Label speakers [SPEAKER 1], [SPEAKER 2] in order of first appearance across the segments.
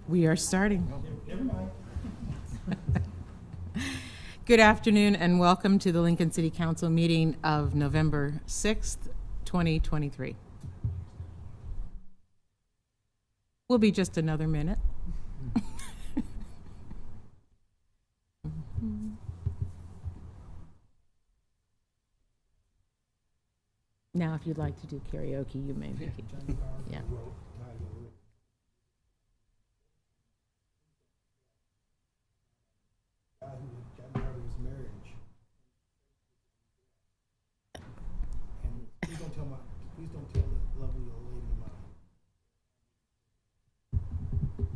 [SPEAKER 1] We are starting.
[SPEAKER 2] Never mind.
[SPEAKER 1] Good afternoon and welcome to the Lincoln City Council meeting of November 6th, 2023. Will be just another minute. Now, if you'd like to do karaoke, you may. Vicky. Yeah.
[SPEAKER 2] Guy who got married to his marriage. And please don't tell the lovely old lady mine.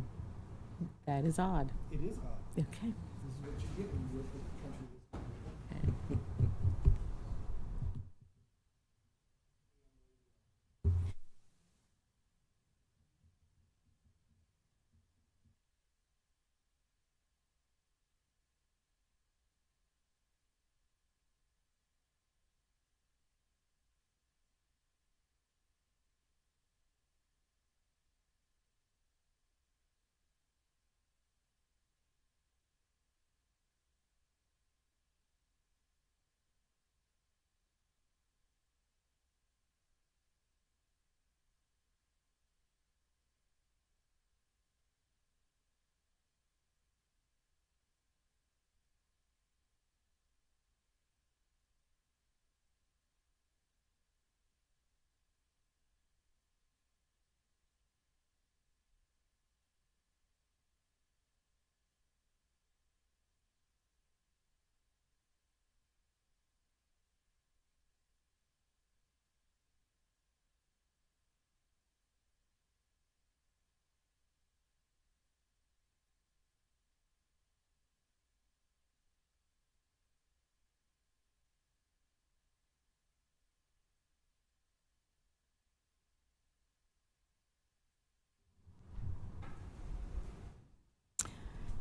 [SPEAKER 1] That is odd.
[SPEAKER 2] It is odd.
[SPEAKER 1] Okay.
[SPEAKER 2] This is what you get when you work for the country.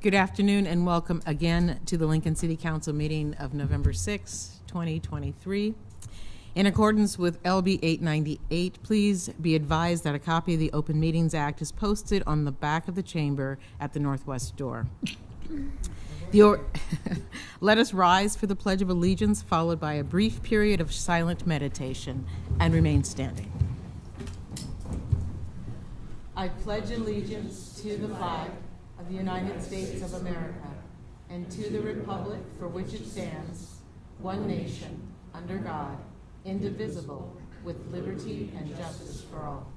[SPEAKER 1] Good afternoon and welcome again to the Lincoln City Council meeting of November 6, 2023. In accordance with LB 898, please be advised that a copy of the Open Meetings Act is posted on the back of the chamber at the northwest door. Let us rise for the Pledge of Allegiance, followed by a brief period of silent meditation, and remain standing. I pledge allegiance to the flag of the United States of America, and to the republic for which it stands, one nation, under God, indivisible, with liberty and justice for all.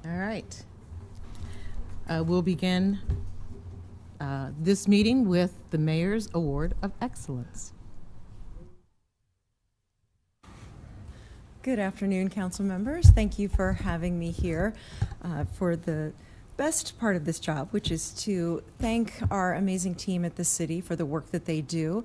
[SPEAKER 1] All right. We'll begin this meeting with the Mayor's Award of Excellence.
[SPEAKER 3] Good afternoon, council members. Thank you for having me here for the best part of this job, which is to thank our amazing team at the city for the work that they do.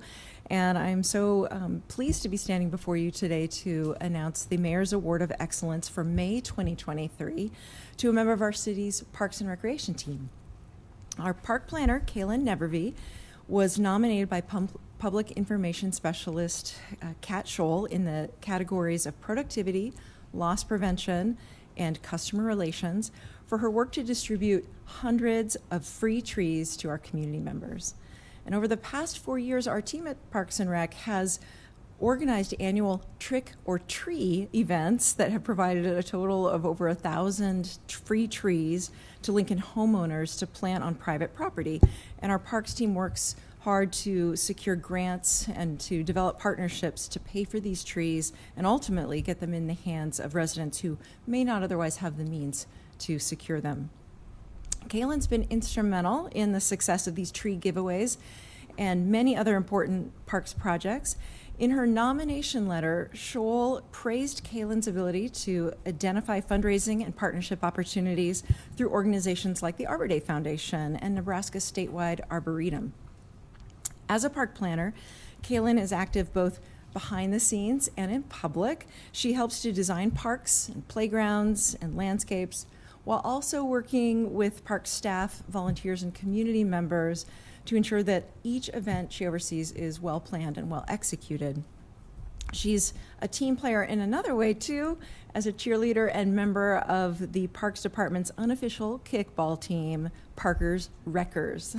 [SPEAKER 3] And I'm so pleased to be standing before you today to announce the Mayor's Award of Excellence for May 2023 to a member of our city's Parks and Recreation team. Our park planner, Kaylin Nevervee, was nominated by Public Information Specialist Kat Scholl in the categories of productivity, loss prevention, and customer relations for her work to distribute hundreds of free trees to our community members. And over the past 4 years, our team at Parks and Rec has organized annual trick or tree events that have provided a total of over 1,000 free trees to Lincoln homeowners to plant on private property. And our parks team works hard to secure grants and to develop partnerships to pay for these trees and ultimately get them in the hands of residents who may not otherwise have the means to secure them. Kaylin's been instrumental in the success of these tree giveaways and many other important parks projects. In her nomination letter, Scholl praised Kaylin's ability to identify fundraising and partnership opportunities through organizations like the Arbor Day Foundation and Nebraska's statewide Arboretum. As a park planner, Kaylin is active both behind the scenes and in public. She helps to design parks and playgrounds and landscapes, while also working with park staff, volunteers, and community members to ensure that each event she oversees is well planned and well executed. She's a team player in another way, too, as a cheerleader and member of the Parks Department's unofficial kickball team, Parker's Wreckers.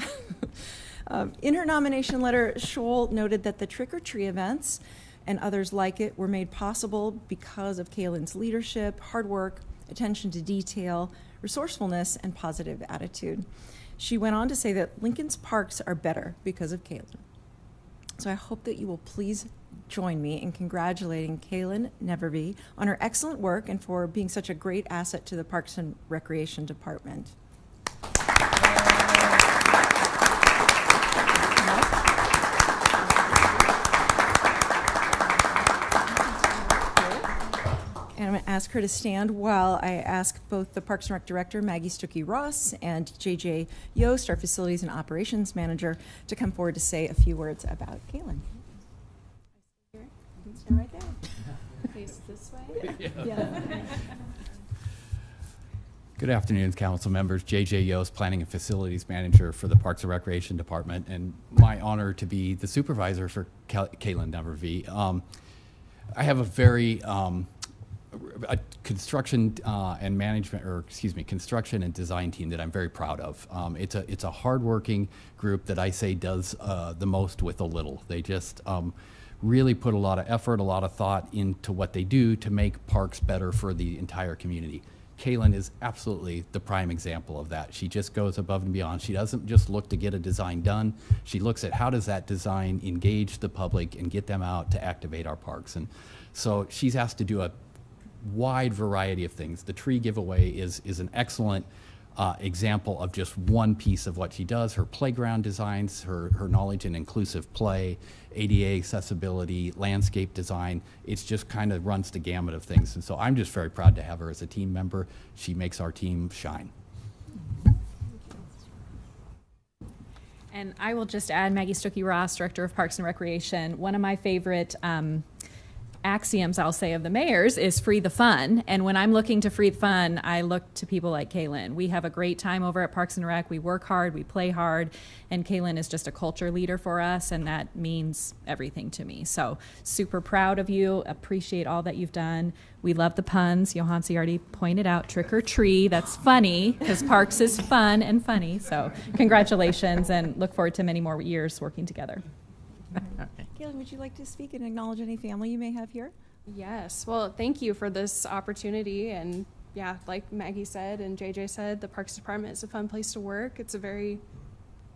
[SPEAKER 3] In her nomination letter, Scholl noted that the Trick or Treat events and others like it were made possible because of Kaylin's leadership, hard work, attention to detail, resourcefulness, and positive attitude. She went on to say that Lincoln's parks are better because of Kaylin. So I hope that you will please join me in congratulating Kaylin Neverby on her excellent work and for being such a great asset to the Parks and Recreation Department. And I'm going to ask her to stand while I ask both the Parks and Rec Director, Maggie Stuckey-Ross, and JJ Yost, our Facilities and Operations Manager, to come forward to say a few words about Kaylin.
[SPEAKER 4] You can stand right there. Face this way.
[SPEAKER 3] Yeah.
[SPEAKER 5] Good afternoon, council members. JJ Yost, Planning and Facilities Manager for the Parks and Recreation Department, and my honor to be the supervisor for Kaylin Neverby. I have a very a construction and management, or excuse me, construction and design team that I'm very proud of. It's a hardworking group that I say does the most with a little. They just really put a lot of effort, a lot of thought into what they do to make parks better for the entire community. Kaylin is absolutely the prime example of that. She just goes above and beyond. She doesn't just look to get a design done. She looks at how does that design engage the public and get them out to activate our parks. And so she's asked to do a wide variety of things. The tree giveaway is an excellent example of just one piece of what she does. Her playground designs, her knowledge in inclusive play, ADA accessibility, landscape design, it's just kind of runs the gamut of things. And so I'm just very proud to have her as a team member. She makes our team shine.
[SPEAKER 4] And I will just add, Maggie Stuckey-Ross, Director of Parks and Recreation. One of my favorite axioms, I'll say, of the mayor's is free the fun. And when I'm looking to free the fun, I look to people like Kaylin. We have a great time over at Parks and Rec. We work hard, we play hard, and Kaylin is just a culture leader for us, and that means everything to me. So super proud of you, appreciate all that you've done. We love the puns. Johansi already pointed out trick or tree. That's funny because Parks is fun and funny. So congratulations, and look forward to many more years working together.
[SPEAKER 3] Kaylin, would you like to speak and acknowledge any family you may have here?
[SPEAKER 6] Yes, well, thank you for this opportunity. And yeah, like Maggie said and JJ said, the Parks Department is a fun place to work. It's a very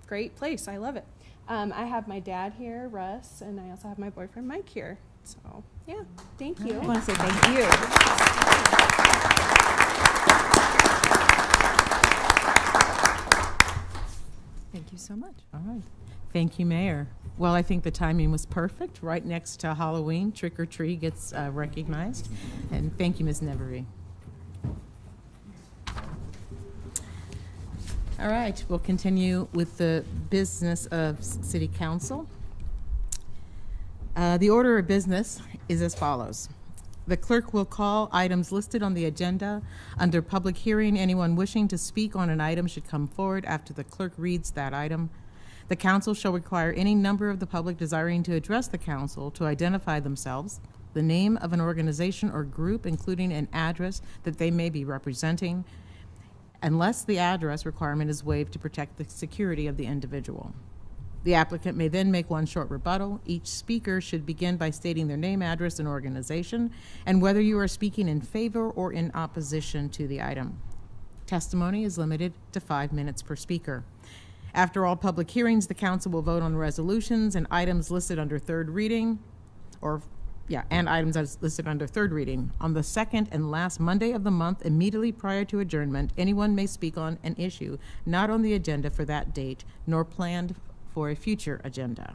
[SPEAKER 6] great place. I love it. I have my dad here, Russ, and I also have my boyfriend, Mike, here. So yeah, thank you.
[SPEAKER 3] I want to say thank you. Thank you so much.
[SPEAKER 1] All right. Thank you, Mayor. Well, I think the timing was perfect. Right next to Halloween, Trick or Treat gets recognized. And thank you, Ms. Neverby. All right, we'll continue with the business of City Council. The order of business is as follows. The clerk will call items listed on the agenda. Under public hearing, anyone wishing to speak on an item should come forward after the clerk reads that item. The council shall require any number of the public desiring to address the council to identify themselves, the name of an organization or group, including an address that they may be representing, unless the address requirement is waived to protect the security of the individual. The applicant may then make one short rebuttal. Each speaker should begin by stating their name, address, and organization, and whether you are speaking in favor or in opposition to the item. Testimony is limited to 5 minutes per speaker. After all public hearings, the council will vote on resolutions and items listed under third reading, and items as listed under third reading. On the second and last Monday of the month, immediately prior to adjournment, anyone may speak on an issue not on the agenda for that date, nor planned for a future agenda.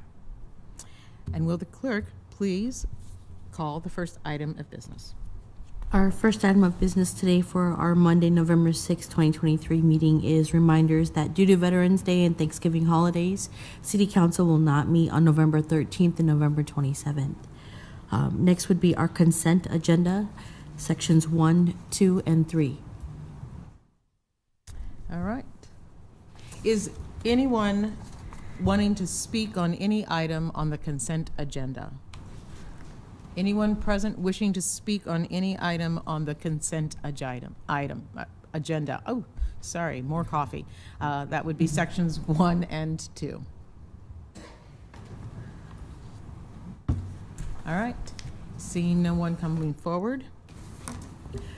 [SPEAKER 1] And will the clerk please call the first item of business?
[SPEAKER 7] Our first item of business today for our Monday, November 6, 2023 meeting is reminders that due to Veterans Day and Thanksgiving holidays, City Council will not meet on November 13th and November 27th. Next would be our consent agenda, sections 1, 2, and 3.
[SPEAKER 1] All right. Is anyone wanting to speak on any item on the consent agenda? Anyone present wishing to speak on any item on the consent agenda? Oh, sorry, more coffee. That would be sections 1 and 2. All right. Seeing no one coming forward,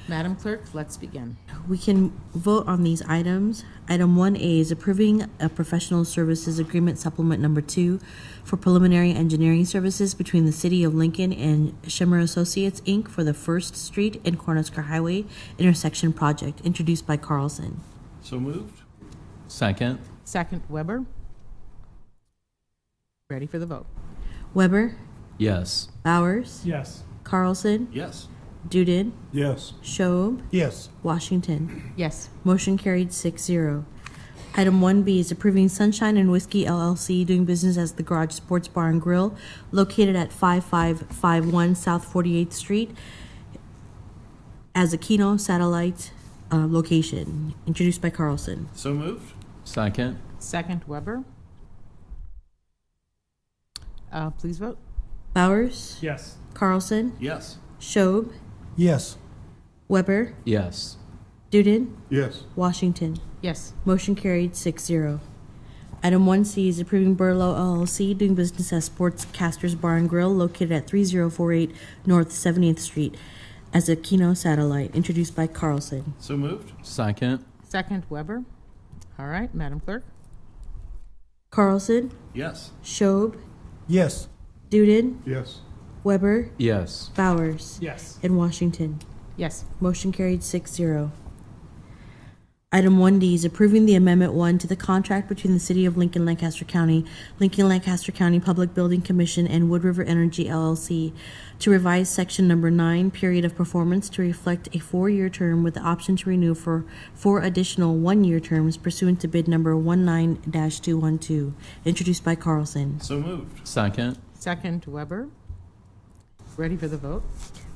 [SPEAKER 1] Madam Clerk, let's begin.
[SPEAKER 7] We can vote on these items. Item 1A is approving a professional services agreement supplement number 2 for preliminary engineering services between the City of Lincoln and Shimmer Associates, Inc. for the First Street and Cornhusker Highway intersection project, introduced by Carlson.
[SPEAKER 8] So moved.
[SPEAKER 5] Second.
[SPEAKER 1] Second, Weber. Ready for the vote.
[SPEAKER 7] Weber,
[SPEAKER 5] Yes.
[SPEAKER 7] Bowers,
[SPEAKER 2] Yes.
[SPEAKER 7] Carlson,
[SPEAKER 8] Yes.
[SPEAKER 7] Duden,
[SPEAKER 8] Yes.
[SPEAKER 7] Schob,
[SPEAKER 2] Yes.
[SPEAKER 7] Washington.
[SPEAKER 1] Yes.
[SPEAKER 7] Motion carried 6-0. Item 1B is approving Sunshine and Whiskey LLC doing business as the Garage Sports Bar and Grill located at 5551 South 48th Street as a Keno satellite location, introduced by Carlson.
[SPEAKER 8] So moved.
[SPEAKER 5] Second.
[SPEAKER 1] Second, Weber. Please vote.
[SPEAKER 7] Bowers,
[SPEAKER 2] Yes.
[SPEAKER 7] Carlson,
[SPEAKER 8] Yes.
[SPEAKER 7] Schob,
[SPEAKER 2] Yes.
[SPEAKER 7] Weber,
[SPEAKER 5] Yes.
[SPEAKER 7] Duden,
[SPEAKER 8] Yes.
[SPEAKER 7] Washington.
[SPEAKER 1] Yes.
[SPEAKER 7] Motion carried 6-0. Item 1C is approving Burlow LLC doing business as Sportscasters Bar and Grill located at 3048 North 70th Street as a Keno satellite, introduced by Carlson.
[SPEAKER 8] So moved.
[SPEAKER 5] Second.
[SPEAKER 1] Second, Weber. All right, Madam Clerk.
[SPEAKER 7] Carlson,
[SPEAKER 8] Yes.
[SPEAKER 7] Schob,
[SPEAKER 2] Yes.
[SPEAKER 7] Duden,
[SPEAKER 8] Yes.
[SPEAKER 7] Weber,
[SPEAKER 5] Yes.
[SPEAKER 7] Bowers,
[SPEAKER 2] Yes.
[SPEAKER 7] and Washington.
[SPEAKER 1] Yes.
[SPEAKER 7] Motion carried 6-0. Item 1D is approving the Amendment 1 to the contract between the City of Lincoln, Lancaster County, Lincoln Lancaster County Public Building Commission, and Wood River Energy LLC to revise Section Number 9, Period of Performance, to reflect a 4-year term with the option to renew for 4 additional 1-year terms pursuant to bid number 19-212, introduced by Carlson.
[SPEAKER 8] So moved.
[SPEAKER 5] Second.
[SPEAKER 1] Second, Weber. Ready for the vote.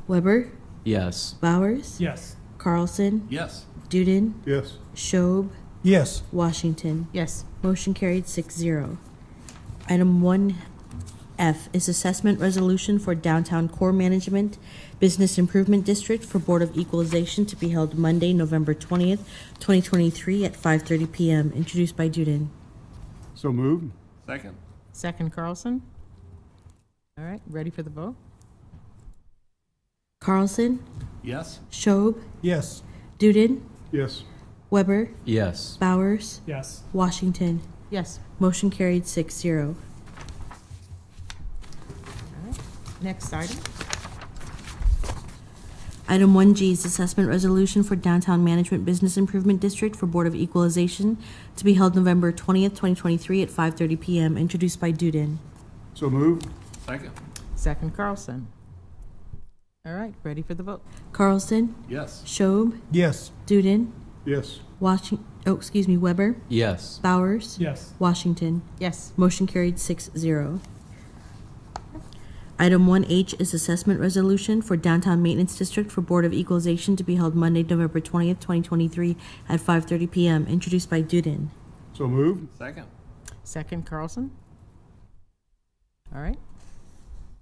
[SPEAKER 7] Weber,
[SPEAKER 5] Yes.
[SPEAKER 7] Bowers,
[SPEAKER 2] Yes.
[SPEAKER 7] Carlson,
[SPEAKER 8] Yes.
[SPEAKER 7] Duden,
[SPEAKER 8] Yes.
[SPEAKER 7] Schob,
[SPEAKER 2] Yes.
[SPEAKER 7] Washington.
[SPEAKER 1] Yes.
[SPEAKER 7] Motion carried 6-0. Item 1F is assessment resolution for Downtown Core Management Business Improvement District for Board of Equalization to be held Monday, November 20th, 2023 at 5:30 p.m., introduced by Duden.
[SPEAKER 8] So moved. Second.
[SPEAKER 1] Second, Carlson. All right, ready for the vote.
[SPEAKER 7] Carlson,
[SPEAKER 8] Yes.
[SPEAKER 7] Schob,
[SPEAKER 2] Yes.
[SPEAKER 7] Duden,
[SPEAKER 8] Yes.
[SPEAKER 7] Weber,
[SPEAKER 5] Yes.
[SPEAKER 7] Bowers,
[SPEAKER 2] Yes.
[SPEAKER 7] Washington.
[SPEAKER 1] Yes.
[SPEAKER 7] Motion carried 6-0.
[SPEAKER 1] All right. Next item.
[SPEAKER 7] Item 1G is assessment resolution for Downtown Management Business Improvement District for Board of Equalization to be held November 20th, 2023 at 5:30 p.m., introduced by Duden.
[SPEAKER 8] So moved. Second.
[SPEAKER 1] Second, Carlson. All right, ready for the vote.
[SPEAKER 7] Carlson,
[SPEAKER 8] Yes.
[SPEAKER 7] Schob,
[SPEAKER 2] Yes.
[SPEAKER 7] Duden,
[SPEAKER 8] Yes.
[SPEAKER 7] Weber,
[SPEAKER 5] Yes.
[SPEAKER 7] Bowers,
[SPEAKER 2] Yes.
[SPEAKER 7] Washington.
[SPEAKER 1] Yes.
[SPEAKER 7] Motion carried 6-0. Item 1H is assessment resolution for Downtown Maintenance District for Board of Equalization to be held Monday, November 20th, 2023 at 5:30 p.m., introduced by Duden.
[SPEAKER 8] So moved. Second.
[SPEAKER 1] Second, Carlson. All right.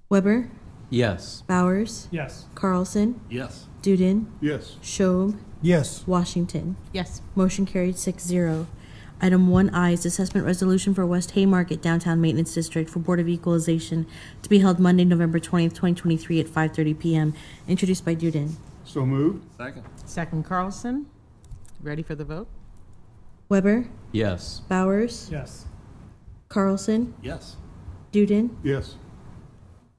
[SPEAKER 7] Weber,
[SPEAKER 5] Yes.
[SPEAKER 7] Bowers,
[SPEAKER 2] Yes.
[SPEAKER 7] Carlson,
[SPEAKER 8] Yes.
[SPEAKER 7] Duden,
[SPEAKER 8] Yes.
[SPEAKER 7] Schob,
[SPEAKER 2] Yes.
[SPEAKER 7] Washington.
[SPEAKER 1] Yes.
[SPEAKER 7] Motion carried 6-0. Item 1I is assessment resolution for West Haymarket Downtown Maintenance District for Board of Equalization to be held Monday, November 20th, 2023 at 5:30 p.m., introduced by Duden.
[SPEAKER 8] So moved. Second.
[SPEAKER 1] Second, Carlson. Ready for the vote.
[SPEAKER 7] Weber,
[SPEAKER 5] Yes.
[SPEAKER 7] Bowers,
[SPEAKER 2] Yes.
[SPEAKER 7] Carlson,
[SPEAKER 8] Yes.
[SPEAKER 7] Duden,
[SPEAKER 8] Yes.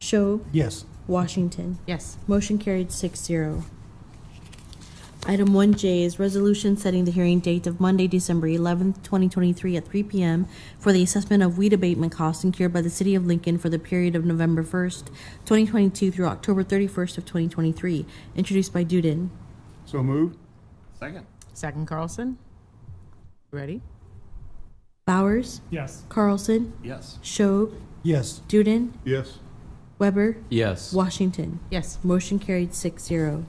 [SPEAKER 7] Schob,
[SPEAKER 2] Yes.
[SPEAKER 7] Washington.
[SPEAKER 1] Yes.
[SPEAKER 7] Motion carried 6-0. Item 1J is resolution setting the hearing date of Monday, December 11th, 2023 at 3 p.m. for the assessment of weed abatement costs incurred by the City of Lincoln for the period of November 1st, 2022 through October 31st of 2023, introduced by Duden.
[SPEAKER 8] So moved. Second.
[SPEAKER 1] Second, Carlson. Ready.
[SPEAKER 7] Bowers,
[SPEAKER 2] Yes.
[SPEAKER 7] Carlson,
[SPEAKER 8] Yes.
[SPEAKER 7] Schob,
[SPEAKER 2] Yes.
[SPEAKER 7] Duden,
[SPEAKER 8] Yes.
[SPEAKER 7] Weber,
[SPEAKER 5] Yes.
[SPEAKER 7] Washington.
[SPEAKER 1] Yes.
[SPEAKER 7] Motion carried 6-0.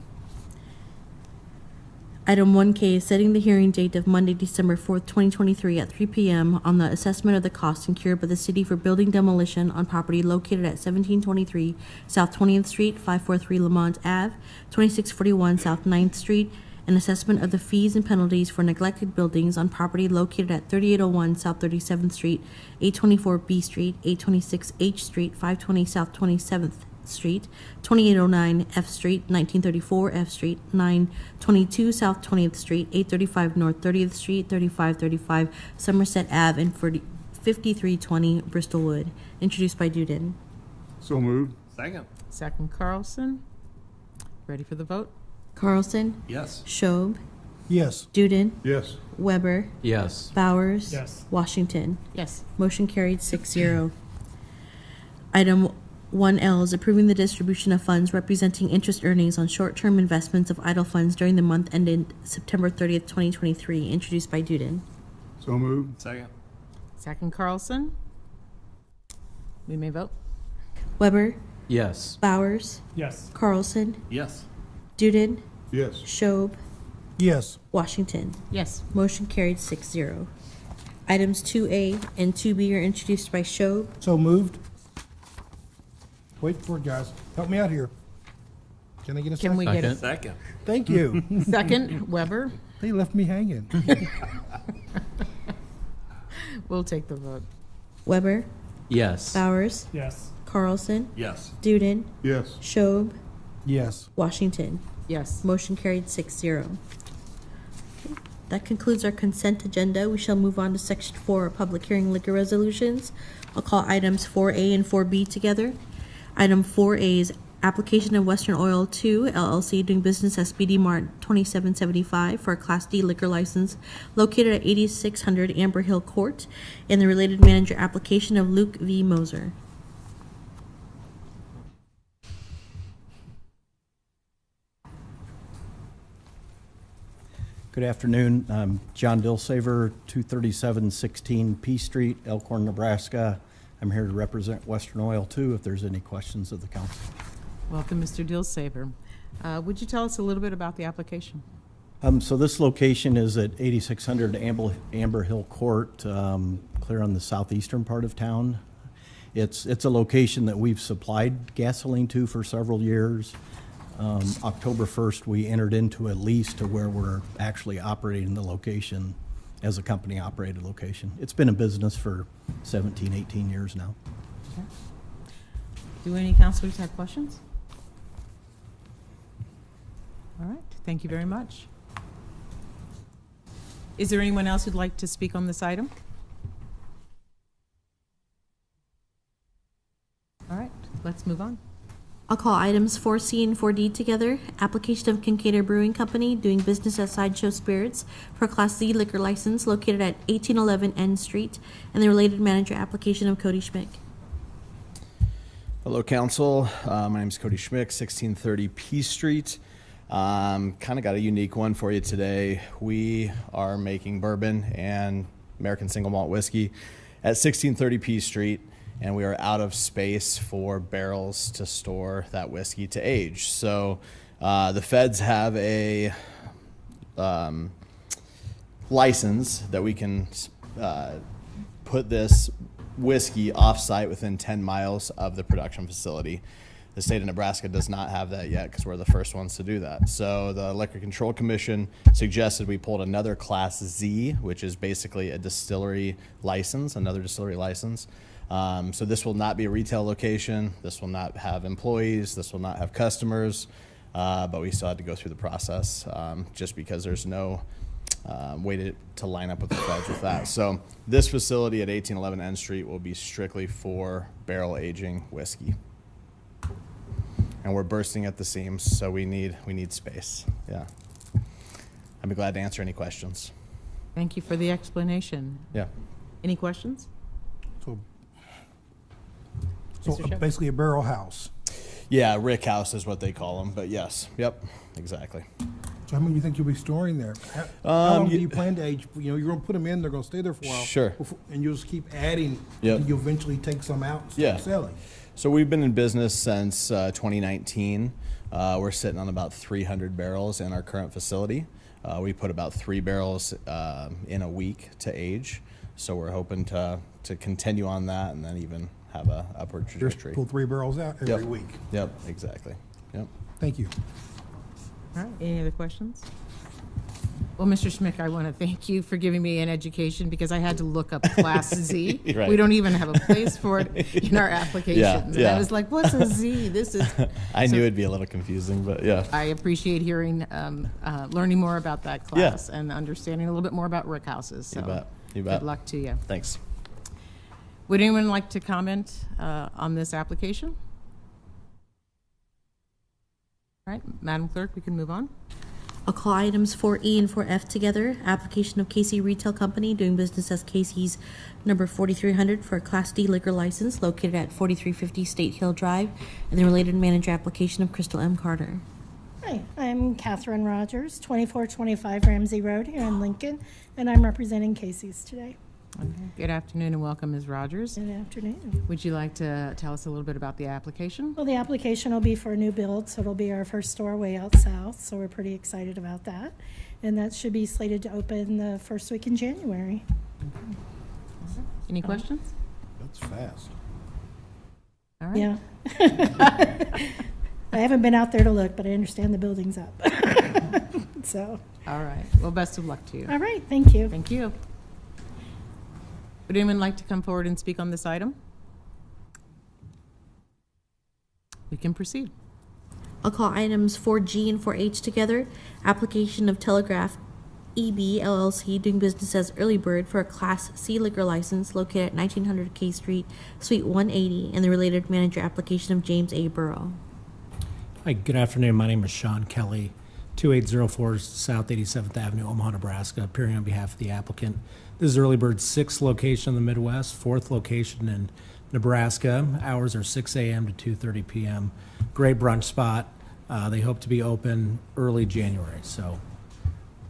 [SPEAKER 7] Item 1K is setting the hearing date of Monday, December 4th, 2023 at 3 p.m. on the assessment of the cost incurred by the city for building demolition on property located at 1723 South 20th Street, 543 Lamont Ave, 2641 South 9th Street, and assessment of the fees and penalties for neglected buildings on property located at 3801 South 37th Street, 824 B Street, 826 H Street, 520 South 27th Street, 2809 F Street, 1934 F Street, 922 South 20th Street, 835 North 30th Street, 3535 Somerset Ave, and 5320 Bristol Wood. Introduced by Duden.
[SPEAKER 8] So moved. Second.
[SPEAKER 1] Second, Carlson. Ready for the vote?
[SPEAKER 7] Carlson,
[SPEAKER 8] Yes.
[SPEAKER 7] Schob,
[SPEAKER 2] Yes.
[SPEAKER 7] Duden,
[SPEAKER 8] Yes.
[SPEAKER 7] Weber,
[SPEAKER 5] Yes.
[SPEAKER 7] Bowers,
[SPEAKER 2] Yes.
[SPEAKER 7] Washington.
[SPEAKER 1] Yes.
[SPEAKER 7] Motion carried 6-0. Item 1L is approving the distribution of funds representing interest earnings on short-term investments of idle funds during the month ended September 30th, 2023, introduced by Duden.
[SPEAKER 8] So moved. Second.
[SPEAKER 1] Second, Carlson. We may vote.
[SPEAKER 7] Weber,
[SPEAKER 5] Yes.
[SPEAKER 7] Bowers,
[SPEAKER 2] Yes.
[SPEAKER 7] Carlson,
[SPEAKER 8] Yes.
[SPEAKER 7] Duden,
[SPEAKER 8] Yes.
[SPEAKER 7] Schob,
[SPEAKER 2] Yes.
[SPEAKER 7] Washington.
[SPEAKER 1] Yes.
[SPEAKER 7] Motion carried 6-0. Items 2A and 2B are introduced by Schob.
[SPEAKER 2] So moved. Wait for it, guys. Help me out here. Can I get a second?
[SPEAKER 1] Can we get a
[SPEAKER 8] Second.
[SPEAKER 2] Thank you.
[SPEAKER 1] second? Weber?
[SPEAKER 2] They left me hanging.
[SPEAKER 1] We'll take the vote.
[SPEAKER 7] Weber,
[SPEAKER 5] Yes.
[SPEAKER 7] Bowers,
[SPEAKER 2] Yes.
[SPEAKER 7] Carlson,
[SPEAKER 8] Yes.
[SPEAKER 7] Duden,
[SPEAKER 8] Yes.
[SPEAKER 7] Schob,
[SPEAKER 2] Yes.
[SPEAKER 7] Washington.
[SPEAKER 1] Yes.
[SPEAKER 7] Motion carried 6-0. That concludes our consent agenda. We shall move on to section 4, public hearing liquor resolutions. I'll call items 4A and 4B together. Item 4A is application of Western Oil 2 LLC doing business as Speedy Mart 2775 for a Class D liquor license located at 8600 Amber Hill Court, and the related manager application of Luke V. Moser.
[SPEAKER 9] Good afternoon. I'm John Dilsaver, 23716 P Street, Elkhorn, Nebraska. I'm here to represent Western Oil too, if there's any questions of the council.
[SPEAKER 1] Welcome, Mr. Dilsaver. Would you tell us a little bit about the application?
[SPEAKER 9] So this location is at 8600 Amber Hill Court, clear on the southeastern part of town. It's a location that we've supplied gasoline to for several years. October 1st, we entered into a lease to where we're actually operating the location as a company-operated location. It's been in business for 17, 18 years now.
[SPEAKER 1] Do any councilors have questions? All right, thank you very much. Is there anyone else who'd like to speak on this item? All right, let's move on.
[SPEAKER 7] I'll call items 4C and 4D together. Application of Kincaid Brewing Company doing business as Sideshow Spirits for a Class C liquor license located at 1811 N Street, and the related manager application of Cody Schmick.
[SPEAKER 10] Hello, Council. My name is Cody Schmick, 1630 P Street. Kind of got a unique one for you today. We are making bourbon and American single malt whiskey at 1630 P Street, and we are out of space for barrels to store that whiskey to age. So the feds have a license that we can put this whiskey off-site within 10 miles of the production facility. The state of Nebraska does not have that yet because we're the first ones to do that. So the Liquor Control Commission suggested we pulled another Class Z, which is basically a distillery license, another distillery license. So this will not be a retail location. This will not have employees. This will not have customers. But we still had to go through the process just because there's no way to line up with the feds with that. So this facility at 1811 N Street will be strictly for barrel aging whiskey. And we're bursting at the seams, so we need space. Yeah. I'd be glad to answer any questions.
[SPEAKER 1] Thank you for the explanation.
[SPEAKER 10] Yeah.
[SPEAKER 1] Any questions?
[SPEAKER 2] So
[SPEAKER 1] Mr. Shep?
[SPEAKER 2] basically a barrel house.
[SPEAKER 10] Yeah, rick house is what they call them, but yes. Yep, exactly.
[SPEAKER 2] So how many do you think you'll be storing there? How long do you plan to age? You know, you're going to put them in, they're going to stay there for a while.
[SPEAKER 10] Sure.
[SPEAKER 2] And you'll just keep adding.
[SPEAKER 10] Yep.
[SPEAKER 2] And you'll eventually take some out and
[SPEAKER 10] Yeah.
[SPEAKER 2] start selling.
[SPEAKER 10] So we've been in business since 2019. We're sitting on about 300 barrels in our current facility. We put about 3 barrels in a week to age, so we're hoping to continue on that and then even have a upward
[SPEAKER 2] Just
[SPEAKER 10] trajectory.
[SPEAKER 2] pull 3 barrels out every
[SPEAKER 10] Yep.
[SPEAKER 2] week.
[SPEAKER 10] Yep, exactly. Yep.
[SPEAKER 2] Thank you.
[SPEAKER 1] All right, any other questions? Well, Mr. Schmick, I want to thank you for giving me an education because I had to look up Class Z.
[SPEAKER 10] Right.
[SPEAKER 1] We don't even have a place for it in our applications. And I
[SPEAKER 10] yeah.
[SPEAKER 1] was like, what's a Z? This is.
[SPEAKER 10] I
[SPEAKER 1] So
[SPEAKER 10] knew it'd be a little confusing, but yeah.
[SPEAKER 1] I appreciate hearing, learning more about that
[SPEAKER 10] Yeah.
[SPEAKER 1] class and understanding a little bit more about rick houses. So
[SPEAKER 10] You bet. You bet.
[SPEAKER 1] good luck to you.
[SPEAKER 10] Thanks.
[SPEAKER 1] Would anyone like to comment on this application? All right, Madam Clerk, we can move on.
[SPEAKER 7] I'll call items 4E and 4F together. Application of Casey Retail Company doing business as Casey's number 4300 for a Class D liquor license located at 4350 State Hill Drive, and the related manager application of Crystal M. Carter.
[SPEAKER 11] Hi, I'm Catherine Rogers, 2425 Ramsey Road here in Lincoln, and I'm representing Casey's today.
[SPEAKER 1] Good afternoon and welcome, Ms. Rogers.
[SPEAKER 11] Good afternoon.
[SPEAKER 1] Would you like to tell us a little bit about the application?
[SPEAKER 11] Well, the application will be for a new build, so it'll be our first store way out south, so we're pretty excited about that. And that should be slated to open the first week in January.
[SPEAKER 1] Any questions?
[SPEAKER 2] That's fast.
[SPEAKER 1] All right.
[SPEAKER 11] Yeah. I haven't been out there to look, but I understand the building's up. So,
[SPEAKER 1] All right. Well, best of luck to you.
[SPEAKER 11] all right, thank you.
[SPEAKER 1] Thank you. Would anyone like to come forward and speak on this item? We can proceed.
[SPEAKER 7] I'll call items 4G and 4H together. Application of Telegraph EB LLC doing business as Early Bird for a Class C liquor license located at 1900 K Street, Suite 180, and the related manager application of James A. Burrow.
[SPEAKER 12] Hi, good afternoon. My name is Sean Kelly, 2804 South 87th Avenue, Omaha, Nebraska, appearing on behalf of the applicant. This is Early Bird's 6th location in the Midwest, 4th location in Nebraska. Hours are 6 a.m. to 2:30 p.m. Great brunch spot. They hope to be open early January. So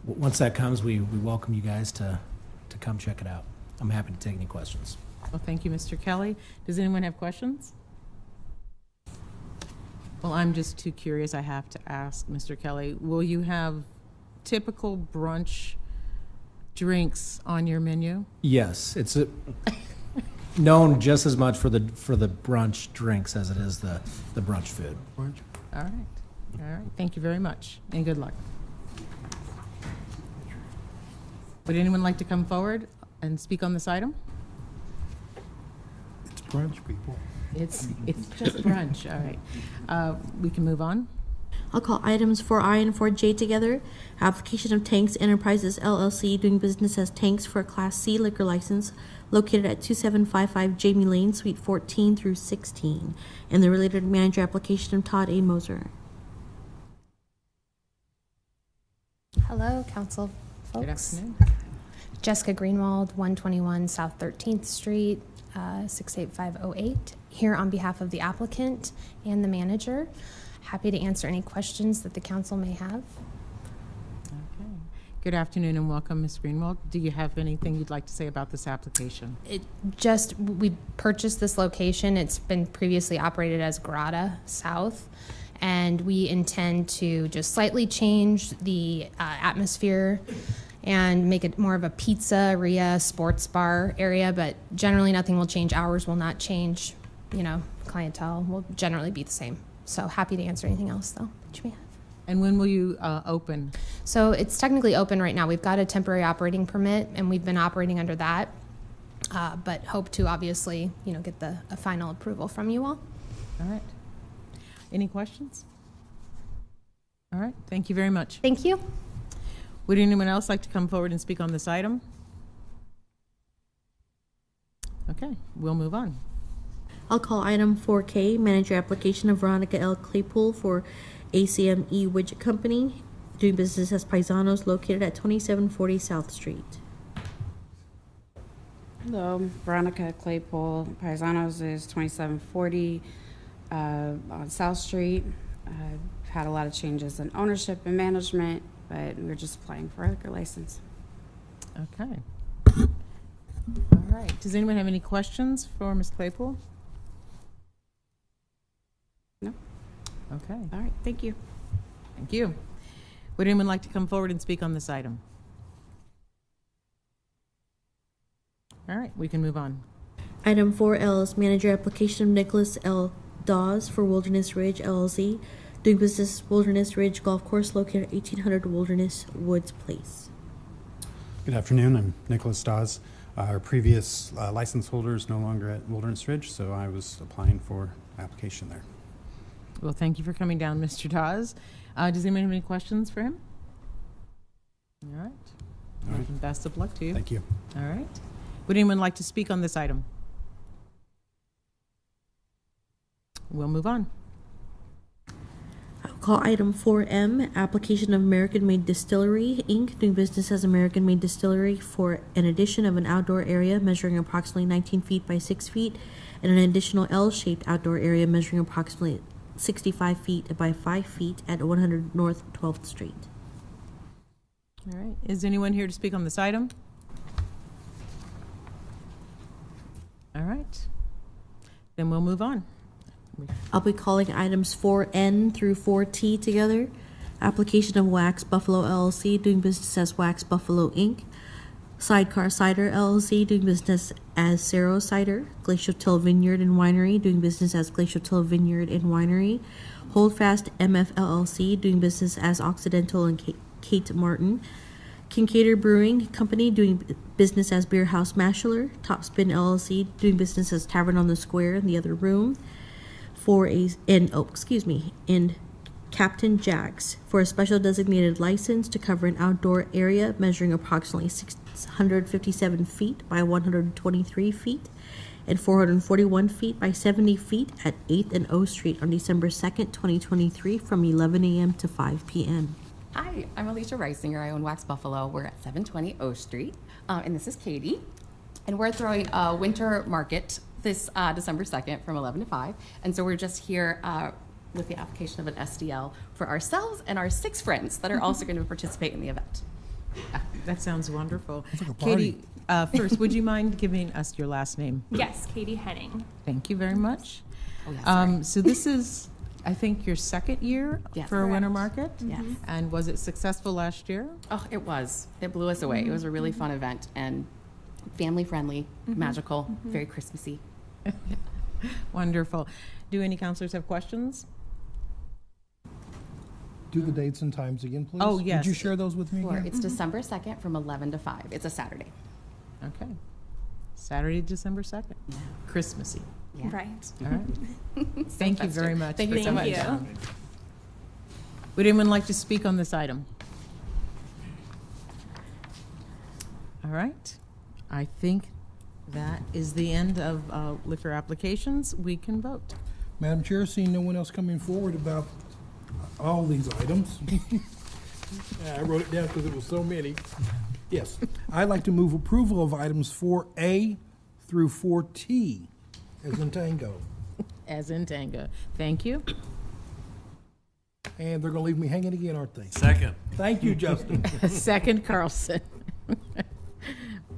[SPEAKER 12] once that comes, we welcome you guys to come check it out. I'm happy to take any questions.
[SPEAKER 1] Well, thank you, Mr. Kelly. Does anyone have questions? Well, I'm just too curious. I have to ask, Mr. Kelly, will you have typical brunch drinks on your menu?
[SPEAKER 12] Yes, it's known just as much for the brunch drinks as it is the brunch food.
[SPEAKER 1] All right. All right. Thank you very much, and good luck. Would anyone like to come forward and speak on this item?
[SPEAKER 2] It's brunch, people.
[SPEAKER 1] It's just brunch. All right. We can move on.
[SPEAKER 7] I'll call items 4I and 4J together. Application of Tanks Enterprises LLC doing business as Tanks for a Class C liquor license located at 2755 Jamie Lane, Suite 14 through 16, and the related manager application of Todd A. Moser.
[SPEAKER 13] Hello, council folks.
[SPEAKER 1] Good afternoon.
[SPEAKER 13] Jessica Greenwald, 121 South 13th Street, 68508, here on behalf of the applicant and the manager. Happy to answer any questions that the council may have.
[SPEAKER 1] Okay. Good afternoon and welcome, Ms. Greenwald. Do you have anything you'd like to say about this application?
[SPEAKER 13] We purchased this location. It's been previously operated as Grata South, and we intend to just slightly change the atmosphere and make it more of a pizzeria, sports bar area, but generally nothing will change. Hours will not change. Clientele will generally be the same. So happy to answer anything else, though, that you may have.
[SPEAKER 1] And when will you open?
[SPEAKER 13] So it's technically open right now. We've got a temporary operating permit, and we've been operating under that, but hope to obviously, get a final approval from you all.
[SPEAKER 1] All right. Any questions? All right. Thank you very much.
[SPEAKER 13] Thank you.
[SPEAKER 1] Would anyone else like to come forward and speak on this item? Okay, we'll move on.
[SPEAKER 7] I'll call item 4K, manager application of Veronica L. Claypool for ACME Widget Company, doing business as Paisanos located at 2740 South Street.
[SPEAKER 14] Hello, Veronica Claypool. Paisanos is 2740 on South Street. Had a lot of changes in ownership and management, but we're just applying for a liquor license.
[SPEAKER 1] Okay. All right. Does anyone have any questions for Ms. Claypool?
[SPEAKER 14] No.
[SPEAKER 1] Okay.
[SPEAKER 14] All right, thank you.
[SPEAKER 1] Thank you. Would anyone like to come forward and speak on this item? All right, we can move on.
[SPEAKER 7] Item 4L is manager application of Nicholas L. Dawes for Wilderness Ridge LLC, doing business Wilderness Ridge Golf Course located at 1800 Wilderness Woods Place.
[SPEAKER 15] Good afternoon. I'm Nicholas Dawes. Our previous license holder is no longer at Wilderness Ridge, so I was applying for application there.
[SPEAKER 1] Well, thank you for coming down, Mr. Dawes. Does anyone have any questions for him? All right.
[SPEAKER 15] All right.
[SPEAKER 1] Best of luck to you.
[SPEAKER 15] Thank you.
[SPEAKER 1] All right. Would anyone like to speak on this item? We'll move on.
[SPEAKER 7] I'll call item 4M, application of American Made Distillery, Inc., doing business as American Made Distillery for an addition of an outdoor area measuring approximately 19 feet by 6 feet and an additional L-shaped outdoor area measuring approximately 65 feet by 5 feet at 100 North 12th Street.
[SPEAKER 1] All right. Is anyone here to speak on this item? All right. Then we'll move on.
[SPEAKER 7] I'll be calling items 4N through 4T together. Application of Wax Buffalo LLC, doing business as Wax Buffalo Inc. Sidecar Cider LLC, doing business as Cerro Cider. Glacial Till Vineyard and Winery, doing business as Glacial Till Vineyard and Winery. Holdfast MF LLC, doing business as Occidental and Kate Martin. Kincaid Brewing Company, doing business as Beer House Mashler. Topspin LLC, doing business as Tavern on the Square in the other room. And Captain Jack's for a special designated license to cover an outdoor area measuring approximately 657 feet by 123 feet and 441 feet by 70 feet at 8th and O Street on December 2nd, 2023 from 11 a.m. to 5 p.m.
[SPEAKER 16] Hi, I'm Alicia Reisinger. I own Wax Buffalo. We're at 720 O Street. And this is Katie. And we're throwing a winter market this December 2nd from 11 to 5. And so we're just here with the application of an SDL for ourselves and our 6 friends that are also going to participate in the event.
[SPEAKER 1] That sounds wonderful.
[SPEAKER 2] like a party.
[SPEAKER 1] Katie, first, would you mind giving us your last name?
[SPEAKER 17] Yes, Katie Henning.
[SPEAKER 1] Thank you very much.
[SPEAKER 16] Oh, yeah, sorry.
[SPEAKER 1] So this is, I think, your second year
[SPEAKER 16] Yes.
[SPEAKER 1] for a winter market?
[SPEAKER 16] Yes.
[SPEAKER 1] And was it successful last year?
[SPEAKER 16] Oh, it was. It blew us away. It was a really fun event and family friendly, magical, very Christmassy.
[SPEAKER 1] Wonderful. Do any counselors have questions?
[SPEAKER 2] Do the dates and times again, please.
[SPEAKER 1] Oh, yes.
[SPEAKER 2] Did you share those with me
[SPEAKER 16] Sure.
[SPEAKER 2] again?
[SPEAKER 16] It's December 2nd from 11 to 5. It's a Saturday.
[SPEAKER 1] Okay. Saturday, December 2nd. Christmassy.
[SPEAKER 16] Yeah.
[SPEAKER 17] Right.
[SPEAKER 1] All right. Thank you very much.
[SPEAKER 16] Thank
[SPEAKER 1] for
[SPEAKER 16] you so
[SPEAKER 1] coming
[SPEAKER 16] much.
[SPEAKER 1] down. Would anyone like to speak on this item? All right. I think that is the end of liquor applications. We can vote.
[SPEAKER 2] Madam Chair, seeing no one else coming forward about all these items. I wrote it down because it was so many. Yes, I'd like to move approval of items 4A through 4T, as in tango.
[SPEAKER 1] As in tango. Thank you.
[SPEAKER 2] And they're gonna leave me hanging again, aren't they?
[SPEAKER 8] Second.
[SPEAKER 2] Thank you, Justin.
[SPEAKER 1] Second, Carlson.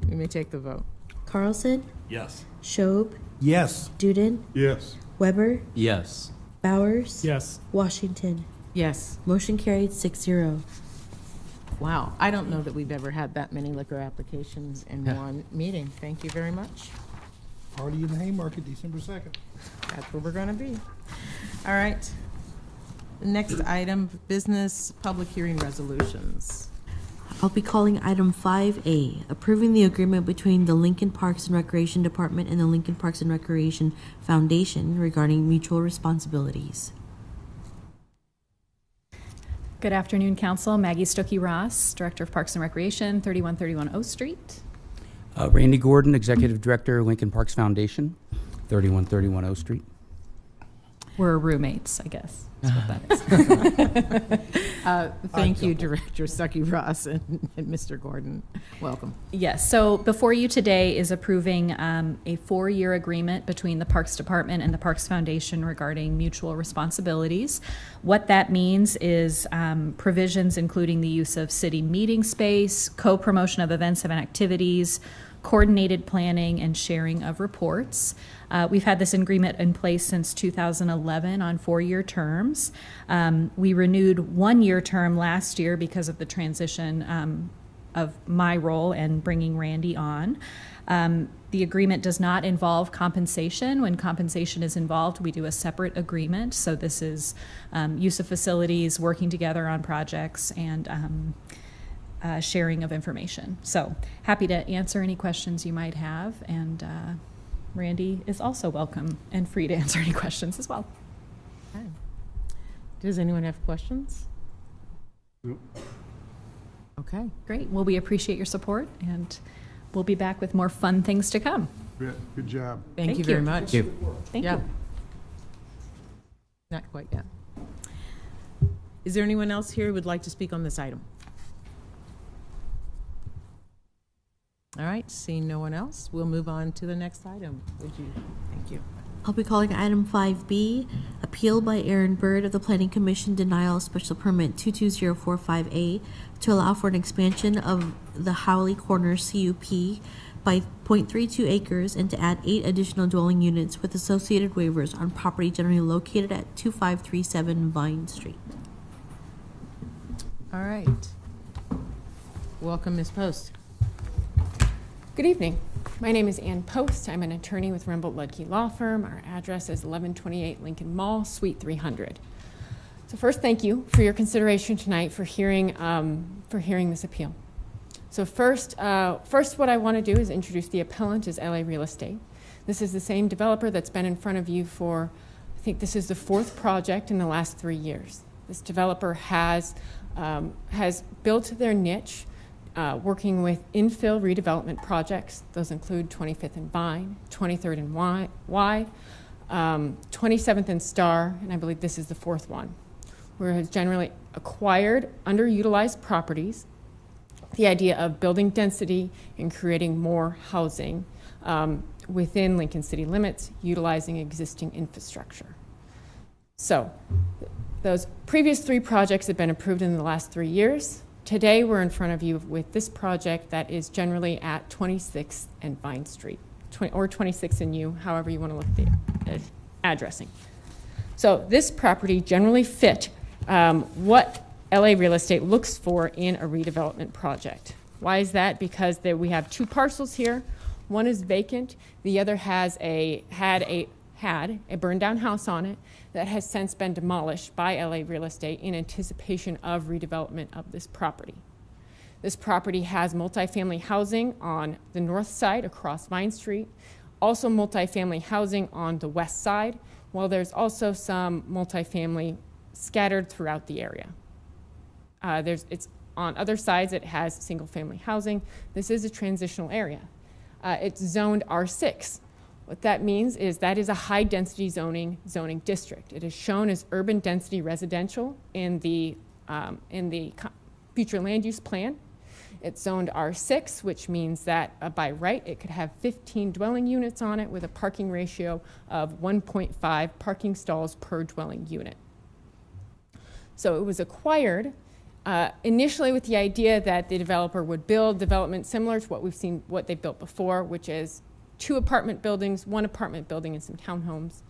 [SPEAKER 1] We may take the vote.
[SPEAKER 7] Carlson,
[SPEAKER 8] Yes.
[SPEAKER 7] Schob,
[SPEAKER 2] Yes.
[SPEAKER 7] Duden,
[SPEAKER 8] Yes.
[SPEAKER 7] Weber,
[SPEAKER 5] Yes.
[SPEAKER 7] Bowers,
[SPEAKER 12] Yes.
[SPEAKER 7] Washington.
[SPEAKER 1] Yes.
[SPEAKER 7] Motion carried 6-0.
[SPEAKER 1] Wow. I don't know that we've ever had that many liquor applications in one meeting. Thank you very much.
[SPEAKER 2] Party in the Haymarket, December 2nd.
[SPEAKER 1] That's where we're going to be. All right. The next item, business public hearing resolutions.
[SPEAKER 7] I'll be calling item 5A, approving the agreement between the Lincoln Parks and Recreation Department and the Lincoln Parks and Recreation Foundation regarding mutual responsibilities.
[SPEAKER 4] Good afternoon, Council. Maggie Stokey Ross, Director of Parks and Recreation, 3131 O Street.
[SPEAKER 18] Randy Gordon, Executive Director, Lincoln Parks Foundation, 3131 O Street.
[SPEAKER 4] We're roommates, I guess. That's what that is.
[SPEAKER 1] Thank you, Director Stuckey Ross and Mr. Gordon. Welcome.
[SPEAKER 4] Yes, so before you today is approving a 4-year agreement between the Parks Department and the Parks Foundation regarding mutual responsibilities. What that means is provisions including the use of city meeting space, co-promotion of events and activities, coordinated planning and sharing of reports. We've had this agreement in place since 2011 on 4-year terms. We renewed 1-year term last year because of the transition of my role and bringing Randy on. The agreement does not involve compensation. When compensation is involved, we do a separate agreement. So this is use of facilities, working together on projects, and sharing of information. So happy to answer any questions you might have, and Randy is also welcome and free to answer any questions as well.
[SPEAKER 1] Okay. Does anyone have questions?
[SPEAKER 8] Nope.
[SPEAKER 1] Okay.
[SPEAKER 4] Great. Well, we appreciate your support, and we'll be back with more fun things to come.
[SPEAKER 8] Good job.
[SPEAKER 1] Thank you very much.
[SPEAKER 18] Thank you.
[SPEAKER 4] Thank
[SPEAKER 1] Yeah.
[SPEAKER 4] you.
[SPEAKER 1] Not quite yet. Is there anyone else here who would like to speak on this item? All right, seeing no one else, we'll move on to the next item. Thank you.
[SPEAKER 7] I'll be calling item 5B, appeal by Aaron Bird of the Planning Commission denial of special permit 22045A to allow for an expansion of the Howley Corner CUP by 0.32 acres and to add 8 additional dwelling units with associated waivers on property generally located at 2537 Vine Street.
[SPEAKER 1] All right. Welcome, Ms. Post.
[SPEAKER 17] Good evening. My name is Ann Post. I'm an attorney with Rembold Ludke Law Firm. Our address is 1128 Lincoln Mall, Suite 300. So first, thank you for your consideration tonight for hearing this appeal. So first, what I want to do is introduce the appellant as LA Real Estate. This is the same developer that's been in front of you for, I think this is the 4th project in the last 3 years. This developer has built their niche working with infill redevelopment projects. Those include 25th and Vine, 23rd and Y, 27th and Star, and I believe this is the 4th one, where it has generally acquired underutilized properties, the idea of building density and creating more housing within Lincoln City limits, utilizing existing infrastructure. So those previous 3 projects have been approved in the last 3 years. Today, we're in front of you with this project that is generally at 26th and Vine Street, or 26th and U, however you want to look at the addressing. So this property generally fit what LA Real Estate looks for in a redevelopment project. Why is that? Because we have 2 parcels here. One is vacant. The other had a burned down house on it that has since been demolished by LA Real Estate in anticipation of redevelopment of this property. This property has multifamily housing on the north side across Vine Street, also multifamily housing on the west side, while there's also some multifamily scattered throughout the area. It's on other sides, it has single family housing. This is a transitional area. It's zoned R6. What that means is that is a high-density zoning district. It is shown as urban density residential in the future land use plan. It's zoned R6, which means that by right it could have 15 dwelling units on it with a parking ratio of 1.5 parking stalls per dwelling unit. So it was acquired initially with the idea that the developer would build development similar to what they've built before, which is 2 apartment buildings, 1 apartment building, and some townhomes.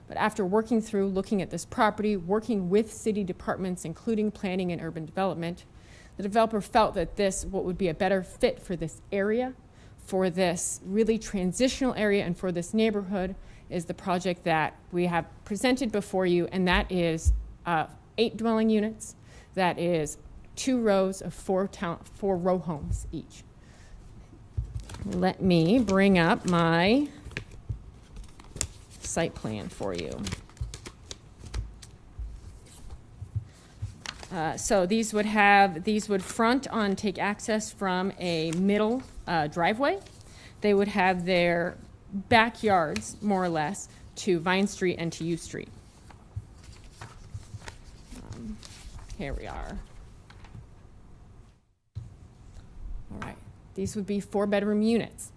[SPEAKER 17] But after working through, looking at this property, working with city departments, including planning and urban development, the developer felt that what would be a better fit for this area, for this really transitional area, and for this neighborhood is the project that we have presented before you, and that is 8 dwelling units. That is 2 rows of 4 row homes each. Let me bring up my site plan for you. So these would front on, take access from a middle driveway. They would have their backyards, more or less, to Vine Street and to U Street. Here we are. All right. These would be 4-bedroom units.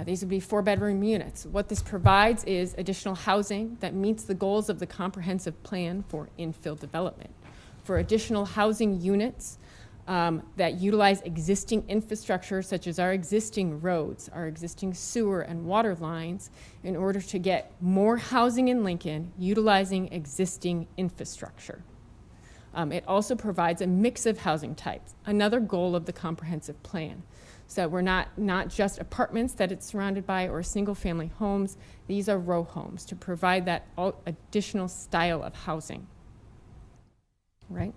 [SPEAKER 17] These would be 4-bedroom units. What this provides is additional housing that meets the goals of the comprehensive plan for infill development. For additional housing units, that utilize existing infrastructure such as our existing roads, our existing sewer and water lines in order to get more housing in Lincoln utilizing existing infrastructure. It also provides a mix of housing types, another goal of the comprehensive plan. So that we're not just apartments that it's surrounded by or single family homes, these are row homes to provide that additional style of housing, right?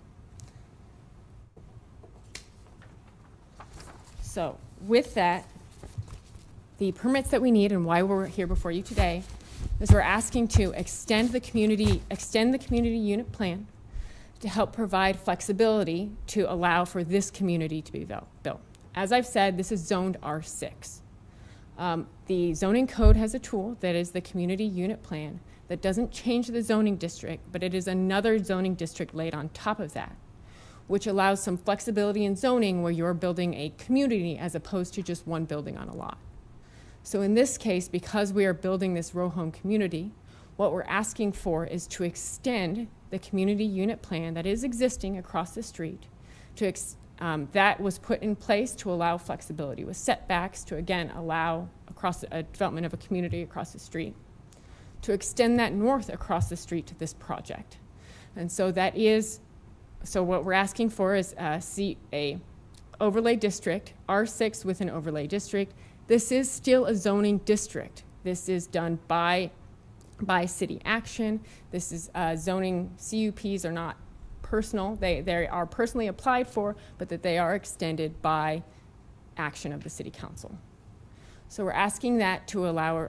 [SPEAKER 17] So with that, the permits that we need and why we're here before you today is we're asking to extend the community unit plan to help provide flexibility to allow for this community to be built. As I've said, this is zoned R6. The zoning code has a tool that is the community unit plan that doesn't change the zoning district, but it is another zoning district laid on top of that, which allows some flexibility in zoning where you're building a community as opposed to just one building on a lot. So in this case, because we are building this row home community, what we're asking for is to extend the community unit plan that is existing across the street to that was put in place to allow flexibility with setbacks to, again, allow across a development of a community across the street, to extend that north across the street to this project. And so that is, so what we're asking for is a overlay district, R6 with an overlay district. This is still a zoning district. This is done by city action. This is zoning, CUPs are not personal. They are personally applied for, but that they are extended by action of the city council. So we're asking that to allow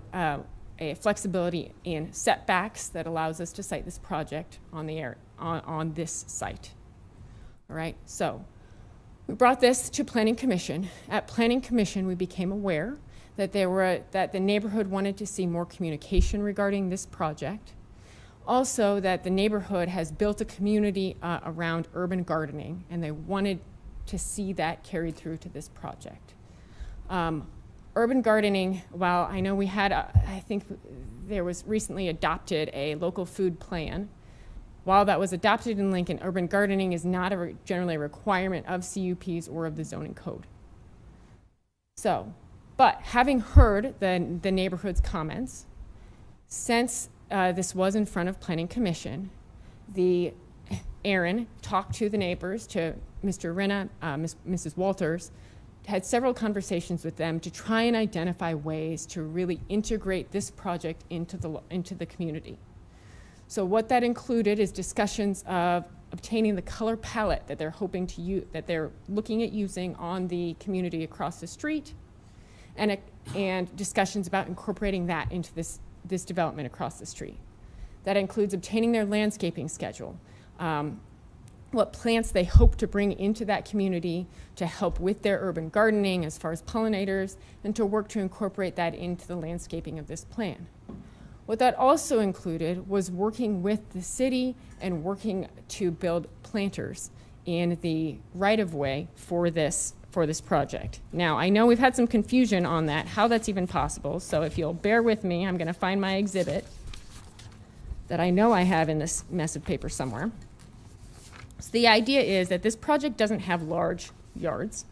[SPEAKER 17] a flexibility in setbacks that allows us to site this project on the on this site. All right, so we brought this to Planning Commission. At Planning Commission, we became aware that that the neighborhood wanted to see more communication regarding this project. Also, that the neighborhood has built a community around urban gardening, and they wanted to see that carried through to this project. Urban gardening, while I know we had, I think there was recently adopted a local food plan. While that was adopted in Lincoln, urban gardening is not generally a requirement of CUPs or of the zoning code. So, but having heard the neighborhood's comments, since this was in front of Planning Commission, Aaron talked to the neighbors, to Mr. Renna, Mrs. Walters, had several conversations with them to try and identify ways to really integrate this project into the community. So what that included is discussions of obtaining the color palette that they're hoping to use, that they're looking at using on the community across the street, and discussions about incorporating that into this development across the street. That includes obtaining their landscaping schedule, what plants they hope to bring into that community to help with their urban gardening as far as pollinators, and to work to incorporate that into the landscaping of this plan. What that also included was working with the city and working to build planters in the right-of-way for this project. Now, I know we've had some confusion on that, how that's even possible, so if you'll bear with me, I'm gonna find my exhibit that I know I have in this mess of paper somewhere. So the idea is that this project doesn't have large yards,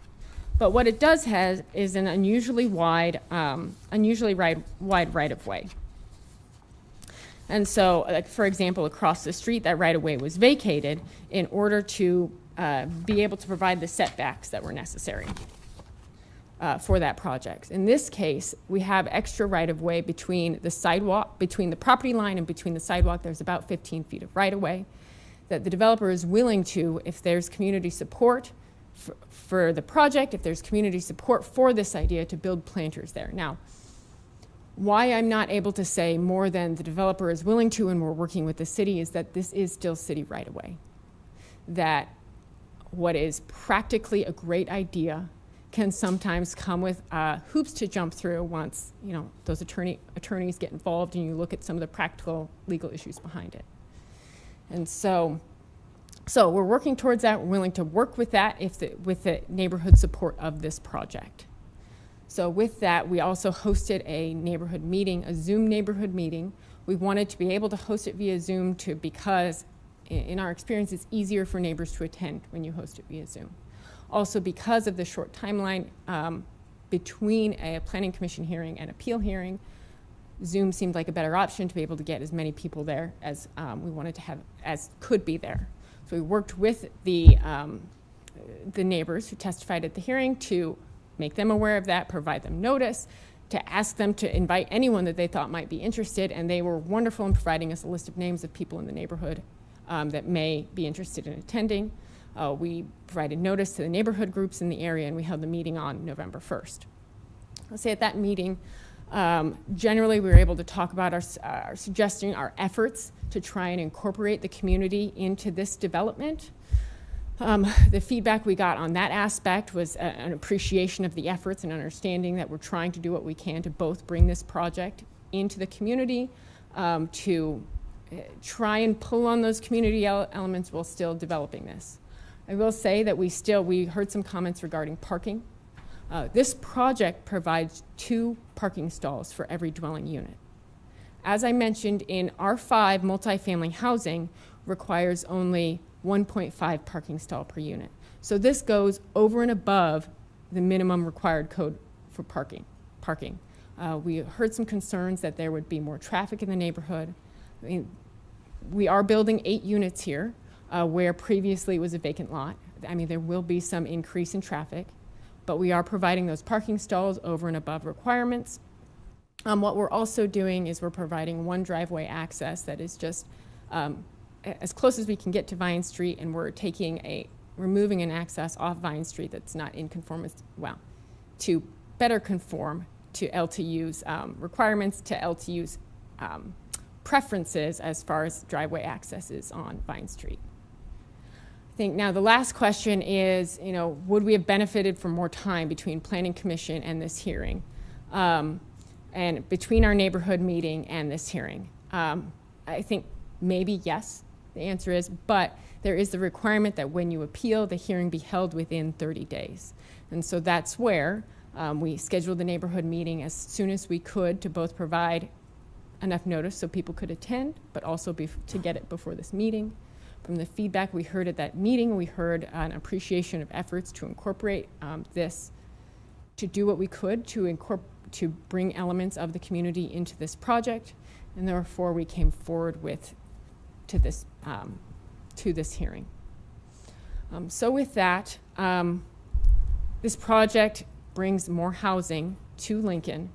[SPEAKER 17] but what it does have is an unusually wide right-of-way. And so, like, for example, across the street, that right-of-way was vacated in order to be able to provide the setbacks that were necessary for that project. In this case, we have extra right-of-way between the sidewalk, between the property line and between the sidewalk. There's about 15 feet of right-of-way that the developer is willing to, if there's community support for the project, if there's community support for this idea, to build planters there. Now, why I'm not able to say more than the developer is willing to and we're working with the city is that this is still city right-of-way. That what is practically a great idea can sometimes come with hoops to jump through once, you know, those attorneys get involved and you look at some of the practical legal issues behind it. And so we're working towards that. We're willing to work with that with the neighborhood support of this project. So with that, we also hosted a neighborhood meeting, a Zoom neighborhood meeting. We wanted to be able to host it via Zoom because in our experience, it's easier for neighbors to attend when you host it via Zoom. Also, because of the short timeline between a planning commission hearing and appeal hearing, Zoom seemed like a better option to be able to get as many people there as we wanted to have, as could be there. So we worked with the neighbors who testified at the hearing to make them aware of that, provide them notice, to ask them to invite anyone that they thought might be interested, and they were wonderful in providing us a list of names of people in the neighborhood that may be interested in attending. We provided notice to the neighborhood groups in the area, and we held the meeting on November 1st. I'll say at that meeting, generally we were able to talk about suggesting our efforts to try and incorporate the community into this development. The feedback we got on that aspect was an appreciation of the efforts and understanding that we're trying to do what we can to both bring this project into the community, to try and pull on those community elements while still developing this. I will say that we heard some comments regarding parking. This project provides 2 parking stalls for every dwelling unit. As I mentioned, in R5 multifamily housing requires only 1.5 parking stall per unit. So this goes over and above the minimum required code for parking. We heard some concerns that there would be more traffic in the neighborhood. I mean, we are building 8 units here where previously it was a vacant lot. I mean, there will be some increase in traffic, but we are providing those parking stalls over and above requirements. What we're also doing is we're providing one driveway access that is just as close as we can get to Vine Street, and we're removing an access off Vine Street that's not in conformance, well, to better conform to LTU's requirements, to LTU's preferences as far as driveway accesses on Vine Street. I think now the last question is, would we have benefited from more time between Planning Commission and this hearing, and between our neighborhood meeting and this hearing? I think maybe yes. The answer is, but there is the requirement that when you appeal, the hearing be held within 30 days. And so that's where we scheduled the neighborhood meeting as soon as we could to both provide enough notice so people could attend, but also to get it before this meeting. From the feedback we heard at that meeting, we heard an appreciation of efforts to incorporate this, to do what we could to bring elements of the community into this project, and therefore we came forward to this hearing. So with that, this project brings more housing to Lincoln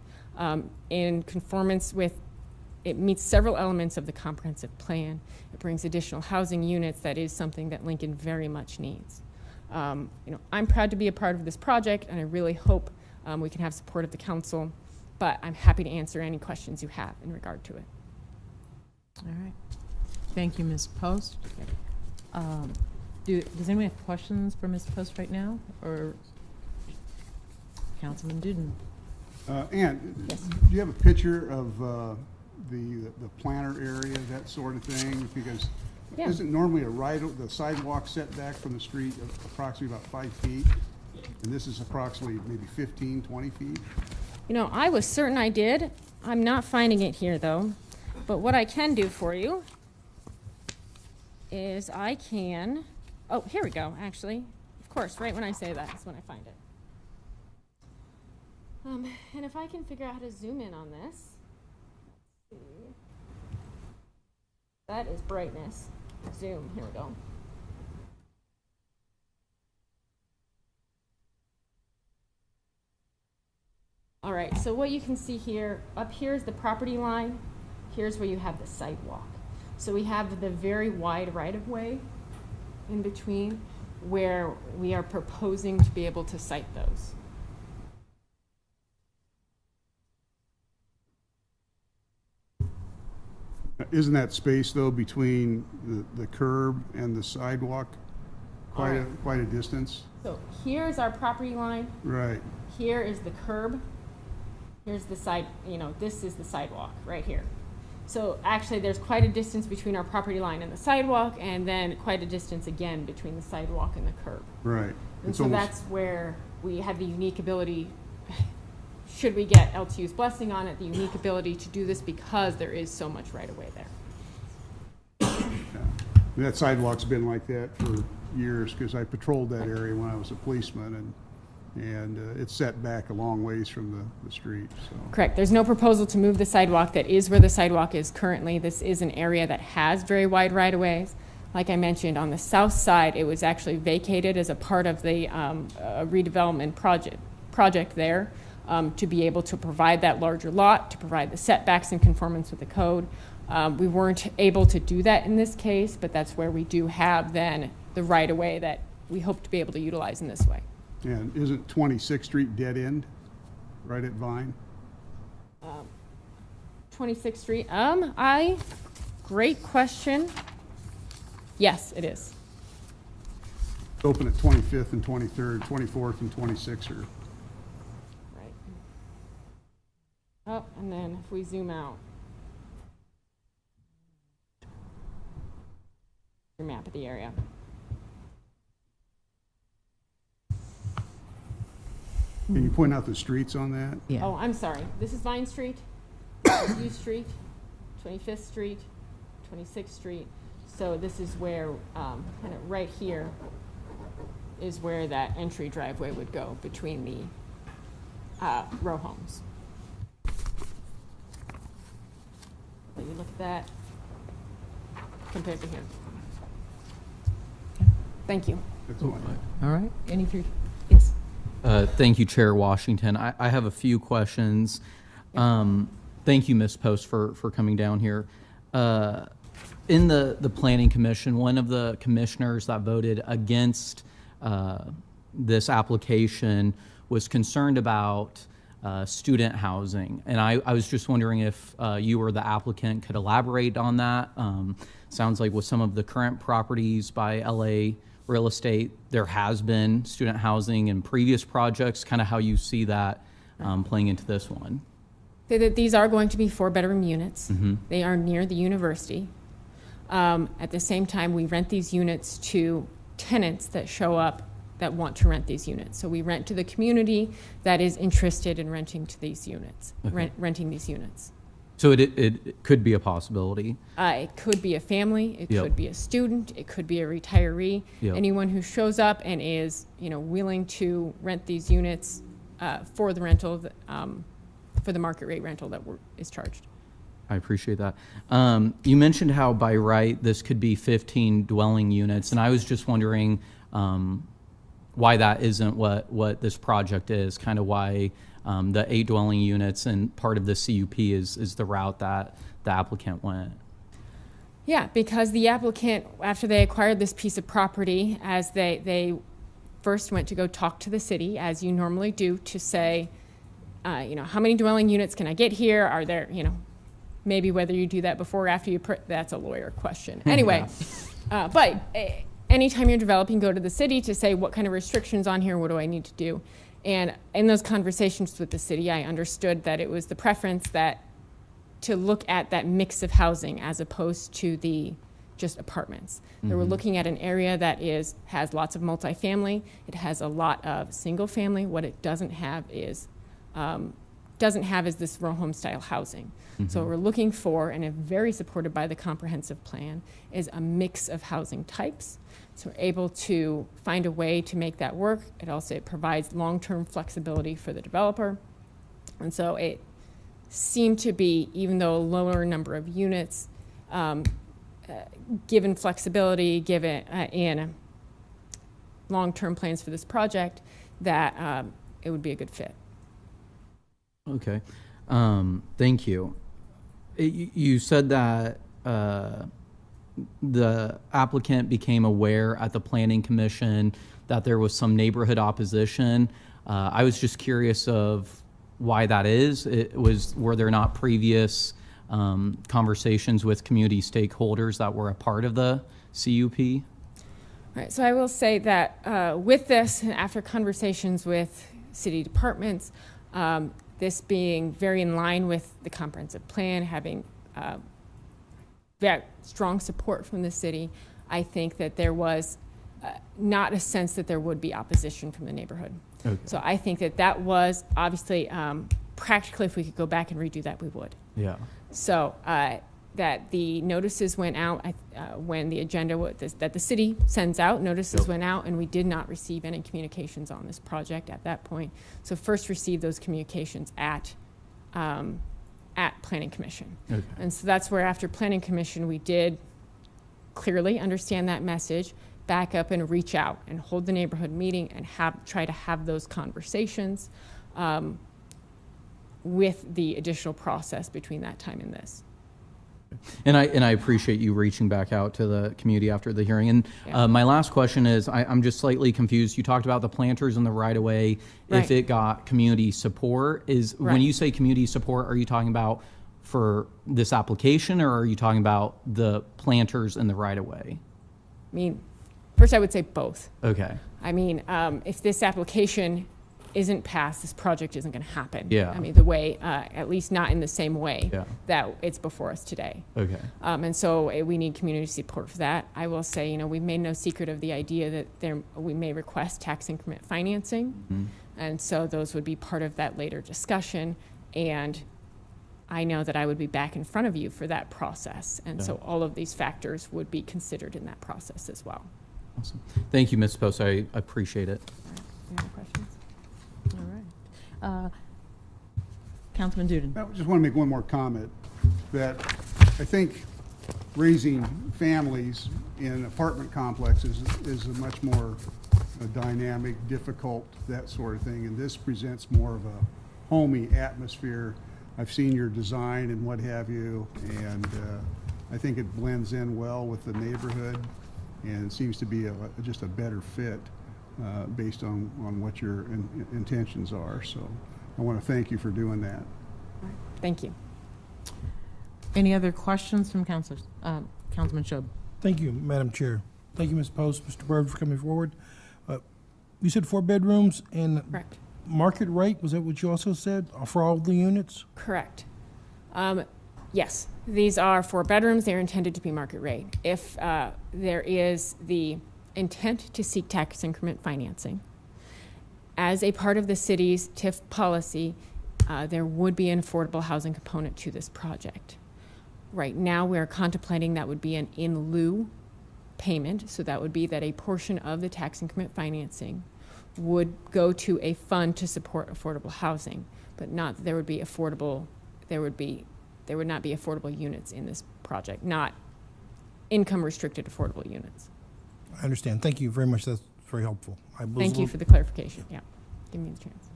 [SPEAKER 17] in conformance with, it meets several elements of the comprehensive plan. It brings additional housing units. That is something that Lincoln very much needs. I'm proud to be a part of this project, and I really hope we can have support of the council, but I'm happy to answer any questions you have in regard to it.
[SPEAKER 1] All right. Thank you, Ms. Post. Does anyone have questions for Ms. Post right now, or Councilman Duden?
[SPEAKER 8] Ann,
[SPEAKER 1] yes.
[SPEAKER 8] Do you have a picture of the planter area, that sort of thing? Because
[SPEAKER 17] yeah.
[SPEAKER 8] Isn't normally the sidewalk setback from the street approximately about 5 feet? And this is approximately maybe 15, 20 feet?
[SPEAKER 17] I was certain I did. I'm not finding it here, though. But what I can do for you is oh, here we go, actually. Of course, right when I say that is when I find it. And if I can figure out how to zoom in on this, let's see. That is brightness. Zoom, here we go. All right, so what you can see here, up here is the property line. Here's where you have the sidewalk. So we have the very wide right-of-way in between where we are proposing to be able to site those.
[SPEAKER 8] Isn't that space, though, between the curb and the sidewalk quite a distance?
[SPEAKER 17] So here's our property line.
[SPEAKER 8] Right.
[SPEAKER 17] Here is the curb. Here's the side, this is the sidewalk right here. So actually there's quite a distance between our property line and the sidewalk, and then quite a distance again between the sidewalk and the curb.
[SPEAKER 8] Right.
[SPEAKER 17] And so that's where we have the unique ability, should we get LTU's blessing on it, the unique ability to do this because there is so much right away there.
[SPEAKER 8] Yeah. That sidewalk's been like that for years because I patrolled that area when I was a policeman, and it's set back a long ways from the street, so.
[SPEAKER 17] Correct. There's no proposal to move the sidewalk. That is where the sidewalk is currently. This is an area that has very wide right-of-ways. Like I mentioned, on the south side, it was actually vacated as a part of the redevelopment project there to be able to provide that larger lot, to provide the setbacks in conformance with the code. We weren't able to do that in this case, but that's where we do have then the right-of-way that we hope to be able to utilize in this way.
[SPEAKER 8] And isn't 26th Street dead end, right at Vine?
[SPEAKER 17] 26th Street, great question. Yes, it is.
[SPEAKER 8] It's open at 25th and 23rd, 24th and 26th are.
[SPEAKER 17] Right. Oh, and then if we zoom out. Your map of the area.
[SPEAKER 8] Can you point out the streets on that?
[SPEAKER 1] Yeah.
[SPEAKER 17] Oh, I'm sorry. This is Vine Street, this is U Street, 25th Street, 26th Street. So this is where, kind of right here, is where that entry driveway would go between the row homes. So you look at that compared to here. Thank you.
[SPEAKER 8] That's all I have.
[SPEAKER 1] All right. Any three? Yes.
[SPEAKER 19] Thank you, Chair Washington. I have a few questions. Thank you, Ms. Post, for coming down here. In the Planning Commission, one of the commissioners that voted against this application was concerned about student housing. And I was just wondering if you or the applicant could elaborate on that. Sounds like with some of the current properties by LA Real Estate, there has been student housing in previous projects, kind of how you see that playing into this one.
[SPEAKER 17] These are going to be 4-bedroom units.
[SPEAKER 19] Mm-hmm.
[SPEAKER 17] They are near the university. At the same time, we rent these units to tenants that show up that want to rent these units. So we rent to the community that is interested in renting to these units,
[SPEAKER 19] Okay.
[SPEAKER 17] renting these units.
[SPEAKER 19] So it could be a possibility.
[SPEAKER 17] It could be a family, it
[SPEAKER 19] Yep.
[SPEAKER 17] could be a student, it could be a retiree.
[SPEAKER 19] Yep.
[SPEAKER 17] Anyone who shows up and is, willing to rent these units for the rental, for the market rate rental that is charged.
[SPEAKER 19] I appreciate that. You mentioned how by right this could be 15 dwelling units, and I was just wondering why that isn't what this project is, kind of why the 8 dwelling units and part of the CUP is the route that the applicant went.
[SPEAKER 17] Yeah, because the applicant, after they acquired this piece of property, as they first went to go talk to the city, as you normally do, to say, how many dwelling units can I get here? Are there, maybe whether you do that before or after you, that's a lawyer question. Anyway, but anytime you're developing, go to the city to say, what kind of restrictions on here, what do I need to do? And in those conversations with the city, I understood that it was the preference that to look at that mix of housing as opposed to the just apartments. They were looking at an area that has lots of multifamily. It has a lot of single family. What it doesn't have is this row home style housing. So what we're looking for, and very supported by the comprehensive plan, is a mix of housing types. So we're able to find a way to make that work. It provides long-term flexibility for the developer. And so it seemed to be, even though a lower number of units, given flexibility, given in long-term plans for this project, that it would be a good fit.
[SPEAKER 19] Okay, thank you. You said that the applicant became aware at the Planning Commission that there was some neighborhood opposition. I was just curious of why that is. Were there not previous conversations with community stakeholders that were a part of the CUP?
[SPEAKER 17] Right, so I will say that with this, after conversations with city departments, this being very in line with the comprehensive plan, having very strong support from the city, I think that there was not a sense that there would be opposition from the neighborhood.
[SPEAKER 19] Okay.
[SPEAKER 17] So I think that was obviously practically, if we could go back and redo that, we would.
[SPEAKER 19] Yeah.
[SPEAKER 17] So that the notices went out when the agenda that the city sends out. Notices went out, and we did not receive any communications on this project at that point. So first received those communications at Planning Commission.
[SPEAKER 5] Okay.
[SPEAKER 17] And so that's where after Planning Commission, we did clearly understand that message, back up and reach out and hold the neighborhood meeting and try to have those conversations with the additional process between that time and this.
[SPEAKER 19] And I appreciate you reaching back out to the community after the hearing. And my last question is, I'm just slightly confused. You talked about the planters and the right-of-way,
[SPEAKER 17] Right.
[SPEAKER 19] if it got community support. When
[SPEAKER 17] Right.
[SPEAKER 19] you say community support, are you talking about for this application, or are you talking about the planters and the right-of-way?
[SPEAKER 17] I mean, first I would say both.
[SPEAKER 19] Okay.
[SPEAKER 17] I mean, if this application isn't passed, this project isn't going to happen.
[SPEAKER 19] Yeah.
[SPEAKER 17] I mean, the way, at least not in the same way
[SPEAKER 19] Yeah.
[SPEAKER 17] that it's before us today.
[SPEAKER 19] Okay.
[SPEAKER 17] And so we need community support for that. I will say, we've made no secret of the idea that we may request tax increment financing.
[SPEAKER 19] Mm-hmm.
[SPEAKER 17] And so those would be part of that later discussion. And I know that I would be back in front of you for that process. And so all of these factors would be considered in that process as well.
[SPEAKER 19] Awesome. Thank you, Ms. Post. I appreciate it.
[SPEAKER 17] Any other questions?
[SPEAKER 1] All right. Councilman Duden.
[SPEAKER 8] I just want to make one more comment, that I think raising families in apartment complexes is a much more dynamic, difficult, that sort of thing, and this presents more of a homey atmosphere. I've seen your design and what have you, and I think it blends in well with the neighborhood and seems to be just a better fit based on what your intentions are. So I want to thank you for doing that.
[SPEAKER 17] Thank you.
[SPEAKER 1] Any other questions from councilors? Councilman Shob.
[SPEAKER 2] Thank you, Madam Chair. Thank you, Ms. Post, Mr. Byrd, for coming forward. You said 4 bedrooms and
[SPEAKER 17] Correct.
[SPEAKER 2] market rate, was that what you also said, for all the units?
[SPEAKER 17] Correct. Yes, these are 4 bedrooms. They're intended to be market rate. If there is the intent to seek tax increment financing, as a part of the city's TIF policy, there would be an affordable housing component to this project. Right now, we're contemplating that would be an in lieu payment, so that would be that a portion of the tax increment financing would go to a fund to support affordable housing, but not that there would be affordable, there would not be affordable units in this project, not income restricted affordable units.
[SPEAKER 2] I understand. Thank you very much. That's very helpful.
[SPEAKER 17] Thank you for the clarification. Yeah, give me the chance.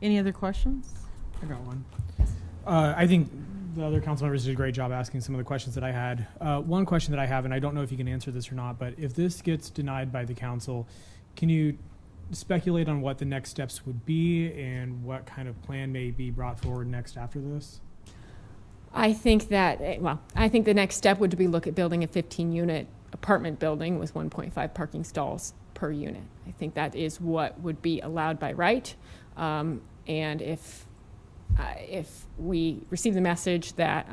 [SPEAKER 1] Any other questions?
[SPEAKER 20] I got one. I think the other council members did a great job asking some of the questions that I had. One question that I have, and I don't know if you can answer this or not, but if this gets denied by the council, can you speculate on what the next steps would be and what kind of plan may be brought forward next after this?
[SPEAKER 17] I think that, I think the next step would be look at building a 15-unit apartment building with 1.5 parking stalls per unit. I think that is what would be allowed by right. And if we receive the message that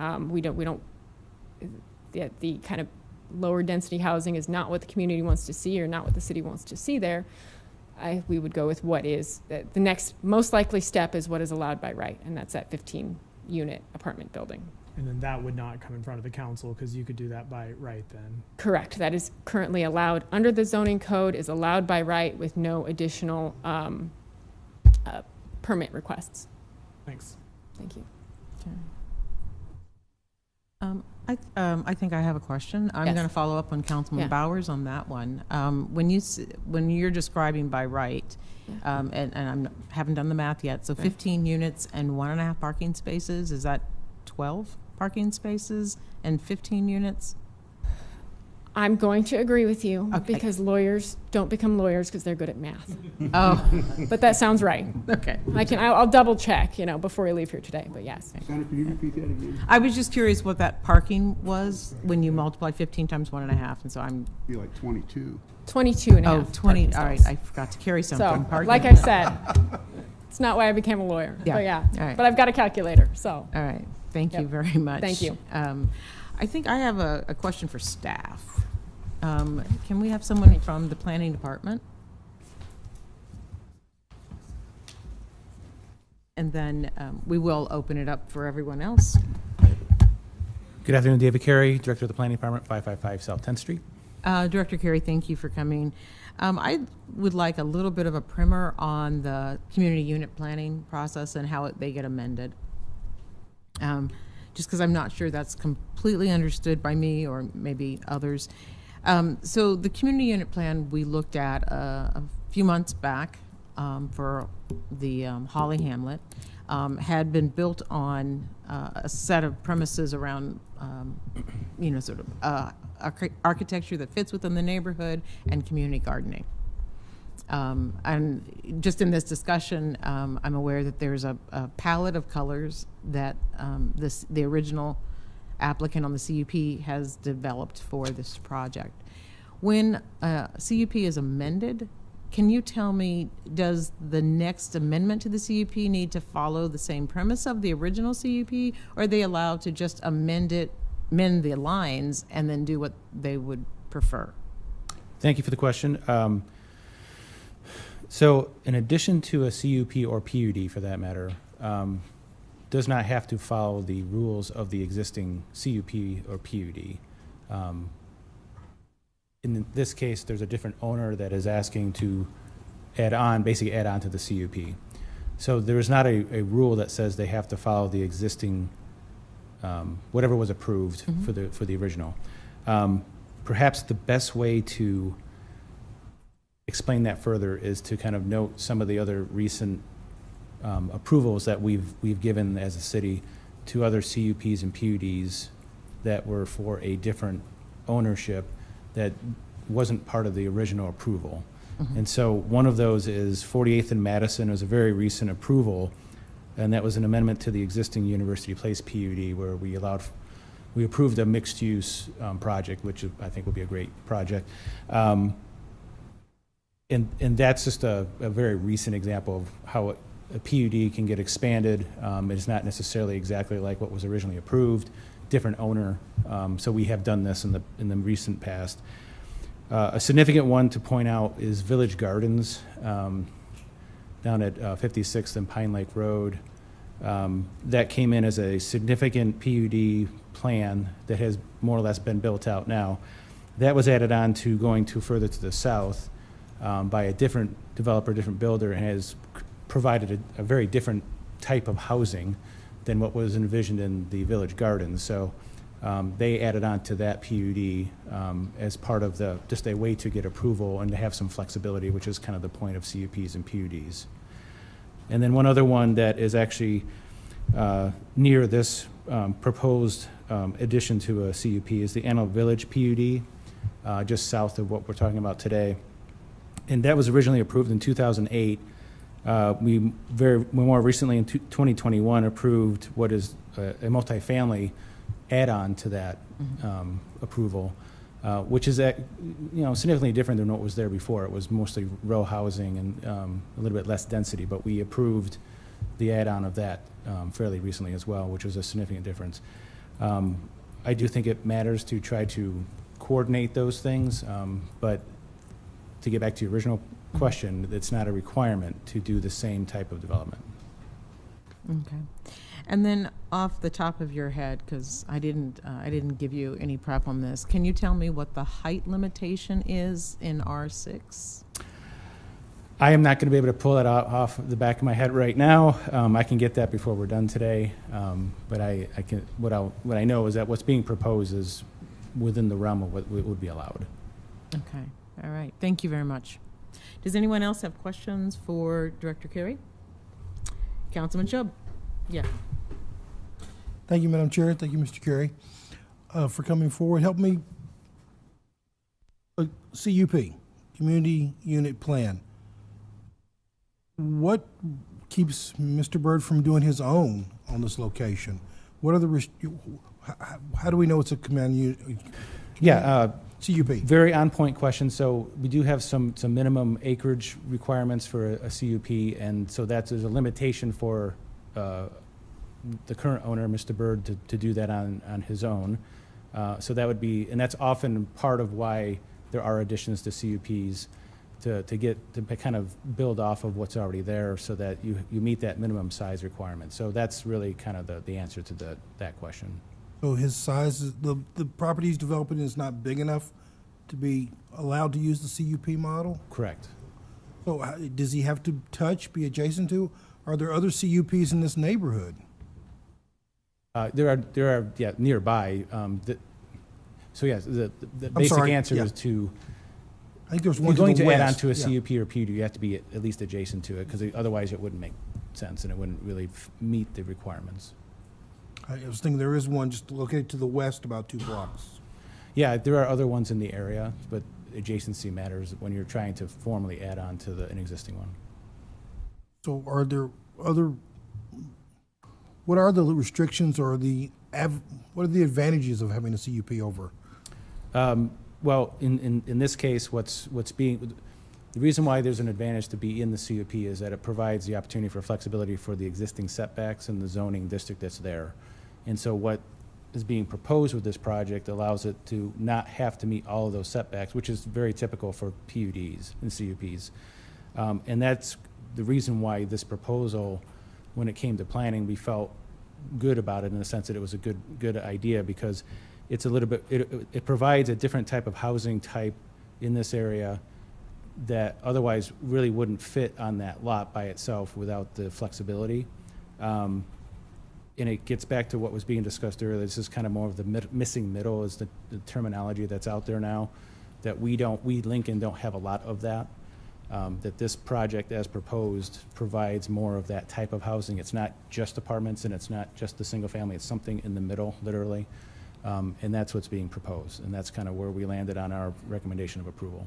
[SPEAKER 17] the kind of lower density housing is not what the community wants to see or not what the city wants to see there, we would go with what is the next most likely step is what is allowed by right, and that's that 15-unit apartment building.
[SPEAKER 20] And then that would not come in front of the council because you could do that by right then.
[SPEAKER 17] Correct. That is currently allowed under the zoning code, is allowed by right with no additional permit requests.
[SPEAKER 20] Thanks.
[SPEAKER 17] Thank you.
[SPEAKER 1] I think I have a question. I'm
[SPEAKER 17] Yes.
[SPEAKER 1] going to follow up on Councilman
[SPEAKER 17] Yeah.
[SPEAKER 1] Bowers on that one. When you're describing by right, and I haven't done the math yet, so 15 units and 1.5 parking spaces, is that 12 parking spaces and 15 units?
[SPEAKER 17] I'm going to agree with you
[SPEAKER 1] Okay.
[SPEAKER 17] because lawyers don't become lawyers because they're good at math.
[SPEAKER 1] Oh.
[SPEAKER 17] But that sounds right.
[SPEAKER 1] Okay.
[SPEAKER 17] I'll double check, before we leave here today, but yes.
[SPEAKER 8] Sandra, can you repeat that again?
[SPEAKER 1] I was just curious what that parking was when you multiply 15 times 1.5, and so I'm...
[SPEAKER 8] Be like 22.
[SPEAKER 17] 22 and a
[SPEAKER 1] Oh,
[SPEAKER 17] half
[SPEAKER 1] 20,
[SPEAKER 17] parking
[SPEAKER 1] all right,
[SPEAKER 17] stalls.
[SPEAKER 1] I forgot to carry something.
[SPEAKER 17] So,
[SPEAKER 1] Parking.
[SPEAKER 17] like I said, it's not why I became a lawyer.
[SPEAKER 1] Yeah.
[SPEAKER 17] But yeah,
[SPEAKER 1] All right.
[SPEAKER 17] but I've got a calculator, so.
[SPEAKER 1] All right, thank you
[SPEAKER 17] Yep.
[SPEAKER 1] very much.
[SPEAKER 17] Thank you.
[SPEAKER 1] I think I have a question for staff. Can we have someone from the planning department? And then we will open it up for everyone else.
[SPEAKER 21] Good afternoon, David Carey, Director of the Planning Department, 555 South 10th Street.
[SPEAKER 1] Director Carey, thank you for coming. I would like a little bit of a primer on the community unit planning process and how they get amended. Just because I'm not sure that's completely understood by me or maybe others. So the community unit plan we looked at a few months back for the Holly Hamlet had been built on a set of premises around, sort of architecture that fits within the neighborhood and community gardening. And just in this discussion, I'm aware that there's a palette of colors that the original applicant on the CUP has developed for this project. When CUP is amended, can you tell me, does the next amendment to the CUP need to follow the same premise of the original CUP, or are they allowed to just amend the lines and then do what they would prefer?
[SPEAKER 21] Thank you for the question. So in addition to a CUP or PUD for that matter, does not have to follow the rules of the existing CUP or PUD. In this case, there's a different owner that is asking to basically add on to the CUP. So there is not a rule that says they have to follow the existing, whatever was approved for the original. Perhaps the best way to explain that further is to kind of note some of the other recent approvals that we've given as a city to other CUPs and PUDs that were for a different ownership that wasn't part of the original approval. And so one of those is 48th and Madison. It was a very recent approval, and that was an amendment to the existing University Place PUD where we approved a mixed-use project, which I think would be a great project. And that's just a very recent example of how a PUD can get expanded. It's not necessarily exactly like what was originally approved, different owner. So we have done this in the recent past. A significant one to point out is Village Gardens down at 56th and Pine Lake Road. That came in as a significant PUD plan that has more or less been built out now. That was added on to going further to the south by a different developer, different builder, and has provided a very different type of housing than what was envisioned in the Village Gardens. So they added on to that PUD as part of just a way to get approval and to have some flexibility, which is kind of the point of CUPs and PUDs. And then one other one that is actually near this proposed addition to a CUP is the Antelope Village PUD, just south of what we're talking about today. And that was originally approved in 2008. We more recently in 2021 approved what is a multifamily add-on to that approval, which is significantly different than what was there before. It was mostly row housing and a little bit less density, but we approved the add-on of that fairly recently as well, which was a significant difference. I do think it matters to try to coordinate those things, but to get back to your original question, it's not a requirement to do the same type of development.
[SPEAKER 1] Okay. And then off the top of your head, because I didn't give you any prep on this, can you tell me what the height limitation is in R6?
[SPEAKER 21] I am not going to be able to pull that off the back of my head right now. I can get that before we're done today, but what I know is that what's being proposed is within the realm of what would be allowed.
[SPEAKER 1] Okay. All right. Thank you very much. Does anyone else have questions for Director Carey? Councilman Chubb. Yeah.
[SPEAKER 2] Thank you, Madam Chair. Thank you, Mr. Carey, for coming forward. Help me. CUP, Community Unit Plan. What keeps Mr. Byrd from doing his own on this location? What are the how do we know it's a community unit?
[SPEAKER 21] Yeah.
[SPEAKER 2] CUP.
[SPEAKER 21] Very on-point question. So we do have some minimum acreage requirements for a CUP, and so there's a limitation for the current owner, Mr. Byrd, to do that on his own. So that would be, and that's often part of why there are additions to CUPs to kind of build off of what's already there, so that you meet that minimum size requirement. So that's really kind of the answer to that question.
[SPEAKER 2] So his size, the property he's developing is not big enough to be allowed to use the CUP model?
[SPEAKER 21] Correct.
[SPEAKER 2] So does he have to be adjacent to? Are there other CUPs in this neighborhood?
[SPEAKER 21] There are, yeah, nearby. So yes, the basic
[SPEAKER 2] sorry,
[SPEAKER 21] answer
[SPEAKER 2] yeah.
[SPEAKER 21] is to,
[SPEAKER 2] I think there's
[SPEAKER 21] if
[SPEAKER 2] one
[SPEAKER 21] you're going
[SPEAKER 2] to
[SPEAKER 21] to
[SPEAKER 2] the
[SPEAKER 21] add on
[SPEAKER 2] west.
[SPEAKER 21] to a
[SPEAKER 2] Yeah.
[SPEAKER 21] CUP or PUD, you have to be at least adjacent to it, because otherwise it wouldn't make sense and it wouldn't really meet the requirements.
[SPEAKER 2] I was thinking there is one just located to the west about 2 blocks.
[SPEAKER 21] Yeah, there are other ones in the area, but adjacency matters when you're trying to formally add on to an existing one.
[SPEAKER 2] So are there other, what are the restrictions or what are the advantages of having a CUP over?
[SPEAKER 21] Well, in this case, the reason why there's an advantage to be in the CUP is that it provides the opportunity for flexibility for the existing setbacks in the zoning district that's there. And so what is being proposed with this project allows it to not have to meet all of those setbacks, which is very typical for PUDs and CUPs. And that's the reason why this proposal, when it came to planning, we felt good about it in the sense that it was a good idea, because it's a little bit, it provides a different type of housing type in this area that otherwise really wouldn't fit on that lot by itself without the flexibility. And it gets back to what was being discussed earlier. This is kind of more of the missing middle is the terminology that's out there now, that we Lincoln don't have a lot of that. That this project as proposed provides more of that type of housing. It's not just apartments and it's not just the single family, it's something in the middle, literally. And that's what's being proposed. And that's kind of where we landed on our recommendation of approval.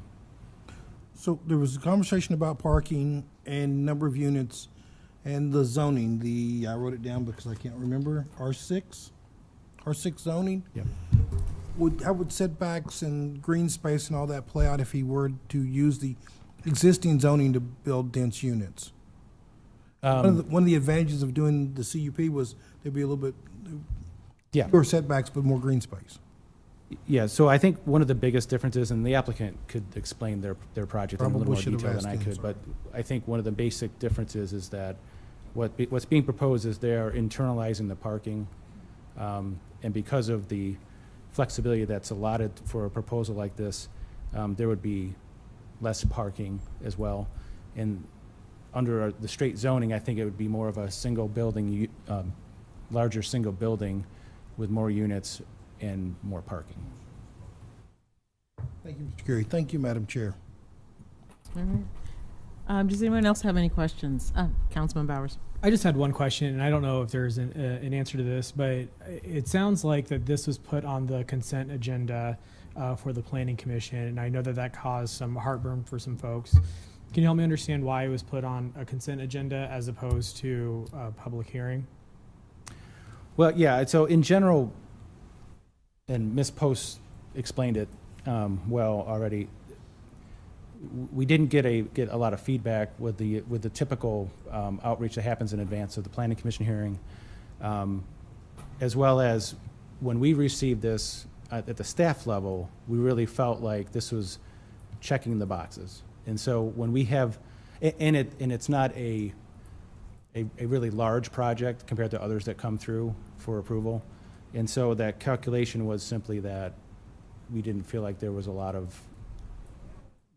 [SPEAKER 2] So there was a conversation about parking and number of units and the zoning. I wrote it down because I can't remember. R6 zoning?
[SPEAKER 21] Yep.
[SPEAKER 2] How would setbacks and green space and all that play out if he were to use the existing zoning to build dense units? One of the advantages of doing the CUP was there'd be a little bit fewer setbacks but more green space.
[SPEAKER 21] Yeah, so I think one of the biggest differences, and the applicant could explain their project in a little
[SPEAKER 2] Probably
[SPEAKER 21] more
[SPEAKER 2] should have
[SPEAKER 21] detail than I
[SPEAKER 2] asked him,
[SPEAKER 21] could, but I think one of the basic differences is that what's being proposed is they're internalizing the parking, and because of the flexibility that's allotted for a proposal like this, there would be less parking as well. And under the straight zoning, I think it would be more of a single building, larger single building with more units and more parking.
[SPEAKER 2] Thank you, Mr. Curry. Thank you, Madam Chair.
[SPEAKER 1] All right. Does anyone else have any questions? Councilman Bowers.
[SPEAKER 20] I just had one question, and I don't know if there's an answer to this, but it sounds like that this was put on the consent agenda for the Planning Commission, and I know that caused some heartburn for some folks. Can you help me understand why it was put on a consent agenda as opposed to a public hearing?
[SPEAKER 21] Well, yeah, so in general, and Ms. Post explained it well already, we didn't get a lot of feedback with the typical outreach that happens in advance of the Planning Commission hearing, as well as when we received this at the staff level, we really felt like this was checking the boxes. And so when we have, and it's not a really large project compared to others that come through for approval. And so that calculation was simply that we didn't feel like there was a lot of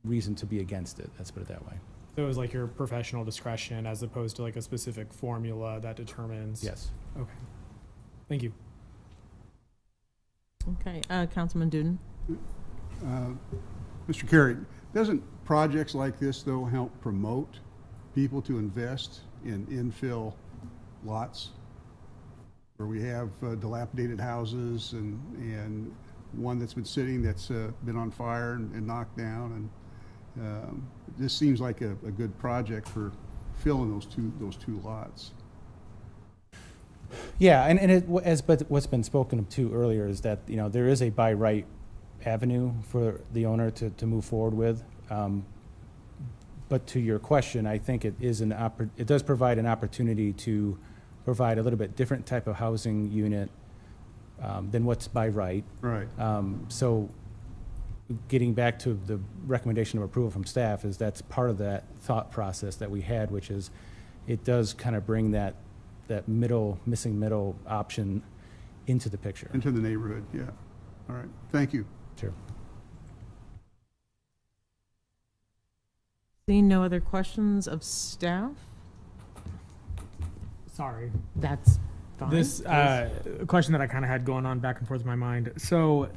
[SPEAKER 21] reason to be against it. Let's put it that way.
[SPEAKER 20] So it was like your professional discretion as opposed to like a specific formula that determines?
[SPEAKER 21] Yes.
[SPEAKER 20] Okay. Thank you.
[SPEAKER 1] Okay, Councilman Duden.
[SPEAKER 8] Mr. Carey, doesn't projects like this, though, help promote people to invest in infill lots where we have dilapidated houses and one that's been sitting that's been on fire and knocked down, and this seems like a good project for filling those two lots.
[SPEAKER 21] Yeah, but what's been spoken to earlier is that there is a by right avenue for the owner to move forward with. But to your question, I think it does provide an opportunity to provide a little bit different type of housing unit than what's by right.
[SPEAKER 8] Right.
[SPEAKER 21] So getting back to the recommendation of approval from staff is that's part of that thought process that we had, which is it does kind of bring that missing middle option into the picture.
[SPEAKER 8] Into the neighborhood, yeah. All right, thank you.
[SPEAKER 21] Sure.
[SPEAKER 1] Seeing no other questions of staff?
[SPEAKER 20] Sorry.
[SPEAKER 1] That's fine.
[SPEAKER 20] This question that I kind of had going on back and forth in my mind. So,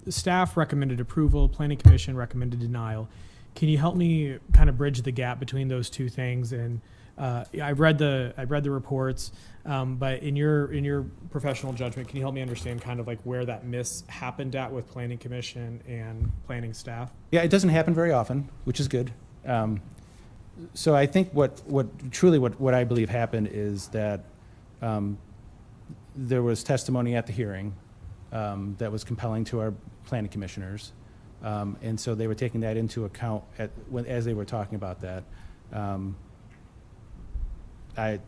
[SPEAKER 20] staff recommended approval, Planning Commission recommended denial. Can you help me kind of bridge the gap between those two things? And I read the reports, but in your professional judgment, can you help me understand kind of like where that miss happened at with Planning Commission and planning staff?
[SPEAKER 21] Yeah, it doesn't happen very often, which is good. So I think what I believe happened is that there was testimony at the hearing that was compelling to our planning commissioners, and so they were taking that into account as they were talking about that.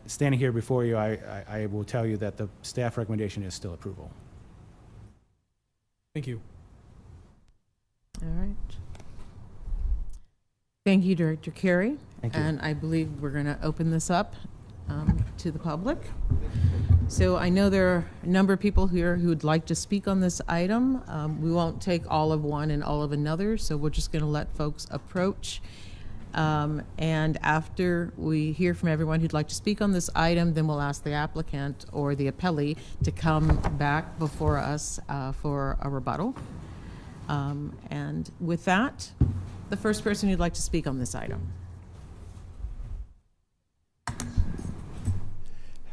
[SPEAKER 21] Standing here before you, I will tell you that the staff recommendation is still approval.
[SPEAKER 20] Thank you.
[SPEAKER 1] All right. Thank you, Director Carey.
[SPEAKER 21] Thank you.
[SPEAKER 1] And I believe we're going to open this up to the public. So I know there are a number of people here who would like to speak on this item. We won't take all of one and all of another, so we're just going to let folks approach. And after we hear from everyone who'd like to speak on this item, then we'll ask the applicant or the appellee to come back before us for a rebuttal. And with that, the first person who'd like to speak on this item.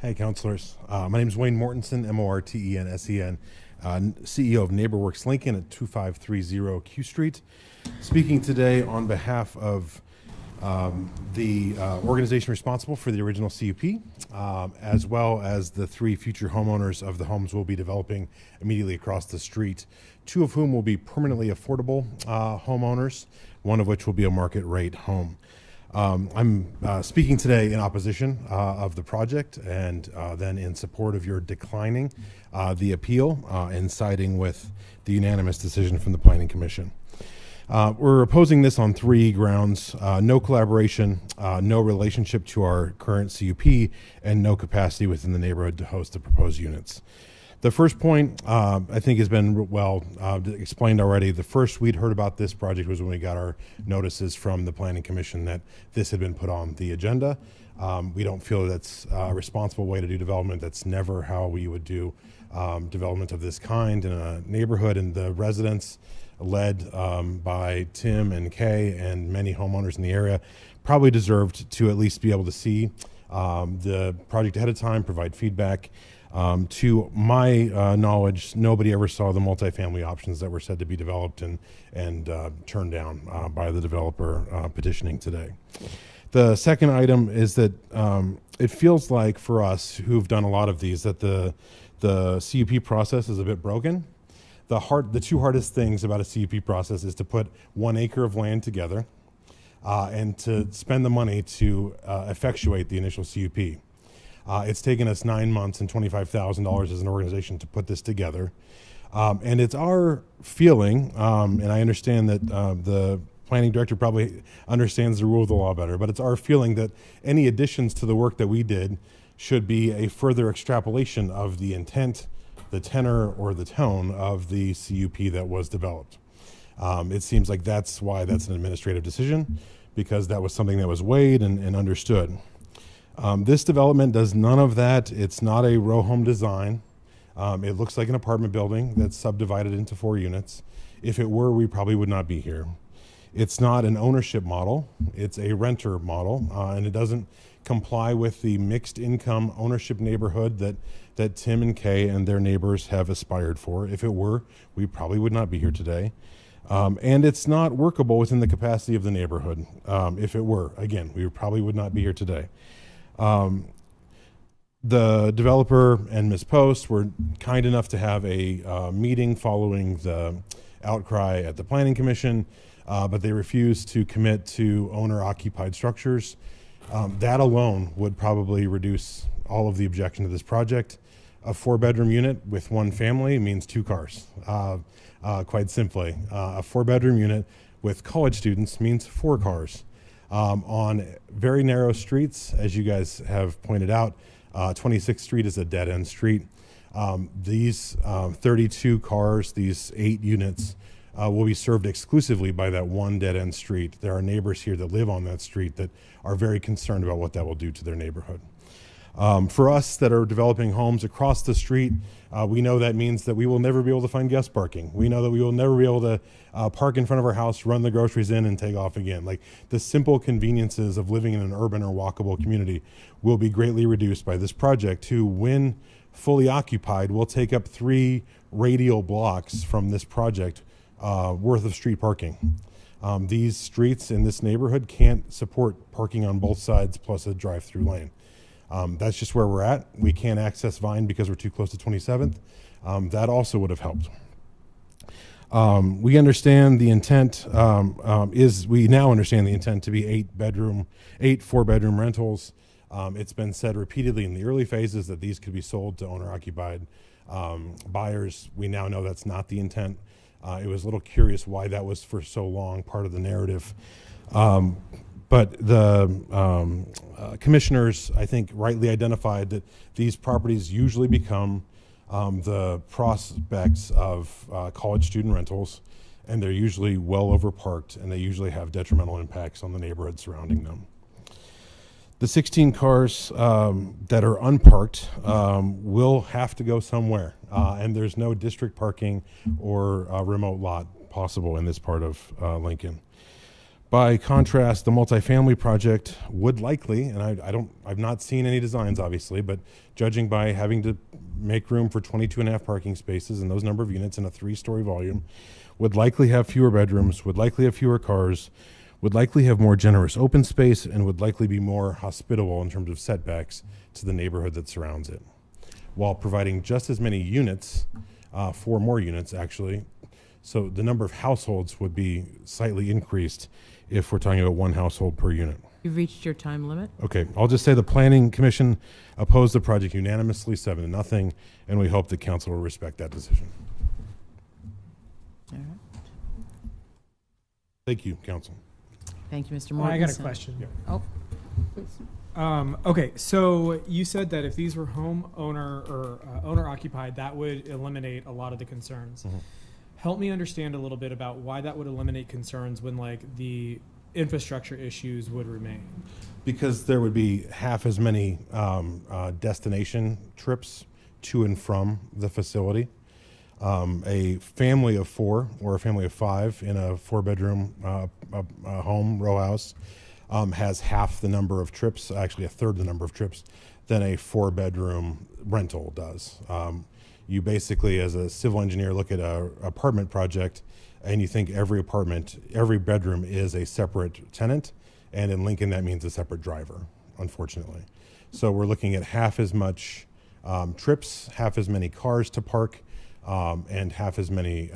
[SPEAKER 6] Hey, councilors. My name is Wayne Mortensen, Mortensen, CEO of NeighborWorks Lincoln at 2530 Q Street. Speaking today on behalf of the organization responsible for the original CUP, as well as the 3 future homeowners of the homes we'll be developing immediately across the street, 2 of whom will be permanently affordable homeowners, 1 of which will be a market rate home. I'm speaking today in opposition of the project and then in support of your declining the appeal and siding with the unanimous decision from the Planning Commission. We're opposing this on 3 grounds: no collaboration, no relationship to our current CUP, and no capacity within the neighborhood to host the proposed units. The first point, I think, has been well explained already. The first we'd heard about this project was when we got our notices from the Planning Commission that this had been put on the agenda. We don't feel that's a responsible way to do development. That's never how we would do development of this kind in a neighborhood, and the residents, led by Tim and Kay and many homeowners in the area, probably deserved to at least be able to see the project ahead of time, provide feedback. To my knowledge, nobody ever saw the multifamily options that were said to be developed and turned down by the developer petitioning today. The second item is that it feels like for us who've done a lot of these that the CUP process is a bit broken. The 2 hardest things about a CUP process is to put 1 acre of land together and to spend the money to effectuate the initial CUP. It's taken us 9 months and $25,000 as an organization to put this together. And it's our feeling, and I understand that the planning director probably understands the rule of the law better, but it's our feeling that any additions to the work that we did should be a further extrapolation of the intent, the tenor, or the tone of the CUP that was developed. It seems like that's why that's an administrative decision, because that was something that was weighed and understood. This development does none of that. It's not a row home design. It looks like an apartment building that's subdivided into 4 units. If it were, we probably would not be here. It's not an ownership model. It's a renter model, and it doesn't comply with the mixed income ownership neighborhood that Tim and Kay and their neighbors have aspired for. If it were, we probably would not be here today. And it's not workable within the capacity of the neighborhood. If it were, again, we probably would not be here today. The developer and Ms. Post were kind enough to have a meeting following the outcry at the Planning Commission, but they refused to commit to owner-occupied structures. That alone would probably reduce all of the objection to this project. A 4-bedroom unit with 1 family means 2 cars, quite simply. A 4-bedroom unit with college students means 4 cars. On very narrow streets, as you guys have pointed out, 26th Street is a dead-end street. These 32 cars, these 8 units, will be served exclusively by that one dead-end street. There are neighbors here that live on that street that are very concerned about what that will do to their neighborhood. For us that are developing homes across the street, we know that means that we will never be able to find guest parking. We know that we will never be able to park in front of our house, run the groceries in, and take off again. Like, the simple conveniences of living in an urban or walkable community will be greatly reduced by this project, to, when fully occupied, will take up 3 radial blocks from this project worth of street parking. These streets in this neighborhood can't support parking on both sides plus a drive-through lane. That's just where we're at. We can't access Vine because we're too close to 27th. That also would have helped. We understand the intent we now understand the intent to be 8 4-bedroom rentals. It's been said repeatedly in the early phases that these could be sold to owner-occupied buyers. We now know that's not the intent. It was a little curious why that was for so long part of the narrative. But the commissioners, I think, rightly identified that these properties usually become the prospects of college student rentals, and they're usually well overparked, and they usually have detrimental impacts on the neighborhood surrounding them. The 16 cars that are unparked will have to go somewhere, and there's no district parking or remote lot possible in this part of Lincoln. By contrast, the multifamily project would likely, and I've not seen any designs obviously, but judging by having to make room for 22.5 parking spaces and those number of units in a 3-story volume, would likely have fewer bedrooms, would likely have fewer cars, would likely have more generous open space, and would likely be more hospitable in terms of setbacks to the neighborhood that surrounds it, while providing just as many units, 4 more units actually. So the number of households would be slightly increased if we're talking about 1 household per unit.
[SPEAKER 1] You've reached your time limit.
[SPEAKER 6] Okay, I'll just say the Planning Commission opposed the project unanimously, 7-0, and we hope the council will respect that decision.
[SPEAKER 1] All right.
[SPEAKER 6] Thank you, council.
[SPEAKER 1] Thank you, Mr.
[SPEAKER 20] I
[SPEAKER 1] Mortensen.
[SPEAKER 20] got a question.
[SPEAKER 1] Oh, please.
[SPEAKER 20] Okay, so you said that if these were homeowner or owner occupied, that would eliminate a lot of the concerns.
[SPEAKER 6] Mm-hmm.
[SPEAKER 20] Help me understand a little bit about why that would eliminate concerns when, like, the infrastructure issues would remain.
[SPEAKER 6] Because there would be half as many destination trips to and from the facility. A family of 4 or a family of 5 in a 4-bedroom home, row house, has half the number of trips, actually a third the number of trips, than a 4-bedroom rental does. You basically, as a civil engineer, look at an apartment project and you think every bedroom is a separate tenant, and in Lincoln that means a separate driver, unfortunately. So we're looking at half as much trips, half as many cars to park, and half as many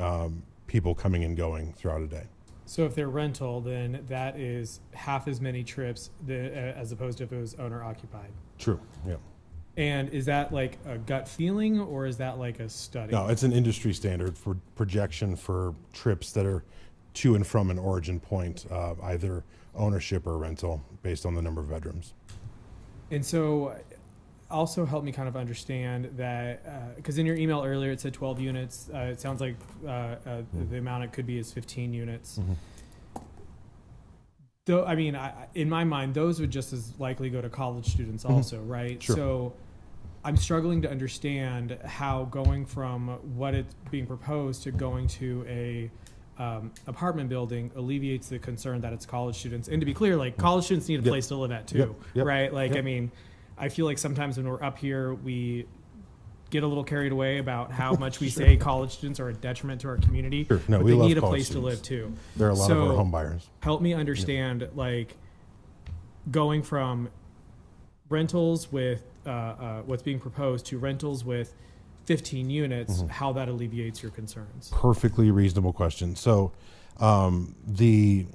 [SPEAKER 6] people coming and going throughout a day.
[SPEAKER 20] So if they're rental, then that is half as many trips as opposed to if it was owner occupied.
[SPEAKER 6] True, yeah.
[SPEAKER 20] And is that like a gut feeling, or is that like a study?
[SPEAKER 6] No, it's an industry standard for projection for trips that are to and from an origin point, either ownership or rental, based on the number of bedrooms.
[SPEAKER 20] And so also help me kind of understand that, because in your email earlier it said 12 units. It sounds like the amount it could be is 15 units.
[SPEAKER 6] Mm-hmm.
[SPEAKER 20] Though, I mean, in my mind, those would just as likely go to college students also, right?
[SPEAKER 6] Sure.
[SPEAKER 20] So I'm struggling to understand how going from what it's being proposed to going to a apartment building alleviates the concern that it's college students. And to be clear, like, college students need a place to live at too, right? Like, I mean, I feel like sometimes when we're up here, we get a little carried away about how much we say college students are a detriment to our community.
[SPEAKER 6] Sure. No,
[SPEAKER 20] but
[SPEAKER 6] we
[SPEAKER 20] they
[SPEAKER 6] love
[SPEAKER 20] need a
[SPEAKER 6] college
[SPEAKER 20] place
[SPEAKER 6] students.
[SPEAKER 20] to live too.
[SPEAKER 6] There are a lot of our home buyers.
[SPEAKER 20] Help me understand, like, going from rentals with what's being proposed to rentals with 15 units, how that alleviates your concerns.
[SPEAKER 6] Perfectly reasonable question. So the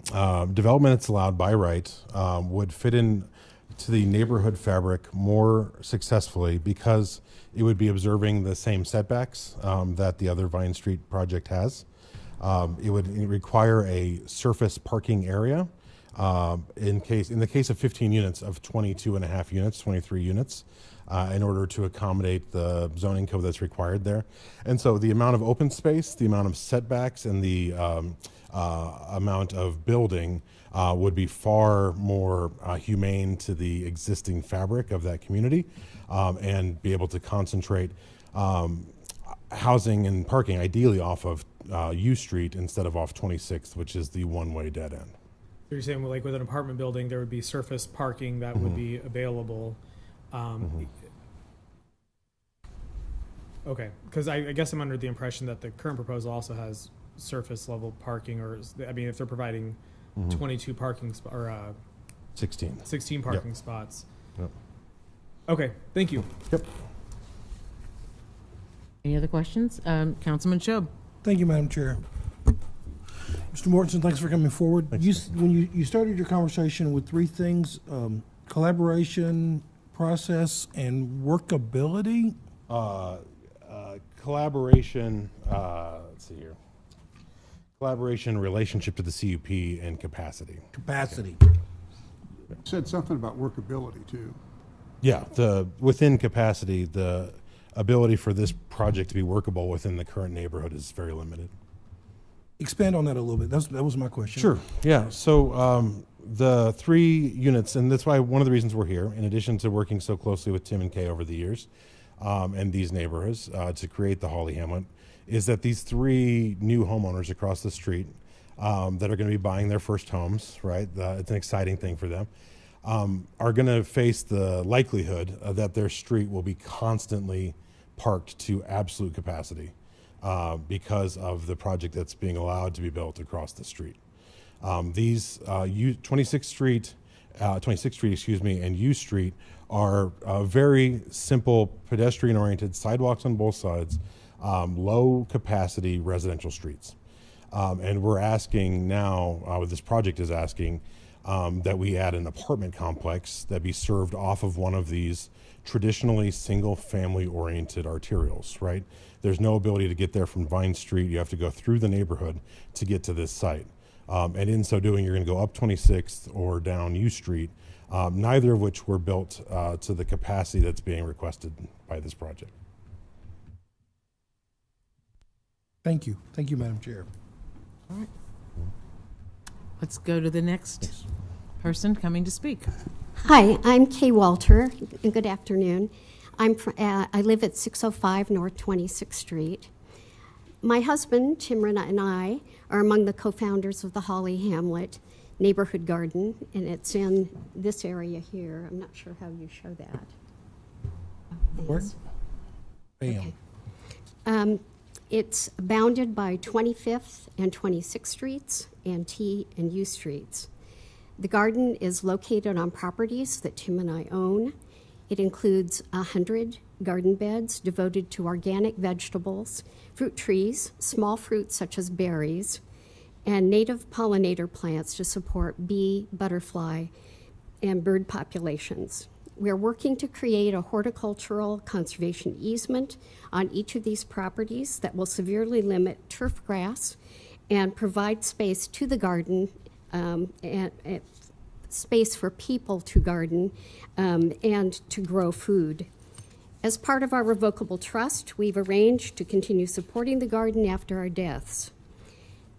[SPEAKER 6] development that's allowed by right would fit in to the neighborhood fabric more successfully because it would be observing the same setbacks that the other Vine Street project has. It would require a surface parking area. In the case of 15 units of 22.5 units, 23 units, in order to accommodate the zoning code that's required there. And so the amount of open space, the amount of setbacks, and the amount of building would be far more humane to the existing fabric of that community, and be able to concentrate housing and parking ideally off of U Street instead of off 26th, which is the one-way dead end.
[SPEAKER 20] So you're saying, like, with an apartment building, there would be surface parking that would be available. Okay, because I guess I'm under the impression that the current proposal also has surface level parking, or I mean, if they're providing 22 parking or 16 parking spots.
[SPEAKER 6] Yep.
[SPEAKER 20] Okay, thank you.
[SPEAKER 6] Yep.
[SPEAKER 1] Any other questions? Councilman Shob.
[SPEAKER 2] Thank you, Madam Chair. Mr. Mortensen, thanks for coming forward. When you started your conversation with three things, collaboration, process, and workability.
[SPEAKER 6] Collaboration, let's see here. Collaboration, relationship to the CUP, and capacity.
[SPEAKER 2] Capacity.
[SPEAKER 8] You said something about workability too.
[SPEAKER 6] Yeah, within capacity, the ability for this project to be workable within the current neighborhood is very limited.
[SPEAKER 2] Expand on that a little bit. That was my question.
[SPEAKER 6] Sure. Yeah. So the 3 units, and that's why one of the reasons we're here, in addition to working so closely with Tim and Kay over the years, and these neighborhoods to create the Holly Hamlet, is that these 3 new homeowners across the street that are going to be buying their first homes, right? It's an exciting thing for them. Are going to face the likelihood that their street will be constantly parked to absolute capacity because of the project that's being allowed to be built across the street. These 26th Street, and U Street are very simple pedestrian-oriented sidewalks on both sides, low-capacity residential streets. And we're asking now, this project is asking, that we add an apartment complex that be served off of one of these traditionally single-family oriented arterials, right? There's no ability to get there from Vine Street. You have to go through the neighborhood to get to this site. And in so doing, you're going to go up 26th or down U Street, neither of which were built to the capacity that's being requested by this project.
[SPEAKER 2] Thank you. Thank you, Madam Chair.
[SPEAKER 1] All right. Let's go to the next person coming to speak.
[SPEAKER 3] Hi, I'm Kay Walter, and good afternoon. I live at 605 North 26th Street. My husband, Timrana, and I are among the co-founders of the Holly Hamlet Neighborhood Garden, and it's in this area here. I'm not sure how you show that.
[SPEAKER 2] Bam.
[SPEAKER 3] Okay. It's bounded by 25th and 26th Streets and T and U Streets. The garden is located on properties that Tim and I own. It includes 100 garden beds devoted to organic vegetables, fruit trees, small fruits such as berries, and native pollinator plants to support bee, butterfly, and bird populations. We're working to create a horticultural conservation easement on each of these properties that will severely limit turf grass and provide space to the garden and space for people to garden and to grow food. As part of our revocable trust, we've arranged to continue supporting the garden after our deaths.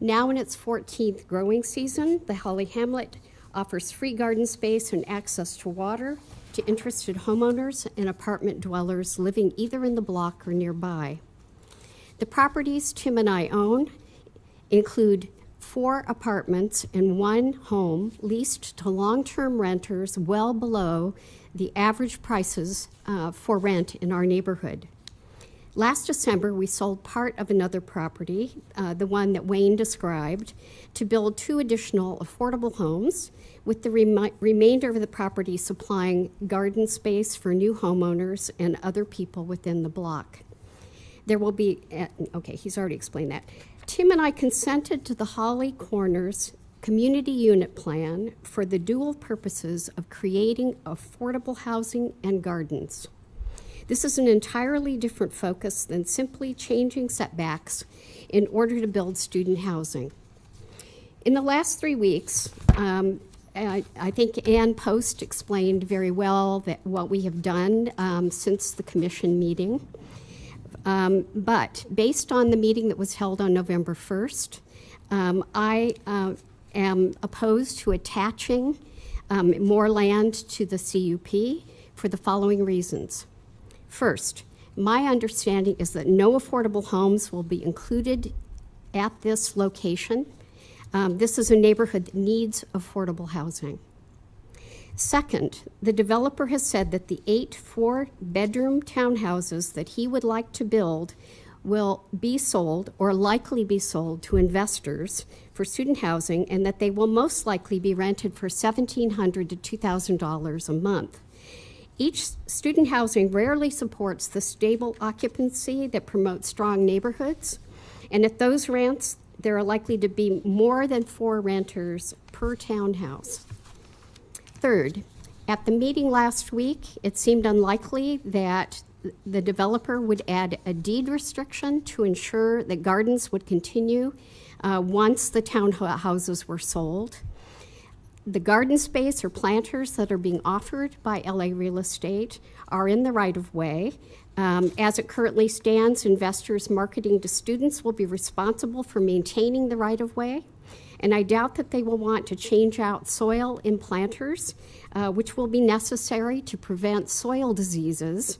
[SPEAKER 3] Now in its 14th growing season, the Holly Hamlet offers free garden space and access to water to interested homeowners and apartment dwellers living either in the block or nearby. The properties Tim and I own include 4 apartments and 1 home leased to long-term renters well below the average prices for rent in our neighborhood. Last December, we sold part of another property, the one that Wayne described, to build 2 additional affordable homes, with the remainder of the property supplying garden space for new homeowners and other people within the block. There will be, okay, he's already explained that. Tim and I consented to the Holly Corners Community Unit Plan for the dual purposes of creating affordable housing and gardens. This is an entirely different focus than simply changing setbacks in order to build student housing. In the last 3 weeks, I think Ann Post explained very well that what we have done since the commission meeting. But based on the meeting that was held on November 1st, I am opposed to attaching more land to the CUP for the following reasons. First, my understanding is that no affordable homes will be included at this location. This is a neighborhood that needs affordable housing. Second, the developer has said that the 8 4-bedroom townhouses that he would like to build will be sold or likely be sold to investors for student housing, and that they will most likely be rented for $1,700 to $2,000 a month. Each student housing rarely supports the stable occupancy that promotes strong neighborhoods, and at those rents, there are likely to be more than 4 renters per townhouse. Third, at the meeting last week, it seemed unlikely that the developer would add a deed restriction to ensure that gardens would continue once the townhouses were sold. The garden space or planters that are being offered by LA Real Estate are in the right-of-way. As it currently stands, investors marketing to students will be responsible for maintaining the right-of-way, and I doubt that they will want to change out soil in planters, which will be necessary to prevent soil diseases,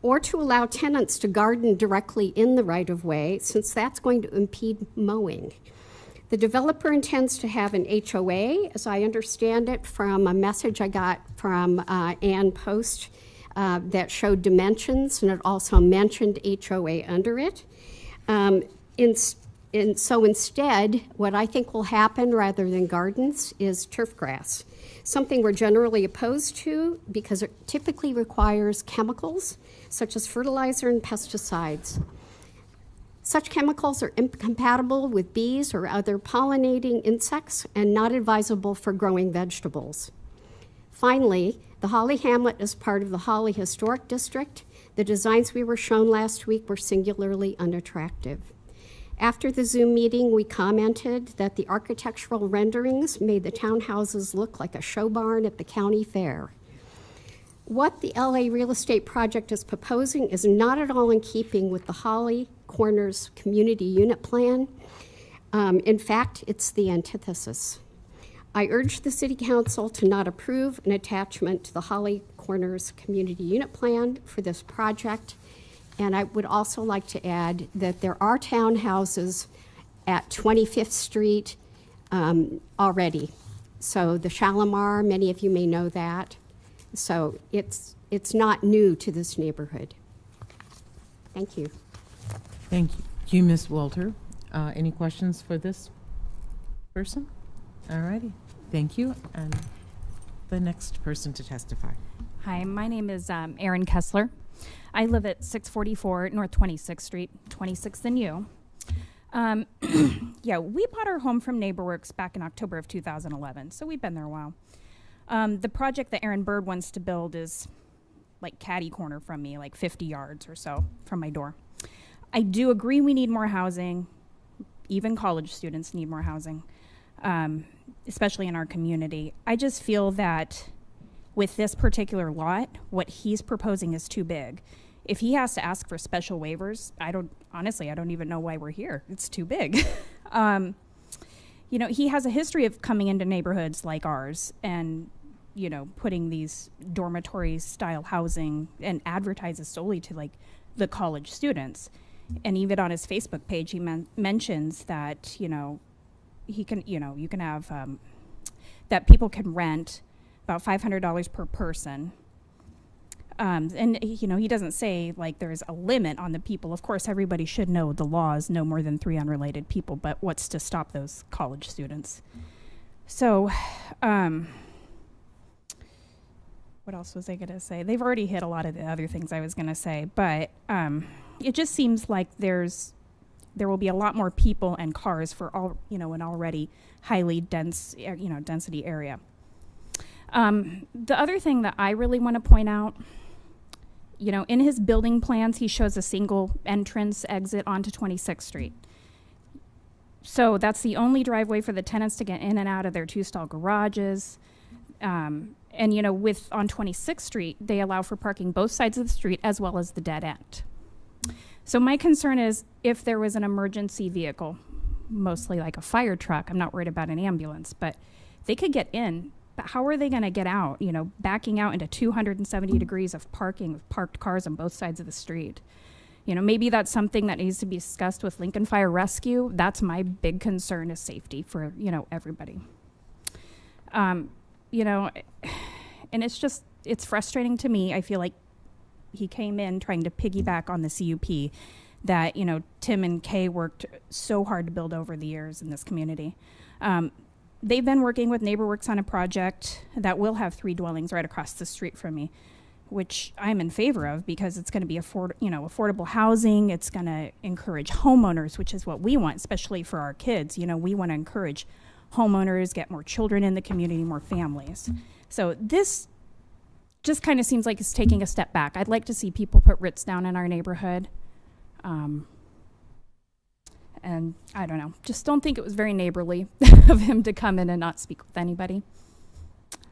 [SPEAKER 3] or to allow tenants to garden directly in the right-of-way, since that's going to impede mowing. The developer intends to have an HOA, as I understand it from a message I got from Ann Post that showed dimensions, and it also mentioned HOA under it. So instead, what I think will happen rather than gardens is turf grass, something we're generally opposed to because it typically requires chemicals such as fertilizer and pesticides. Such chemicals are incompatible with bees or other pollinating insects and not advisable for growing vegetables. Finally, the Holly Hamlet is part of the Holly Historic District. The designs we were shown last week were singularly unattractive. After the Zoom meeting, we commented that the architectural renderings made the townhouses look like a show barn at the county fair. What the LA Real Estate project is proposing is not at all in keeping with the Holly Corners Community Unit Plan. In fact, it's the antithesis. I urge the City Council to not approve an attachment to the Holly Corners Community Unit Plan for this project. And I would also like to add that there are townhouses at 25th Street already. So the Shalimar, many of you may know that. So it's not new to this neighborhood. Thank you.
[SPEAKER 1] Thank you, Ms. Walter. Any questions for this person? All righty. Thank you. And the next person to testify.
[SPEAKER 9] Hi, my name is Erin Kessler. I live at 644 North 26th Street, 26th and U. Yeah, we bought our home from NeighborWorks back in October of 2011, so we've been there a while. The project that Aaron Bird wants to build is like catty corner from me, like 50 yards or so from my door. I do agree we need more housing. Even college students need more housing, especially in our community. I just feel that with this particular lot, what he's proposing is too big. If he has to ask for special waivers, I don't even know why we're here. It's too big. You know, he has a history of coming into neighborhoods like ours and, you know, putting these dormitory style housing and advertises solely to like the college students. And even on his Facebook page, he mentions that, you know, he can, you know, you can have, that people can rent about $500 per person. And, you know, he doesn't say like there's a limit on the people. Of course, everybody should know the laws, no more than 3 unrelated people, but what's to stop those college students? So, what else was I going to say? They've already hit a lot of the other things I was going to say, but it just seems like there will be a lot more people and cars for all, you know, an already highly dense, you know, density area. The other thing that I really want to point out, you know, in his building plans, he shows a single entrance exit onto 26th Street. So that's the only driveway for the tenants to get in and out of their 2-stall garages. And you know, on 26th Street, they allow for parking both sides of the street as well as the dead end. So my concern is if there was an emergency vehicle, mostly like a fire truck, I'm not worried about an ambulance, but they could get in, but how are they going to get out? You know, backing out into 270 degrees of parking with parked cars on both sides of the street. You know, maybe that's something that needs to be discussed with Lincoln Fire Rescue. That's my big concern, is safety for, you know, everybody. You know, and it's frustrating to me. I feel like he came in trying to piggyback on the CUP that, you know, Tim and Kay worked so hard to build over the years in this community. They've been working with NeighborWorks on a project that will have 3 dwellings right across the street from me, which I'm in favor of because it's going to be affordable housing. It's going to encourage homeowners, which is what we want, especially for our kids. You know, we want to encourage homeowners, get more children in the community, more families. So this just kind of seems like it's taking a step back. I'd like to see people put Ritz down in our neighborhood. And I don't know, just don't think it was very neighborly of him to come in and not speak with anybody.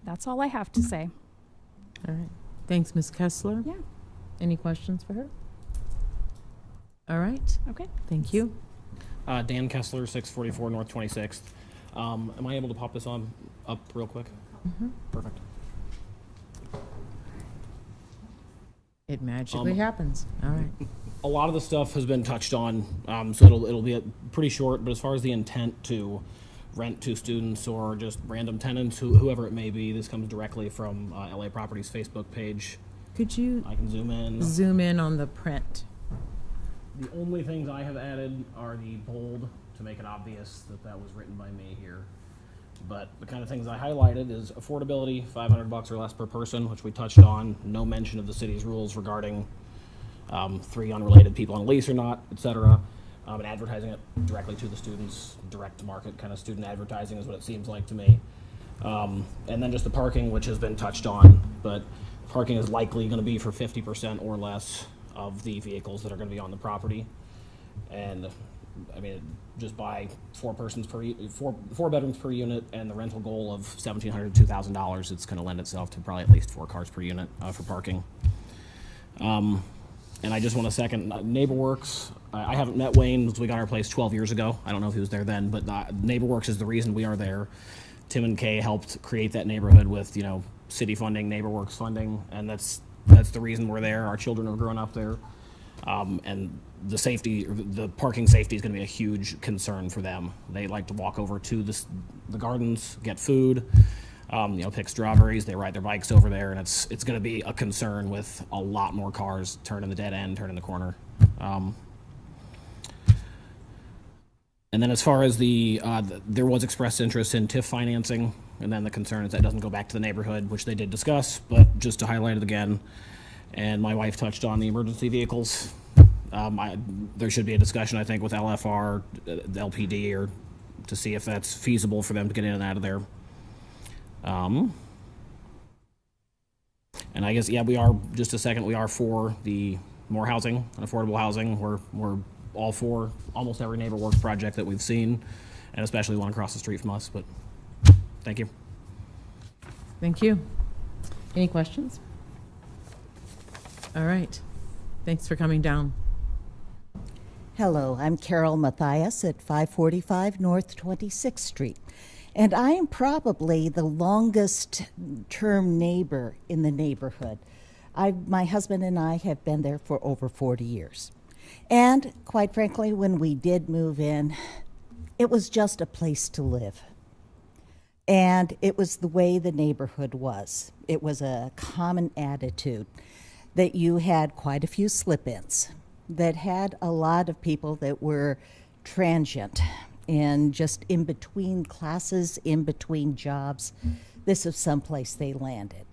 [SPEAKER 9] That's all I have to say.
[SPEAKER 1] All right. Thanks, Ms. Kessler.
[SPEAKER 9] Yeah.
[SPEAKER 1] Any questions for her? All right.
[SPEAKER 9] Okay.
[SPEAKER 1] Thank you.
[SPEAKER 10] Dan Kessler, 644 North 26th. Am I able to pop this on up real quick?
[SPEAKER 1] Mm-hmm.
[SPEAKER 10] Perfect.
[SPEAKER 1] It magically happens. All right.
[SPEAKER 10] A lot of the stuff has been touched on, so it'll be pretty short. But as far as the intent to rent to students or just random tenants, whoever it may be, this comes directly from LA Properties Facebook page.
[SPEAKER 1] Could you?
[SPEAKER 10] I can zoom in.
[SPEAKER 1] Zoom in on the print.
[SPEAKER 10] The only things I have added are the bold to make it obvious that was written by me here. But the kind of things I highlighted is affordability, $500 or less per person, which we touched on. No mention of the city's rules regarding 3 unrelated people on a lease or not, et cetera. And advertising it directly to the students, direct to market kind of student advertising is what it seems like to me. And then just the parking, which has been touched on, but parking is likely going to be for 50% or less of the vehicles that are going to be on the property. And I mean, just by 4 bedrooms per unit and the rental goal of $1,700 to $2,000, it's going to lend itself to probably at least 4 cars per unit for parking. And I just want to second NeighborWorks. I haven't met Wayne because we got our place 12 years ago. I don't know if he was there then, but NeighborWorks is the reason we are there. Tim and Kay helped create that neighborhood with, you know, city funding, NeighborWorks funding, and that's the reason we're there. Our children are growing up there. And the parking safety is going to be a huge concern for them. They like to walk over to the gardens, get food, pick strawberries. They ride their bikes over there, and it's going to be a concern with a lot more cars turning the dead end, turning the corner. And then as far as there was expressed interest in TIF financing, and then the concern is that doesn't go back to the neighborhood, which they did discuss, but just to highlight it again. And my wife touched on the emergency vehicles. There should be a discussion, I think, with LFR, the LPD, or to see if that's feasible for them to get in and out of there. And I guess, yeah, we are, just a second, we are for the more housing and affordable housing. We're all for almost every NeighborWorks project that we've seen, and especially one across the street from us, but thank you.
[SPEAKER 1] Thank you. Any questions? All right. Thanks for coming down.
[SPEAKER 22] Hello, I'm Carol Mathias at 545 North 26th Street. And I am probably the longest term neighbor in the neighborhood. My husband and I have been there for over 40 years. And quite frankly, when we did move in, it was just a place to live. And it was the way the neighborhood was. It was a common attitude that you had quite a few slip-ins, that had a lot of people that were transient and just in between classes, in between jobs. This is someplace they landed.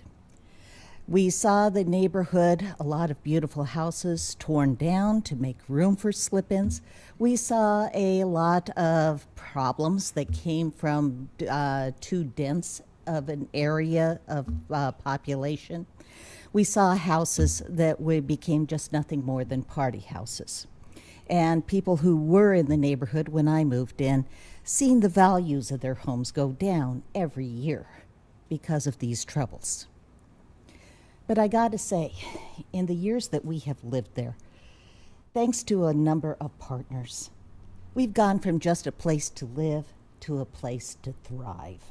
[SPEAKER 22] We saw the neighborhood, a lot of beautiful houses torn down to make room for slip-ins. We saw a lot of problems that came from too dense of an area of population. We saw houses that became just nothing more than party houses. and people who were in the neighborhood when I moved in, seen the values of their homes go down every year because of these troubles. But I gotta say, in the years that we have lived there, thanks to a number of partners, we've gone from just a place to live to a place to thrive.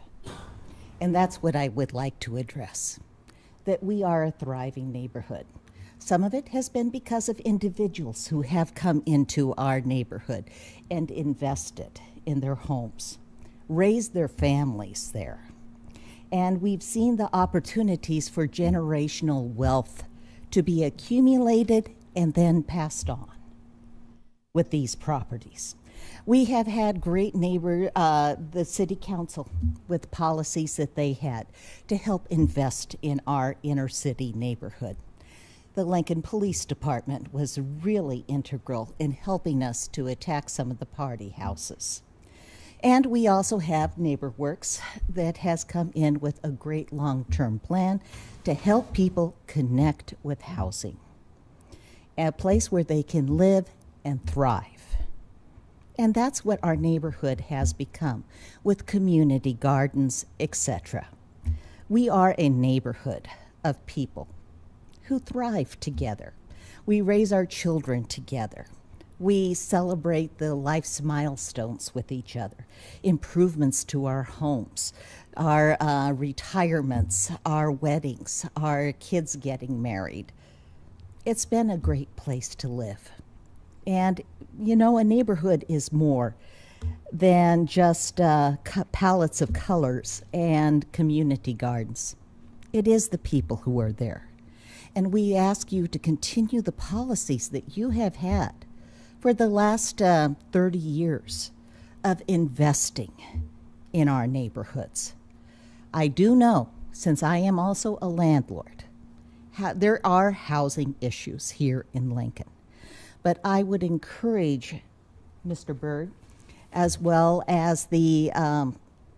[SPEAKER 22] And that's what I would like to address, that we are a thriving neighborhood. Some of it has been because of individuals who have come into our neighborhood and invested in their homes, raised their families there. And we've seen the opportunities for generational wealth to be accumulated and then passed on with these properties. We have had great the city council with policies that they had to help invest in our inner city neighborhood. The Lincoln Police Department was really integral in helping us to attack some of the party houses. And we also have NeighborWorks that has come in with a great long-term plan to help people connect with housing, a place where they can live and thrive. And that's what our neighborhood has become with community gardens, etc. We are a neighborhood of people who thrive together. We raise our children together. We celebrate the life's milestones with each other, improvements to our homes, our retirements, our weddings, our kids getting married. It's been a great place to live. And, you know, a neighborhood is more than just palettes of colors and community gardens. It is the people who are there. And we ask you to continue the policies that you have had for the last 30 years of investing in our neighborhoods. I do know, since I am also a landlord, there are housing issues here in Lincoln. But I would encourage Mr. Byrd, as well as the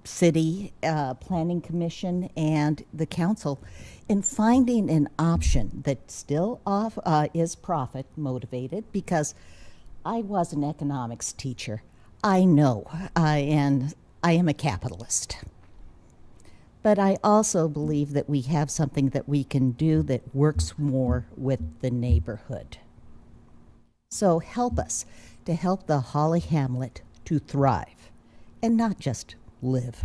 [SPEAKER 22] City Planning Commission and the council, in finding an option that still is profit motivated, because I was an economics teacher. I know, and I am a capitalist. But I also believe that we have something that we can do that works more with the neighborhood. So help us to help the Holly Hamlet to thrive and not just live.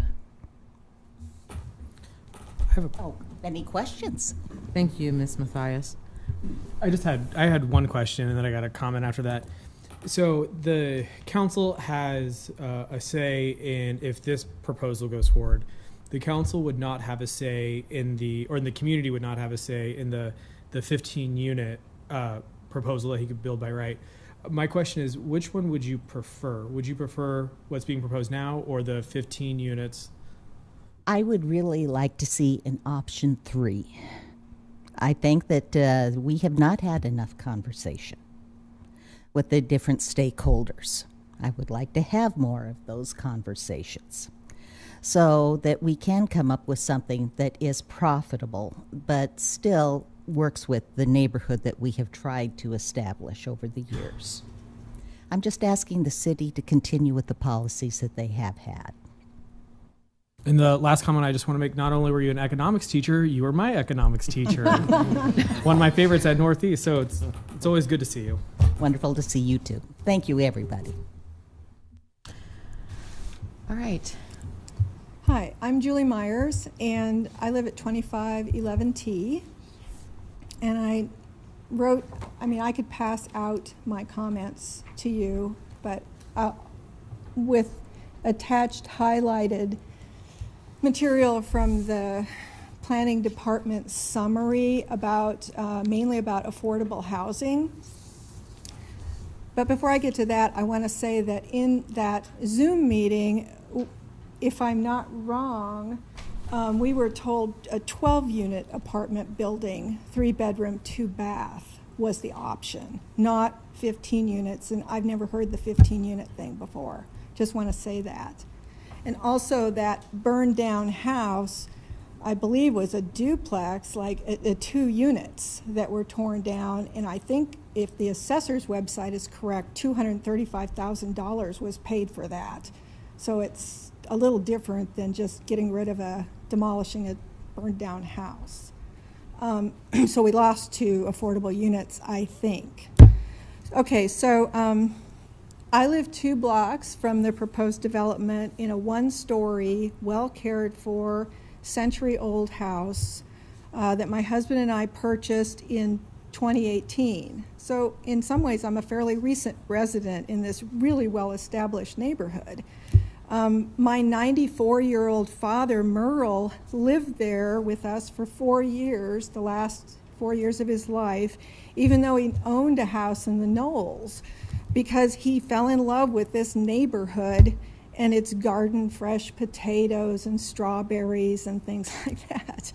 [SPEAKER 22] Any questions?
[SPEAKER 1] Thank you, Ms. Mathias.
[SPEAKER 20] I had one question, and then I got a comment after that. So the council has a say in if this proposal goes forward. The council would not have a say in the community would not have a say in the 15-unit proposal that he could build by right. My question is, which one would you prefer? Would you prefer what's being proposed now or the 15 units?
[SPEAKER 22] I would really like to see an option 3. I think that we have not had enough conversation with the different stakeholders. I would like to have more of those conversations so that we can come up with something that is profitable but still works with the neighborhood that we have tried to establish over the years. I'm just asking the city to continue with the policies that they have had.
[SPEAKER 20] And the last comment I just want to make, not only were you an economics teacher, you were my economics teacher. One of my favorites at Northeast, so it's always good to see you.
[SPEAKER 22] Wonderful to see you too. Thank you, everybody.
[SPEAKER 1] All right.
[SPEAKER 11] Hi, I'm Julie Myers, and I live at 2511T. And I could pass out my comments to you, but with attached highlighted material from the planning department summary about mainly about affordable housing. But before I get to that, I want to say that in that Zoom meeting, if I'm not wrong, we were told a 12-unit apartment building, 3-bedroom, 2-bath was the option, not 15 units. And I've never heard the 15-unit thing before. Just want to say that. And also that burned down house, I believe was a duplex, like 2 units that were torn down. And I think if the assessor's website is correct, $235,000 was paid for that. So it's a little different than just getting rid of demolishing a burned down house. So we lost 2 affordable units, I think. Okay, so I live 2 blocks from the proposed development in a 1-story, well cared for, century-old house that my husband and I purchased in 2018. So in some ways, I'm a fairly recent resident in this really well-established neighborhood. My 94-year-old father, Merle, lived there with us for 4 years, the last 4 years of his life, even though he owned a house in the Knolls, because he fell in love with this neighborhood and its garden fresh potatoes and strawberries and things like that.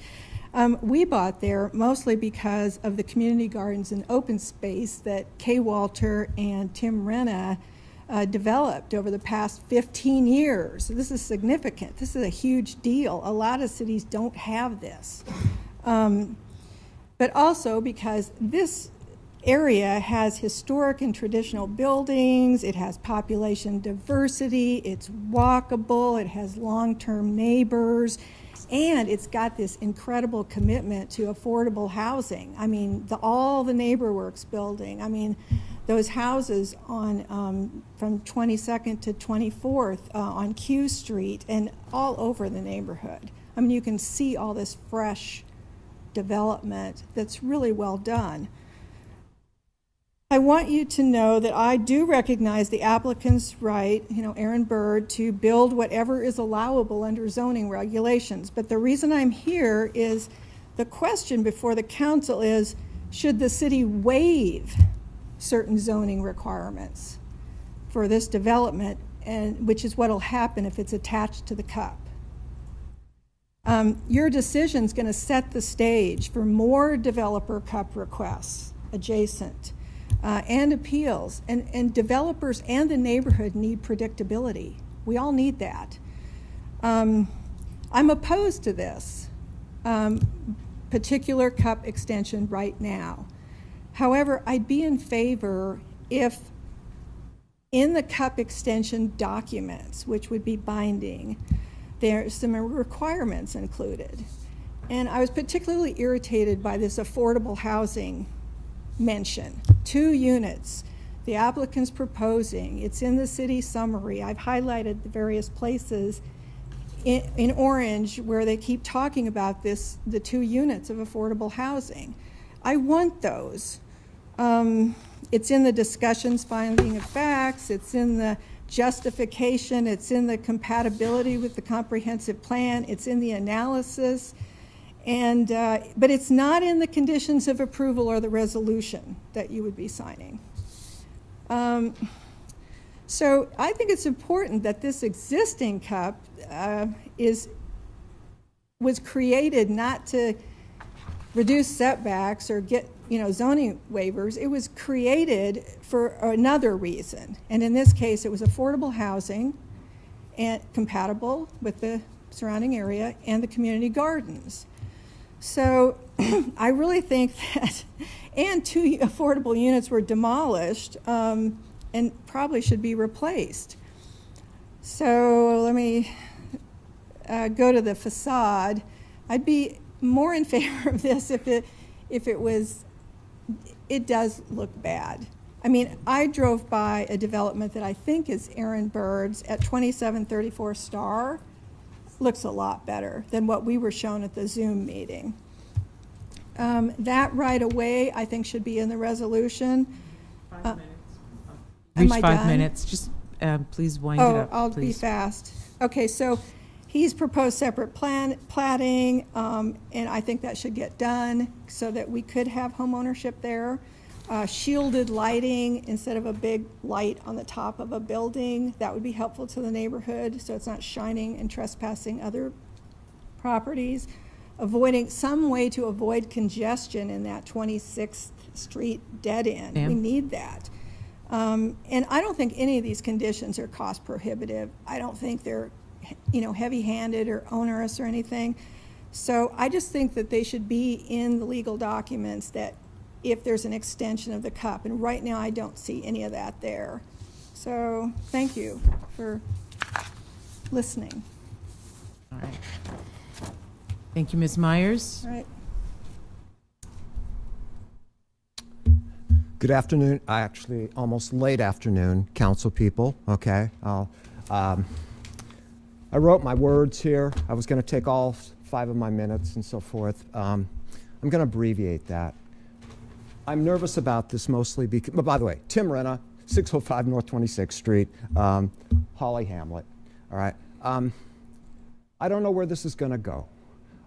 [SPEAKER 11] We bought there mostly because of the community gardens and open space that Kay Walter and Tim Renna developed over the past 15 years. So this is significant. This is a huge deal. A lot of cities don't have this. But also because this area has historic and traditional buildings, it has population diversity, it's walkable, it has long-term neighbors, and it's got this incredible commitment to affordable housing. I mean, all the NeighborWorks building, I mean, those houses on from 22nd to 24th on Q Street and all over the neighborhood. I mean, you can see all this fresh development that's really well done. I want you to know that I do recognize the applicant's right, Aaron Bird, to build whatever is allowable under zoning regulations. But the reason I'm here is the question before the council is, should the city waive certain zoning requirements for this development, and which is what will happen if it's attached to the CUP? Your decision is going to set the stage for more developer CUP requests adjacent. And appeals, and developers and the neighborhood need predictability. We all need that. I'm opposed to this particular CUP extension right now. However, I'd be in favor if in the CUP extension documents, which would be binding, there's some requirements included. And I was particularly irritated by this affordable housing mention. 2 units, the applicant's proposing. It's in the city summary. I've highlighted the various places in orange where they keep talking about this, the 2 units of affordable housing. I want those. It's in the discussions, finding of facts, it's in the justification, it's in the compatibility with the comprehensive plan, it's in the analysis. And, but it's not in the conditions of approval or the resolution that you would be signing. So I think it's important that this existing CUP was created not to reduce setbacks or get zoning waivers. It was created for another reason. And in this case, it was affordable housing and compatible with the surrounding area and the community gardens. So I really think that, and 2 affordable units were demolished and probably should be replaced. So let me go to the facade. I'd be more in favor of this if it does look bad. I mean, I drove by a development that I think is Aaron Bird's at 2734 Star. Looks a lot better than what we were shown at the Zoom meeting. That right away, I think, should be in the resolution.
[SPEAKER 1] 5 minutes.
[SPEAKER 11] Am
[SPEAKER 1] Reach
[SPEAKER 11] I
[SPEAKER 1] 5
[SPEAKER 11] done?
[SPEAKER 1] minutes. Just please wind it up.
[SPEAKER 11] I'll be
[SPEAKER 1] please.
[SPEAKER 11] fast. Okay, so he's proposed separate platting, and I think that should get done so that we could have home ownership there. Shielded lighting instead of a big light on the top of a building. That would be helpful to the neighborhood so it's not shining and trespassing other properties. Avoiding some way to avoid congestion in that 26th Street dead end.
[SPEAKER 1] Yeah.
[SPEAKER 11] We need that. And I don't think any of these conditions are cost prohibitive. I don't think they're heavy-handed or onerous or anything. So I just think that they should be in the legal documents that if there's an extension of the cup. And right now, I don't see any of that there. So thank you for listening.
[SPEAKER 1] All right. Thank you, Ms. Myers.
[SPEAKER 11] All right.
[SPEAKER 13] Good afternoon, actually almost late afternoon, council people, okay? I wrote my words here. I was going to take all 5 of my minutes and so forth. I'm going to abbreviate that. I'm nervous about this mostly because, but by the way, Tim Renna, 605 North 26th Street, Holly Hamlet, all right? I don't know where this is going to go.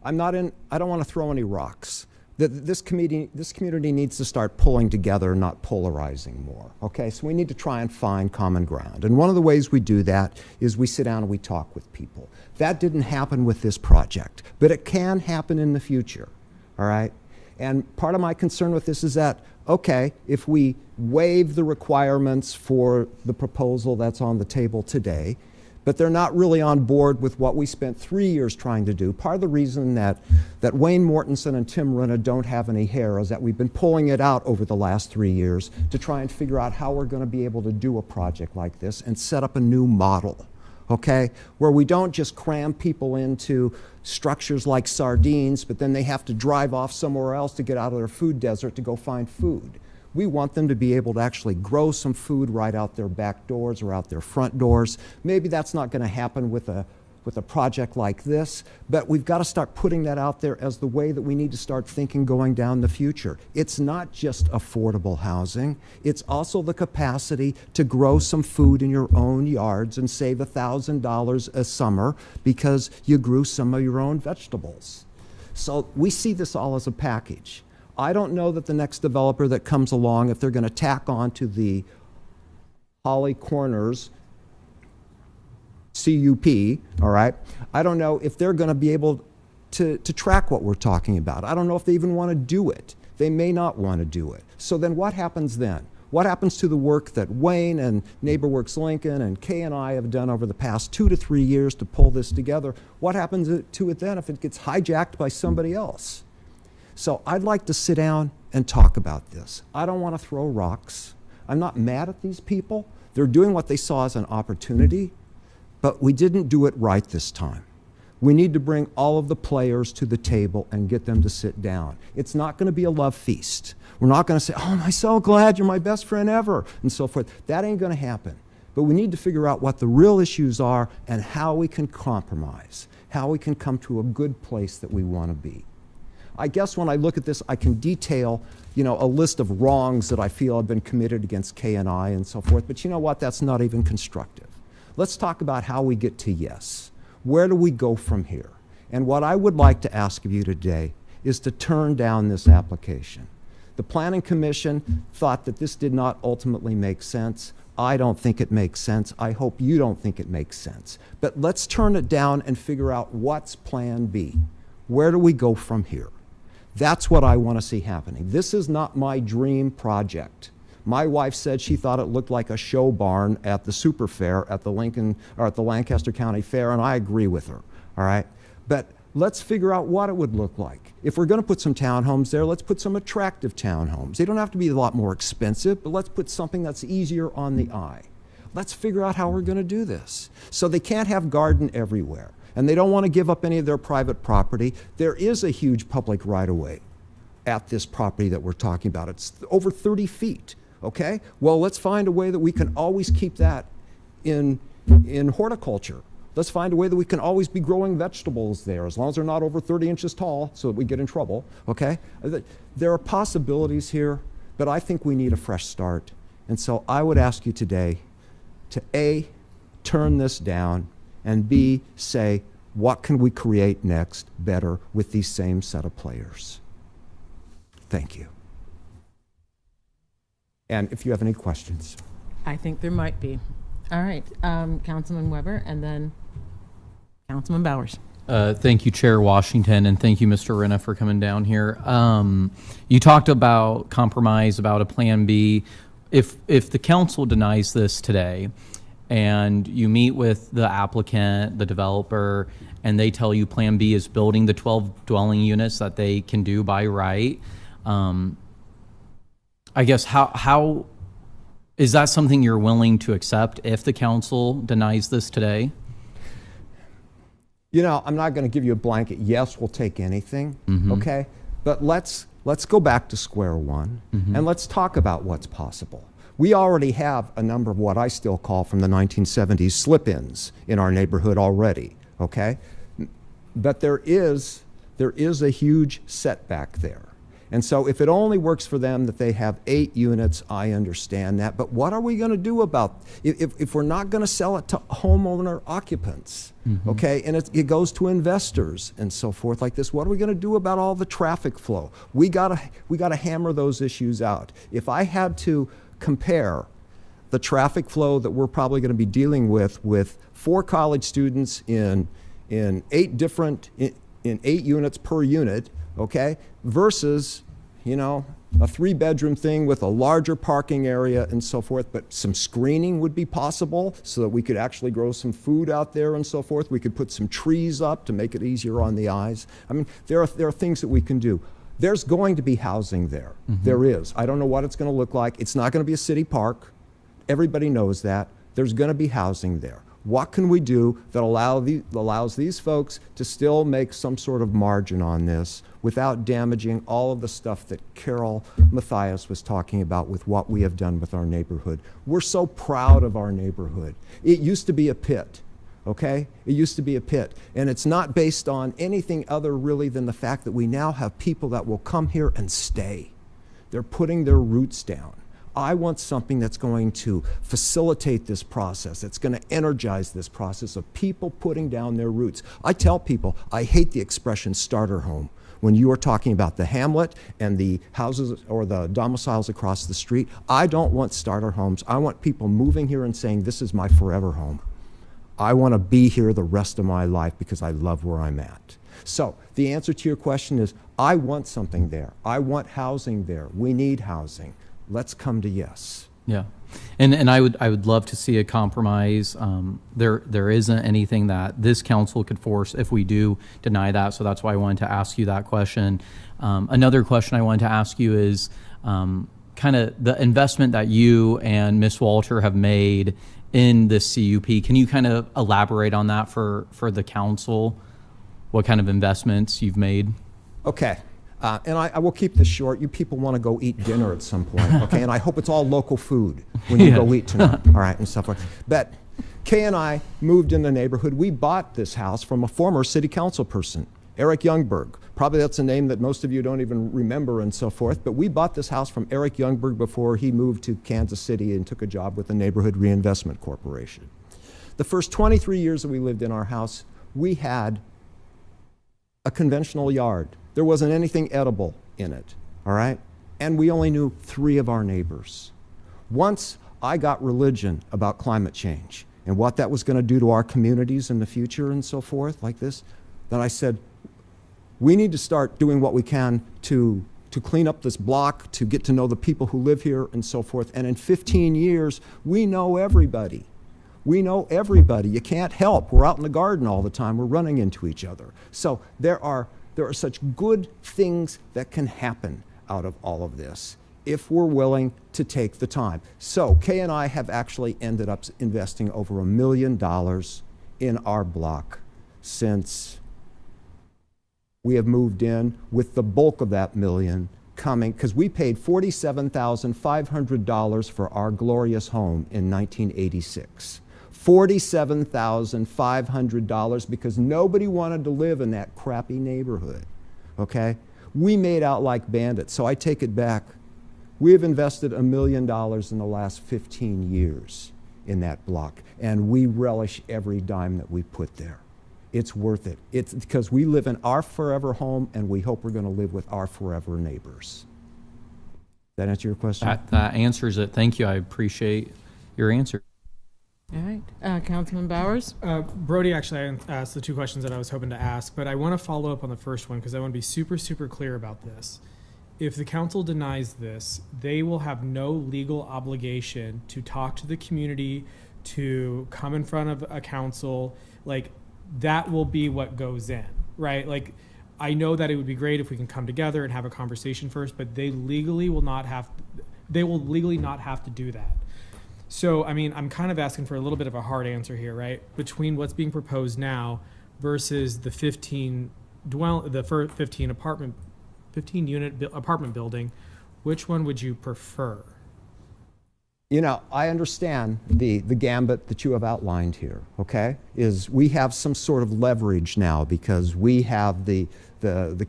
[SPEAKER 13] I don't want to throw any rocks. This community needs to start pulling together, not polarizing more, okay? So we need to try and find common ground. And one of the ways we do that is we sit down and we talk with people. That didn't happen with this project, but it can happen in the future, all right? And part of my concern with this is that, okay, if we waive the requirements for the proposal that's on the table today, but they're not really on board with what we spent 3 years trying to do. Part of the reason that Wayne Mortensen and Tim Renna don't have any hair is that we've been pulling it out over the last 3 years to try and figure out how we're going to be able to do a project like this and set up a new model, okay? Where we don't just cram people into structures like sardines, but then they have to drive off somewhere else to get out of their food desert to go find food. We want them to be able to actually grow some food right out their back doors or out their front doors. Maybe that's not going to happen with a project like this, but we've got to start putting that out there as the way that we need to start thinking going down the future. It's not just affordable housing. It's also the capacity to grow some food in your own yards and save $1,000 a summer because you grew some of your own vegetables. So we see this all as a package. I don't know that the next developer that comes along, if they're going to tack on to the Holly Corners CUP, all right, I don't know if they're going to be able to track what we're talking about. I don't know if they even want to do it. They may not want to do it. So then what happens then? What happens to the work that Wayne and NeighborWorks Lincoln and K&I have done over the past 2 to 3 years to pull this together? What happens to it then if it gets hijacked by somebody else? So I'd like to sit down and talk about this. I don't want to throw rocks. I'm not mad at these people. They're doing what they saw as an opportunity, but we didn't do it right this time. We need to bring all of the players to the table and get them to sit down. It's not going to be a love feast. We're not going to say, oh, I'm so glad you're my best friend ever, and so forth. That ain't going to happen. But we need to figure out what the real issues are and how we can compromise, how we can come to a good place that we want to be. I guess when I look at this, I can detail, a list of wrongs that I feel have been committed against K&I and so forth. But you know what? That's not even constructive. Let's talk about how we get to yes. Where do we go from here? And what I would like to ask of you today is to turn down this application. The Planning Commission thought that this did not ultimately make sense. I don't think it makes sense. I hope you don't think it makes sense. But let's turn it down and figure out what's Plan B. Where do we go from here? That's what I want to see happening. This is not my dream project. My wife said she thought it looked like a show barn at the Super Fair at the Lancaster County Fair, and I agree with her, all right? But let's figure out what it would look like. If we're going to put some townhomes there, let's put some attractive townhomes. They don't have to be a lot more expensive, but let's put something that's easier on the eye. Let's figure out how we're going to do this. So they can't have garden everywhere, and they don't want to give up any of their private property. There is a huge public right-of-way at this property that we're talking about. It's over 30 feet, okay? Well, let's find a way that we can always keep that in horticulture. Let's find a way that we can always be growing vegetables there, as long as they're not over 30 inches tall, so that we get in trouble, okay? There are possibilities here, but I think we need a fresh start. And so I would ask you today to A, turn this down, and B, say, what can we create next better with these same set of players? Thank you. And if you have any questions.
[SPEAKER 1] I think there might be. All right, Councilman Weber, and then Councilman Bowers.
[SPEAKER 19] Thank you, Chair Washington, and thank you, Mr. Renna, for coming down here. You talked about compromise, about a Plan B. If the council denies this today, and you meet with the applicant, the developer, and they tell you Plan B is building the 12 dwelling units that they can do by right, I guess how is that something you're willing to accept if the council denies this today?
[SPEAKER 13] You know, I'm not going to give you a blanket, yes, we'll take anything, okay? But let's go back to square one and let's talk about what's possible. We already have a number of what I still call from the 1970s slip-ins in our neighborhood already, okay? But there is a huge setback there. And so if it only works for them that they have 8 units, I understand that. But what are we going to do about if we're not going to sell it to homeowner occupants, okay? And it goes to investors and so forth like this. What are we going to do about all the traffic flow? We gotta hammer those issues out. If I had to compare the traffic flow that we're probably going to be dealing with 4 college students in 8 different in 8 units per unit, okay, versus, you know, a 3-bedroom thing with a larger parking area and so forth, but some screening would be possible so that we could actually grow some food out there and so forth. We could put some trees up to make it easier on the eyes. I mean, there are things that we can do. There's going to be housing there. There is. I don't know what it's going to look like. It's not going to be a city park. Everybody knows that. There's going to be housing there. What can we do that allows these folks to still make some sort of margin on this without damaging all of the stuff that Carol Mathias was talking about with what we have done with our neighborhood? We're so proud of our neighborhood. It used to be a pit, okay? It used to be a pit. And it's not based on anything other really than the fact that we now have people that will come here and stay. They're putting their roots down. I want something that's going to facilitate this process, that's going to energize this process of people putting down their roots. I tell people, I hate the expression starter home. When you are talking about the hamlet and the houses or the domiciles across the street, I don't want starter homes. I want people moving here and saying, this is my forever home. I want to be here the rest of my life because I love where I'm at. So the answer to your question is, I want something there. I want housing there. We need housing. Let's come to yes.
[SPEAKER 19] Yeah, and I would love to see a compromise. There isn't anything that this council could force if we do deny that. So that's why I wanted to ask you that question. Another question I wanted to ask you is kind of the investment that you and Ms. Walter have made in this CUP. Can you kind of elaborate on that for the council? What kind of investments you've made?
[SPEAKER 13] Okay. And I will keep this short. You people want to go eat dinner at some point, okay? And I hope it's all local food when you go eat tonight, all right, and stuff like that. But Kay and I moved in the neighborhood. We bought this house from a former city council person, Eric Youngberg. Probably that's a name that most of you don't even remember and so forth. But we bought this house from Eric Youngberg before he moved to Kansas City and took a job with the Neighborhood Reinvestment Corporation. The first 23 years that we lived in our house, we had a conventional yard. There wasn't anything edible in it, all right? And we only knew 3 of our neighbors. Once I got religion about climate change and what that was going to do to our communities in the future and so forth like this, then I said, we need to start doing what we can to clean up this block, to get to know the people who live here and so forth. And in 15 years, we know everybody. We know everybody. You can't help. We're out in the garden all the time. We're running into each other. So there are such good things that can happen out of all of this if we're willing to take the time. So Kay and I have actually ended up investing over $1 million in our block since we have moved in, with the bulk of that million coming, because we paid $47,500 for our glorious home in 1986. $47,500 because nobody wanted to live in that crappy neighborhood, okay? We made out like bandits, so I take it back. We have invested $1 million in the last 15 years in that block, and we relish every dime that we put there. It's worth it. It's because we live in our forever home, and we hope we're going to live with our forever neighbors. That answer your question?
[SPEAKER 19] That answers it. Thank you. I appreciate your answer.
[SPEAKER 1] All right, Councilman Bowers?
[SPEAKER 20] Brody, actually, I asked the 2 questions that I was hoping to ask, but I want to follow up on the first one because I want to be super, super clear about this. If the council denies this, they will have no legal obligation to talk to the community, to come in front of a council. Like, that will be what goes in, right? Like, I know that it would be great if we can come together and have a conversation first, but they legally will not have, they will legally not have to do that. So, I mean, I'm kind of asking for a little bit of a hard answer here, right? Between what's being proposed now versus the 15 unit apartment building, which one would you prefer?
[SPEAKER 13] You know, I understand the gambit that you have outlined here, okay? Is we have some sort of leverage now because we have the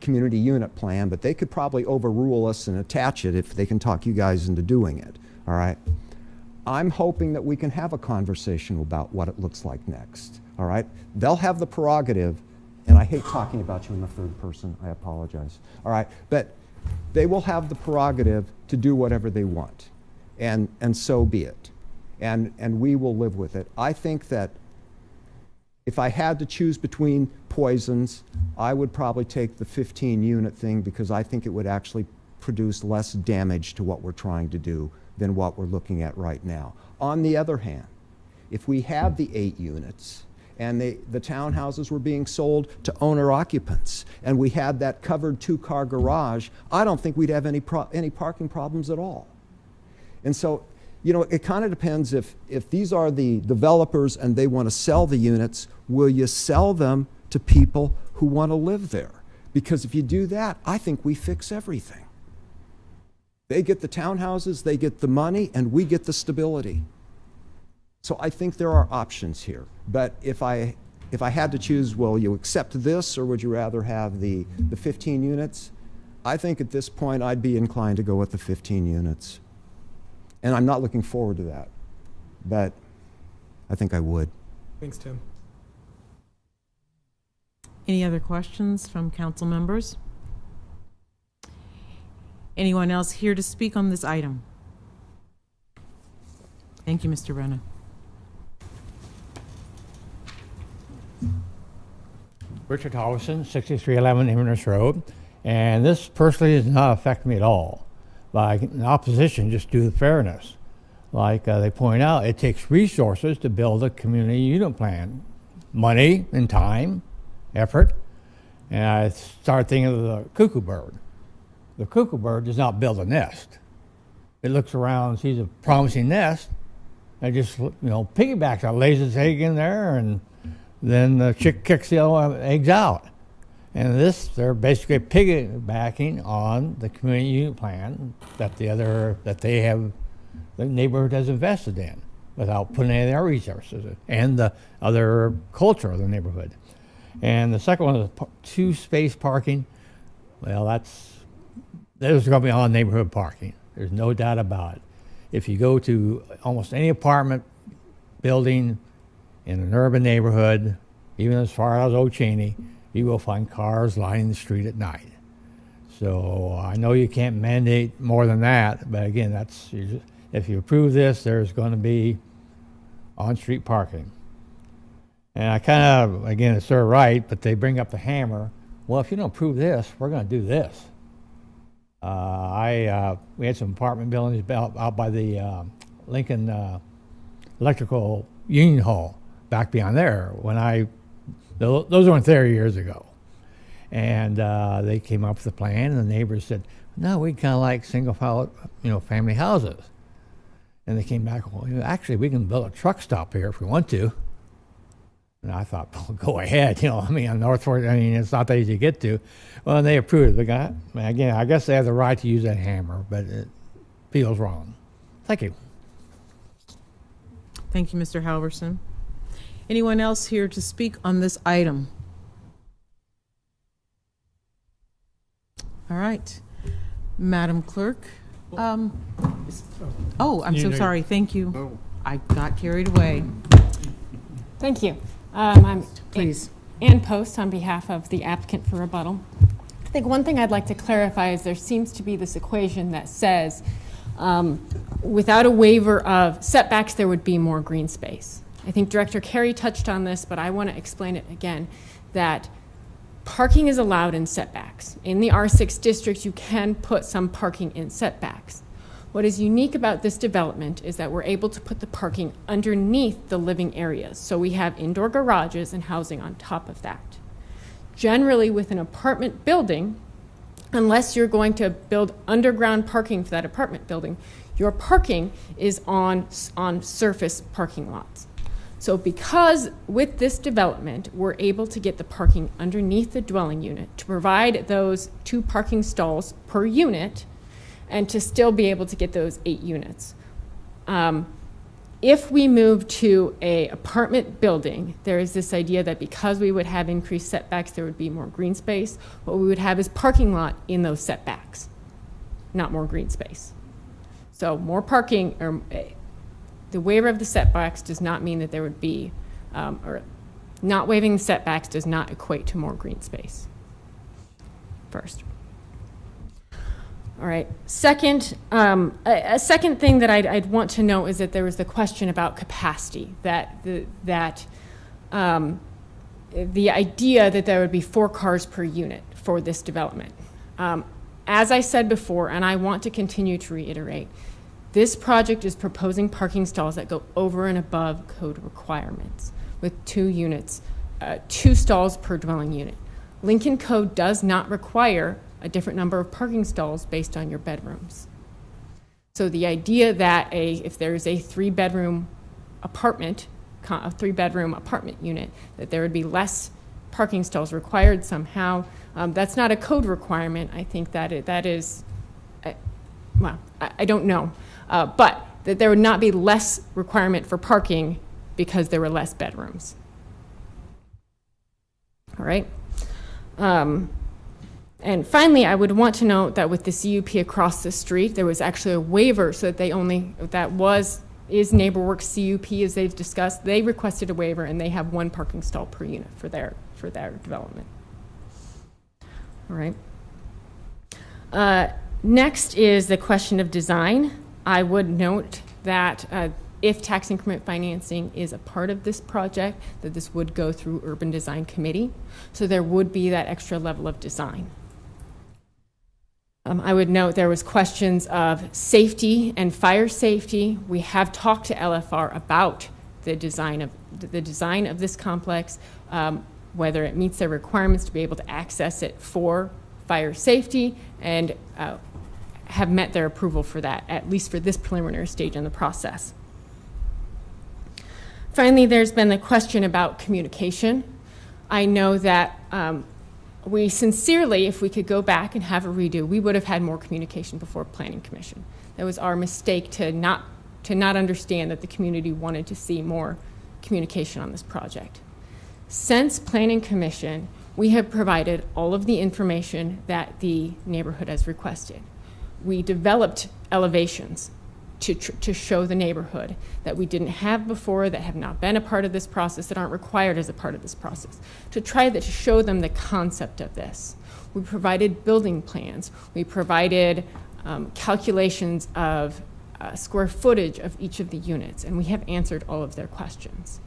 [SPEAKER 13] community unit plan, but they could probably overrule us and attach it if they can talk you guys into doing it, all right? I'm hoping that we can have a conversation about what it looks like next, all right? They'll have the prerogative, and I hate talking about you in the third person, I apologize, all right? But they will have the prerogative to do whatever they want, and so be it. And we will live with it. I think that if I had to choose between poisons, I would probably take the 15-unit thing because I think it would actually produce less damage to what we're trying to do than what we're looking at right now. On the other hand, if we have the 8 units and the townhouses were being sold to owner occupants and we had that covered 2-car garage, I don't think we'd have any parking problems at all. And so, you know, it kind of depends if these are the developers and they want to sell the units, will you sell them to people who want to live there? Because if you do that, I think we fix everything. They get the townhouses, they get the money, and we get the stability. So I think there are options here. But if I had to choose, will you accept this or would you rather have the 15 units? I think at this point I'd be inclined to go with the 15 units. And I'm not looking forward to that, but I think I would.
[SPEAKER 20] Thanks, Tim.
[SPEAKER 1] Any other questions from council members? Anyone else here to speak on this item? Thank you, Mr. Brennan.
[SPEAKER 14] Richard Howison, 6311 Inverness Road, and this personally does not affect me at all. Like in opposition, just due to fairness. Like they point out, it takes resources to build a community unit plan, money and time, effort. And I start thinking of the cuckoo bird. The cuckoo bird does not build a nest. It looks around and sees a promising nest, and just piggybacks out, lays its egg in there, and then the chick kicks the other eggs out. And they're basically piggybacking on the community unit plan that the neighborhood has invested in without putting any of their resources and the other culture of the neighborhood. And the second one is 2-space parking. Well, there's going to be all neighborhood parking. There's no doubt about it. If you go to almost any apartment building in an urban neighborhood, even as far as Old Cheney, you will find cars lining the street at night. So I know you can't mandate more than that, but again, if you approve this, there's going to be on-street parking. And I kind of, again, it's their right, but they bring up the hammer. Well, if you don't approve this, we're going to do this. We had some apartment buildings out by the Lincoln Electrical Union Hall, back beyond there. Those weren't there years ago, and they came up with a plan, and the neighbors said, "No, we kind of like family houses." And they came back, "Well, actually, we can build a truck stop here if we want to." And I thought, well, go ahead. On North Fork, it's not that easy to get to. Well, and they approved it. Again, I guess they have the right to use that hammer, but it feels wrong. Thank you.
[SPEAKER 1] Thank you, Mr. Halverson. Anyone else here to speak on this item? All right. Madam Clerk. I'm so sorry. Thank you. I got carried away.
[SPEAKER 17] Thank you. I'm
[SPEAKER 1] Please.
[SPEAKER 17] Ann Post on behalf of the applicant for rebuttal. I think one thing I'd like to clarify is there seems to be this equation that says without a waiver of setbacks, there would be more green space. I think Director Carey touched on this, but I want to explain it again, that parking is allowed in setbacks. In the R6 district, you can put some parking in setbacks. What is unique about this development is that we're able to put the parking underneath the living areas. So we have indoor garages and housing on top of that. Generally, with an apartment building, unless you're going to build underground parking for that apartment building, Your parking is on surface parking lots. So because with this development, we're able to get the parking underneath the dwelling unit to provide those 2 parking stalls per unit and to still be able to get those 8 units. If we move to a apartment building, there is this idea that because we would have increased setbacks, there would be more green space. What we would have is parking lot in those setbacks, not more green space. So more parking, or the waiver of the setbacks does not mean that there would be, or not waiving the setbacks does not equate to more green space. First. All right. Second, a second thing that I'd want to know is that there was the question about capacity, that the idea that there would be 4 cars per unit for this development. As I said before, and I want to continue to reiterate, this project is proposing parking stalls that go over and above code requirements with 2 units, 2 stalls per dwelling unit. Lincoln Code does not require a different number of parking stalls based on your bedrooms. So the idea that if there's a 3-bedroom apartment, a 3-bedroom apartment unit, that there would be less parking stalls required somehow, that's not a code requirement. I think that is, well, I don't know. But that there would not be less requirement for parking because there were less bedrooms. All right. And finally, I would want to note that with the CUP across the street, there was actually a waiver so that is NeighborWorks CUP as they've discussed. They requested a waiver and they have 1 parking stall per unit for their development. All right. Next is the question of design. I would note that if tax increment financing is a part of this project, that this would go through Urban Design Committee. So there would be that extra level of design. I would note there was questions of safety and fire safety. We have talked to LFR about the design of this complex, whether it meets their requirements to be able to access it for fire safety, and have met their approval for that, at least for this preliminary stage in the process. Finally, there's been the question about communication. I know that we sincerely, if we could go back and have a redo, we would have had more communication before Planning Commission. That was our mistake to not understand that the community wanted to see more communication on this project. Since Planning Commission, we have provided all of the information that the neighborhood has requested. We developed elevations to show the neighborhood that we didn't have before, that have not been a part of this process, that aren't required as a part of this process, to show them the concept of this. We provided building plans. We provided calculations of square footage of each of the units, and we have answered all of their questions.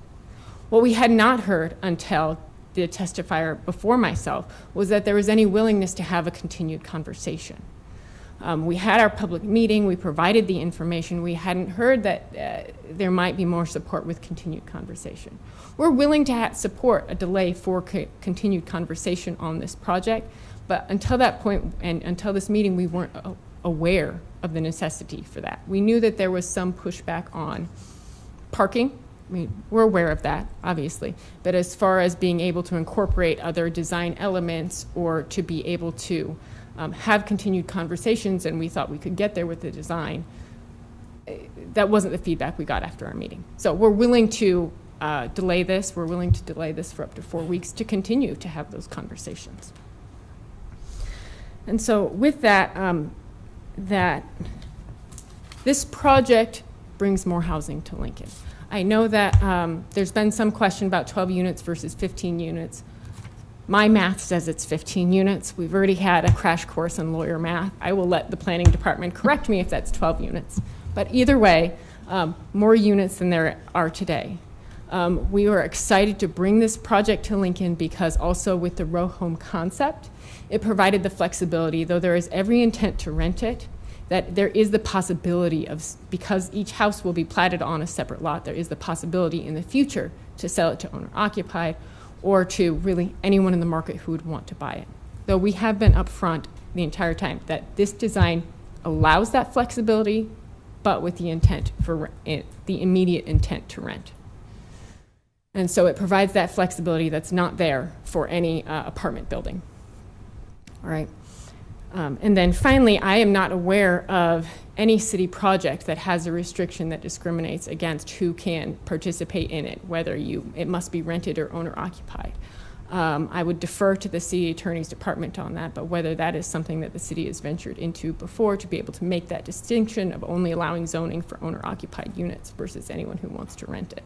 [SPEAKER 17] What we had not heard until the testifier before myself was that there was any willingness to have a continued conversation. We had our public meeting, we provided the information, we hadn't heard that there might be more support with continued conversation. We're willing to support a delay for continued conversation on this project, but until that point and until this meeting, we weren't aware of the necessity for that. We knew that there was some pushback on parking. I mean, we're aware of that, obviously, but as far as being able to incorporate other design elements or to be able to have continued conversations, and we thought we could get there with the design, that wasn't the feedback we got after our meeting. So we're willing to delay this. We're willing to delay this for up to 4 weeks to continue to have those conversations. And so with that, that this project brings more housing to Lincoln. I know that there's been some question about 12 units versus 15 units. My math says it's 15 units. We've already had a crash course in lawyer math. I will let the planning department correct me if that's 12 units. But either way, more units than there are today. We were excited to bring this project to Lincoln because also with the row home concept, it provided the flexibility, though there is every intent to rent it, that there is the possibility of, because each house will be platted on a separate lot, there is the possibility in the future to sell it to owner occupied or to really anyone in the market who would want to buy it. Though we have been upfront the entire time that this design allows that flexibility but with the intent the immediate intent to rent. And so it provides that flexibility that's not there for any apartment building. All right. And then finally, I am not aware of any city project that has a restriction that discriminates against who can participate in it, whether it must be rented or owner occupied. I would defer to the city attorney's department on that, but whether that is something that the city has ventured into before to be able to make that distinction of only allowing zoning for owner occupied units versus anyone who wants to rent it.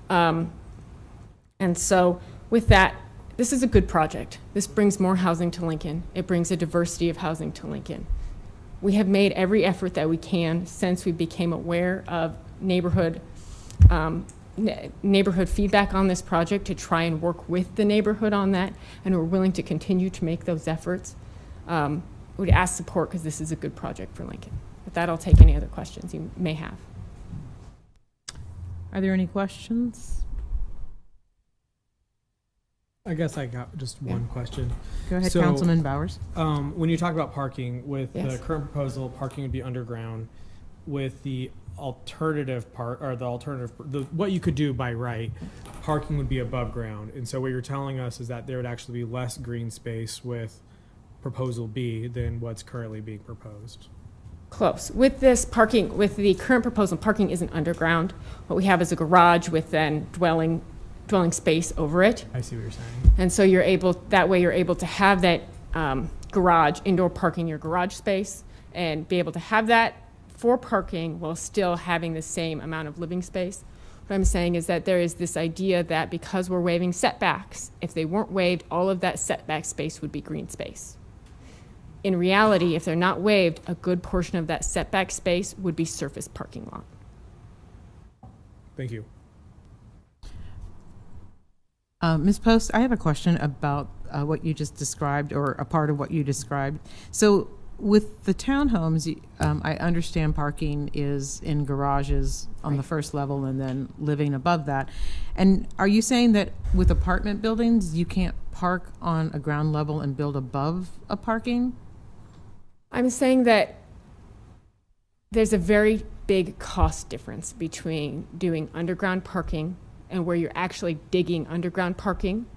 [SPEAKER 17] And so with that, this is a good project. This brings more housing to Lincoln. It brings a diversity of housing to Lincoln. We have made every effort that we can since we became aware of neighborhood feedback on this project to try and work with the neighborhood on that, and we're willing to continue to make those efforts. We'd ask support because this is a good project for Lincoln. With that, I'll take any other questions you may have.
[SPEAKER 1] Are there any questions?
[SPEAKER 20] I guess I got just one question.
[SPEAKER 1] Go ahead, Councilman Bowers.
[SPEAKER 20] When you talk about parking, with
[SPEAKER 17] Yes.
[SPEAKER 20] the current proposal, parking would be underground. With the alternative part, or what you could do by right, parking would be above ground. And so what you're telling us is that there would actually be less green space with proposal B than what's currently being proposed.
[SPEAKER 17] Close. With this parking, with the current proposal, parking isn't underground. What we have is a garage with then dwelling space over it.
[SPEAKER 20] I see what you're saying.
[SPEAKER 17] And so that way you're able to have that garage, indoor parking, your garage space, and be able to have that for parking while still having the same amount of living space. What I'm saying is that there is this idea that because we're waiving setbacks, if they weren't waived, all of that setback space would be green space. In reality, if they're not waived, a good portion of that setback space would be surface parking lot.
[SPEAKER 20] Thank you.
[SPEAKER 1] Ms. Post, I have a question about what you just described, or a part of what you described. So with the townhomes, I understand parking is in garages on the first level and then living above that. And are you saying that with apartment buildings, you can't park on a ground level and build above a parking?
[SPEAKER 17] I'm saying that there's a very big cost difference between doing underground parking and where you're actually digging underground parking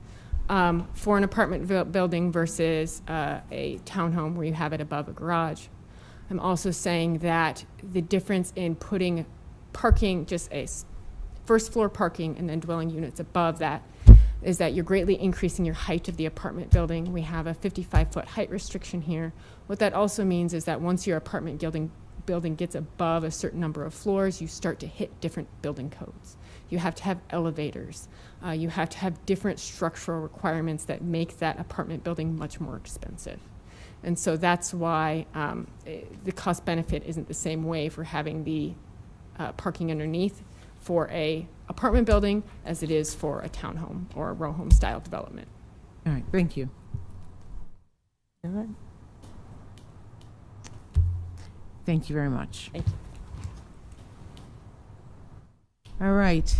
[SPEAKER 17] for an apartment building versus a townhome where you have it above a garage. I'm also saying that the difference in putting parking, just a first floor parking and then dwelling units above that, is that you're greatly increasing your height of the apartment building. We have a 55-foot height restriction here. What that also means is that once your apartment building gets above a certain number of floors, you start to hit different building codes. You have to have elevators. You have to have different structural requirements that make that apartment building much more expensive. And so that's why the cost benefit isn't the same way for having the parking underneath for a apartment building as it is for a townhome or a row home style development.
[SPEAKER 1] All right, thank you. All right. Thank you very much.
[SPEAKER 17] Thank you.
[SPEAKER 1] All right.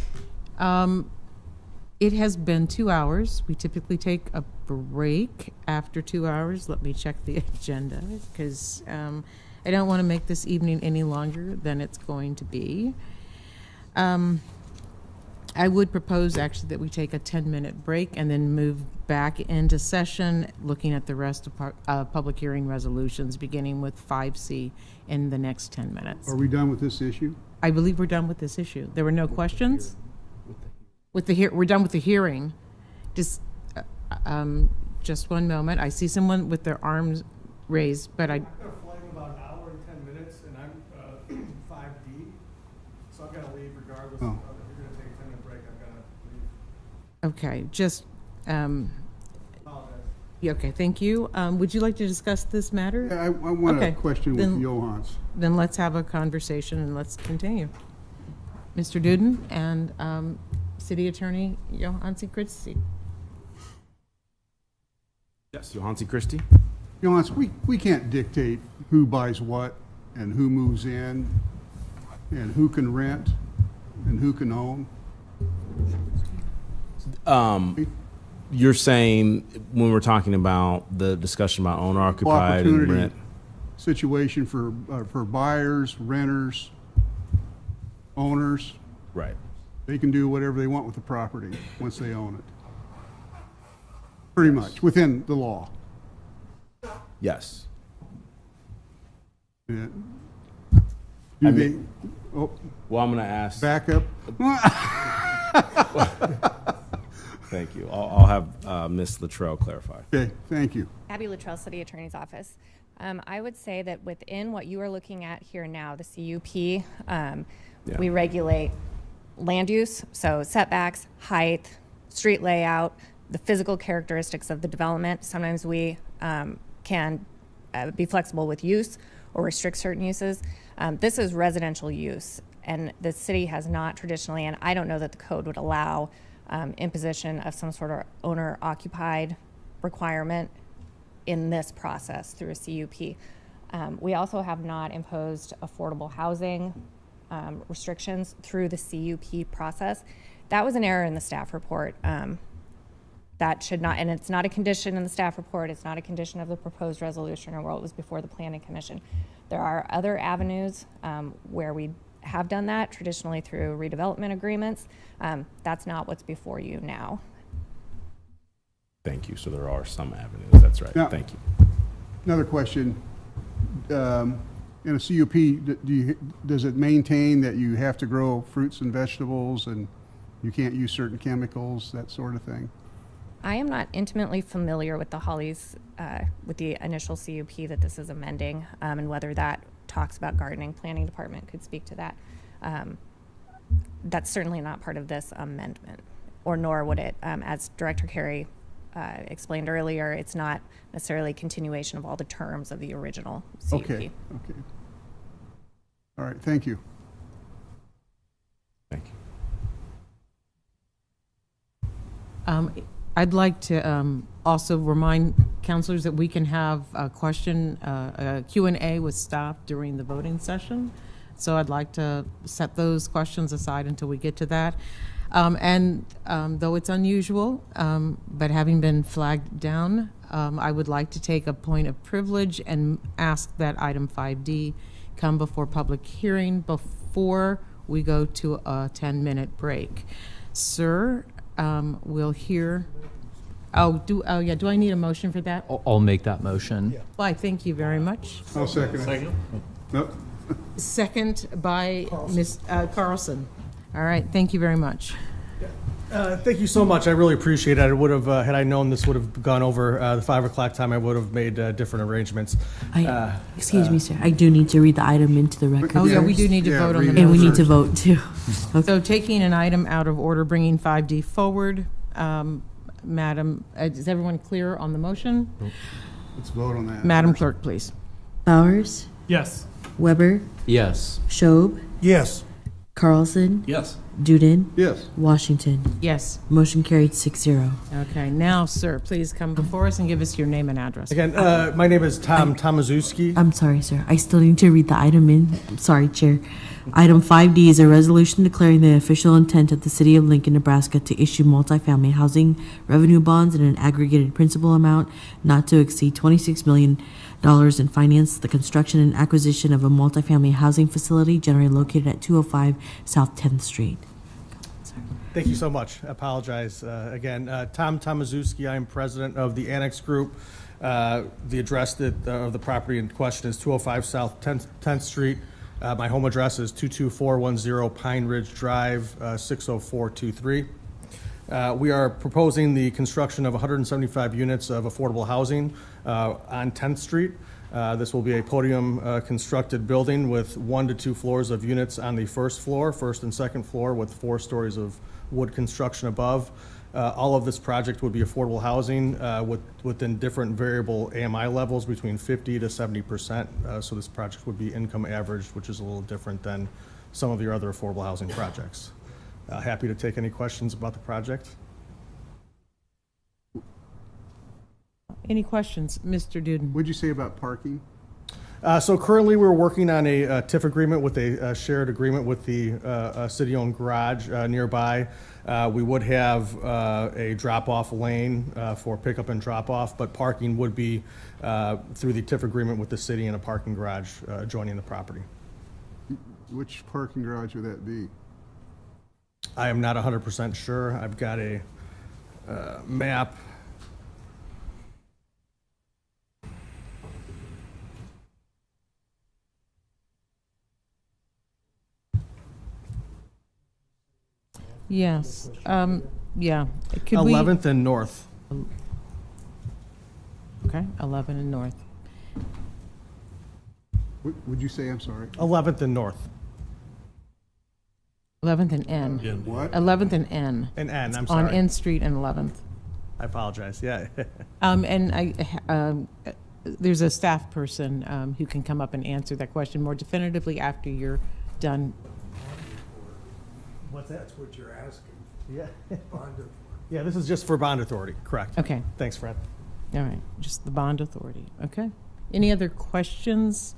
[SPEAKER 1] It has been 2 hours. We typically take a break after 2 hours. Let me check the agenda because I don't want to make this evening any longer than it's going to be. I would propose actually that we take a 10-minute break and then move back into session, looking at the rest of public hearing resolutions, beginning with 5C in the next 10 minutes.
[SPEAKER 8] Are we done with this issue?
[SPEAKER 1] I believe we're done with this issue. There were no questions? We're done with the hearing. Just one moment. I see someone with their arms raised, but
[SPEAKER 12] I'm going to fly in about an hour and 10 minutes, and I'm 5D, so I've got to leave regardless of if you're going to take a 10-minute break. I've got to leave.
[SPEAKER 1] okay, just yeah, okay, thank you. Would you like to discuss this matter?
[SPEAKER 8] Yeah, I want a question with Johans.
[SPEAKER 1] Then let's have a conversation and let's continue. Mr. Duden and City Attorney Johansi Christie.
[SPEAKER 15] Yes, Johansi Christie.
[SPEAKER 8] Johans, we can't dictate who buys what and who moves in and who can rent and who can own.
[SPEAKER 15] You're saying when we're talking about the discussion about owner occupied and rent.
[SPEAKER 8] situation for buyers, renters, owners.
[SPEAKER 15] Right.
[SPEAKER 8] They can do whatever they want with the property once they own it. Pretty much, within the law.
[SPEAKER 15] Yes.
[SPEAKER 8] Yeah.
[SPEAKER 15] I
[SPEAKER 8] Do they,
[SPEAKER 15] mean-
[SPEAKER 8] oh,
[SPEAKER 15] Well, I'm going to ask.
[SPEAKER 8] back up?
[SPEAKER 15] Thank you. I'll have Ms. Latrell clarify.
[SPEAKER 8] Okay, thank you.
[SPEAKER 16] Abby Latrell, City Attorney's Office. I would say that within what you are looking at here now, the CUP, we regulate land use, so setbacks, height, street layout, the physical characteristics of the development. Sometimes we can be flexible with use or restrict certain uses. This is residential use, and the city has not traditionally, and I don't know that the code would allow imposition of some sort of owner-occupied requirement in this process through a CUP. We also have not imposed affordable housing restrictions through the CUP process. That was an error in the staff report. That should not, and it's not a condition in the staff report, it's not a condition of the proposed resolution or what was before the Planning Commission. There are other avenues where we have done that, traditionally through redevelopment agreements. That's not what's before you now.
[SPEAKER 15] Thank you. So there are some avenues. That's right.
[SPEAKER 8] Now-
[SPEAKER 15] Thank you.
[SPEAKER 8] Another question. In a CUP, does it maintain that you have to grow fruits and vegetables and you can't use certain chemicals, that sort of thing?
[SPEAKER 16] I am not intimately familiar with the Hollies, with the initial CUP that this is amending, and whether that talks about gardening. Planning Department could speak to that. That's certainly not part of this amendment, or nor would it, as Director Carey explained earlier, it's not necessarily a continuation of all the terms of the original CUP.
[SPEAKER 8] Okay. All right, thank you.
[SPEAKER 15] Thank you.
[SPEAKER 1] I'd like to also remind counselors that we can have a question, a Q&A with staff during the voting session. So I'd like to set those questions aside until we get to that. Though it's unusual, but having been flagged down, I would like to take a point of privilege and ask that item 5D come before public hearing before we go to a 10-minute break. Sir, we'll hear. Do I need a motion for that?
[SPEAKER 19] I'll make that motion.
[SPEAKER 1] Why, thank you very much.
[SPEAKER 8] I'll second it. Nope.
[SPEAKER 1] Second by Ms. Carlson. All right, thank you very much.
[SPEAKER 12] Thank you so much. I really appreciate it. I would have, had I known this would have gone over the 5 o'clock time, I would have made different arrangements.
[SPEAKER 7] Excuse me, sir. I do need to read the item into the record.
[SPEAKER 1] Oh, yeah, we do need to vote on the
[SPEAKER 7] And we need to
[SPEAKER 1] motion.
[SPEAKER 7] vote too.
[SPEAKER 1] So taking an item out of order, bringing 5D forward, Madam, is everyone clear on the motion?
[SPEAKER 8] Let's vote on that.
[SPEAKER 1] Madam Clerk, please.
[SPEAKER 7] Bowers?
[SPEAKER 20] Yes.
[SPEAKER 7] Weber?
[SPEAKER 19] Yes.
[SPEAKER 7] Schob?
[SPEAKER 2] Yes.
[SPEAKER 7] Carlson?
[SPEAKER 15] Yes.
[SPEAKER 7] Duden?
[SPEAKER 8] Yes.
[SPEAKER 7] Washington?
[SPEAKER 1] Yes.
[SPEAKER 7] Motion carried 6-0.
[SPEAKER 1] Okay, now, sir, please come before us and give us your name and address.
[SPEAKER 12] Again, my name is Tom Tomaszewski.
[SPEAKER 7] I'm sorry, sir. I still need to read the item in. I'm sorry, Chair. Item 5D is a resolution declaring the official intent of the City of Lincoln, Nebraska to issue multifamily housing revenue bonds in an aggregated principal amount not to exceed $26 million and finance the construction and acquisition of a multifamily housing facility generally located at 205 South 10th Street.
[SPEAKER 12] Thank you so much. I apologize. Again, Tom Tomaszewski. I am president of the Annex Group. The address of the property in question is 205 South 10th Street. My home address is 22410 Pine Ridge Drive, 60423. We are proposing the construction of 175 units of affordable housing on 10th Street. This will be a podium constructed building with 1 to 2 floors of units on the first and second floor with 4 stories of wood construction above. All of this project would be affordable housing within different variable AMI levels between 50 to 70%. So this project would be income averaged, which is a little different than some of your other affordable housing projects. Happy to take any questions about the project.
[SPEAKER 1] Any questions? Mr. Duden?
[SPEAKER 8] What'd you say about parking?
[SPEAKER 10] So currently, we're working on a TIF agreement with a shared agreement with the city-owned garage nearby. We would have a drop-off lane for pickup and drop-off, but parking would be through the TIF agreement with the city and a parking garage adjoining the property.
[SPEAKER 8] Which parking garage would that be?
[SPEAKER 10] I am not 100% sure. I've got a map.
[SPEAKER 1] Yes. Yeah. Could we-
[SPEAKER 10] 11th and North.
[SPEAKER 1] Okay, 11 and North.
[SPEAKER 8] Would you say, I'm sorry?
[SPEAKER 10] 11th and North.
[SPEAKER 1] 11th and N.
[SPEAKER 8] What?
[SPEAKER 1] 11th and N.
[SPEAKER 10] And N, I'm
[SPEAKER 1] On
[SPEAKER 10] sorry.
[SPEAKER 1] N Street and 11th.
[SPEAKER 10] I apologize, yeah.
[SPEAKER 1] And there's a staff person who can come up and answer that question more definitively after you're done.
[SPEAKER 10] What's that?
[SPEAKER 2] That's what you're asking.
[SPEAKER 10] Yeah.
[SPEAKER 2] Bond authority.
[SPEAKER 10] Yeah, this is just for bond authority, correct.
[SPEAKER 1] Okay.
[SPEAKER 10] Thanks, Fred.
[SPEAKER 1] All right, just the bond authority. Okay. Any other questions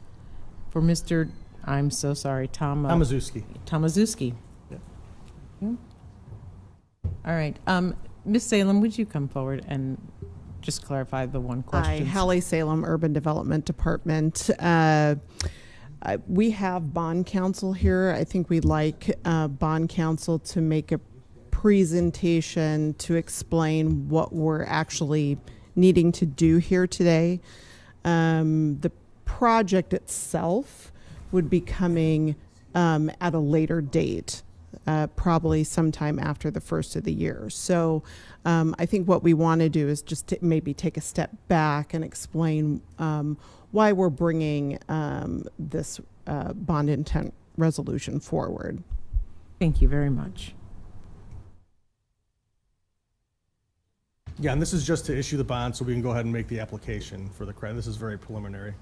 [SPEAKER 1] for Mr., I'm so sorry,
[SPEAKER 10] Tomaszewski.
[SPEAKER 1] Tomaszewski.
[SPEAKER 10] Yeah.
[SPEAKER 1] Hmm? All right. Ms. Salem, would you come forward and just clarify the one question?
[SPEAKER 4] Hi, Hallie Salem, Urban Development Department. We have bond counsel here. I think we'd like bond counsel to make a presentation to explain what we're actually needing to do here today. The project itself would be coming at a later date, probably sometime after the first of the year. So I think what we want to do is just to maybe take a step back and explain why we're bringing this bond intent resolution forward.
[SPEAKER 1] Thank you very much.
[SPEAKER 10] Yeah, and this is just to issue the bond so we can go ahead and make the application for the credit. This is very preliminary.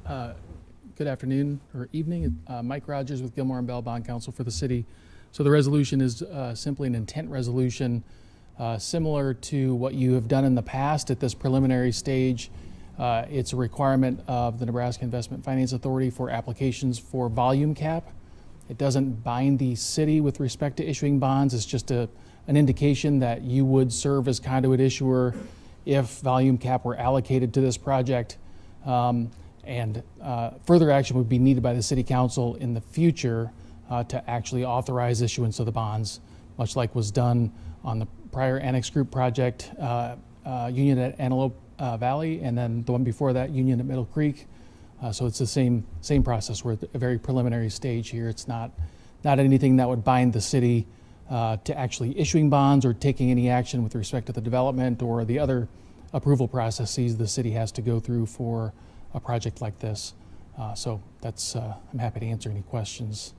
[SPEAKER 18] Good afternoon or evening. Mike Rogers with Gilmore and Bell Bond Counsel for the city. So the resolution is simply an intent resolution similar to what you have done in the past at this preliminary stage. It's a requirement of the Nebraska Investment Finance Authority for applications for volume cap. It doesn't bind the city with respect to issuing bonds. It's just an indication that you would serve as conduit issuer if volume cap were allocated to this project. And further action would be needed by the City Council in the future to actually authorize issuance of the bonds, much like was done on the prior Annex Group project, Union at Antelope Valley, and then the one before that, Union at Middle Creek. So it's the same process. We're at a very preliminary stage here. It's not anything that would bind the city to actually issuing bonds or taking any action with respect to the development or the other approval processes the city has to go through for a project like this. So that's, I'm happy to answer any questions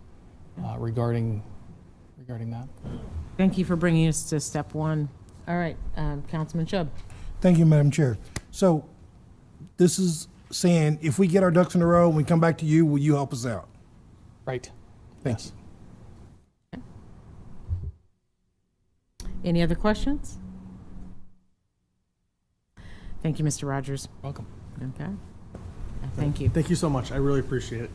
[SPEAKER 18] regarding that.
[SPEAKER 1] Thank you for bringing us to step one. All right, Councilman Chubb.
[SPEAKER 2] Thank you, Madam Chair. So this is saying if we get our ducks in a row and we come back to you, will you help us out?
[SPEAKER 18] Right. Thanks.
[SPEAKER 1] Any other questions? Thank you, Mr. Rogers.
[SPEAKER 18] Welcome.
[SPEAKER 1] Okay. Thank you.
[SPEAKER 10] Thank you so much. I really appreciate it.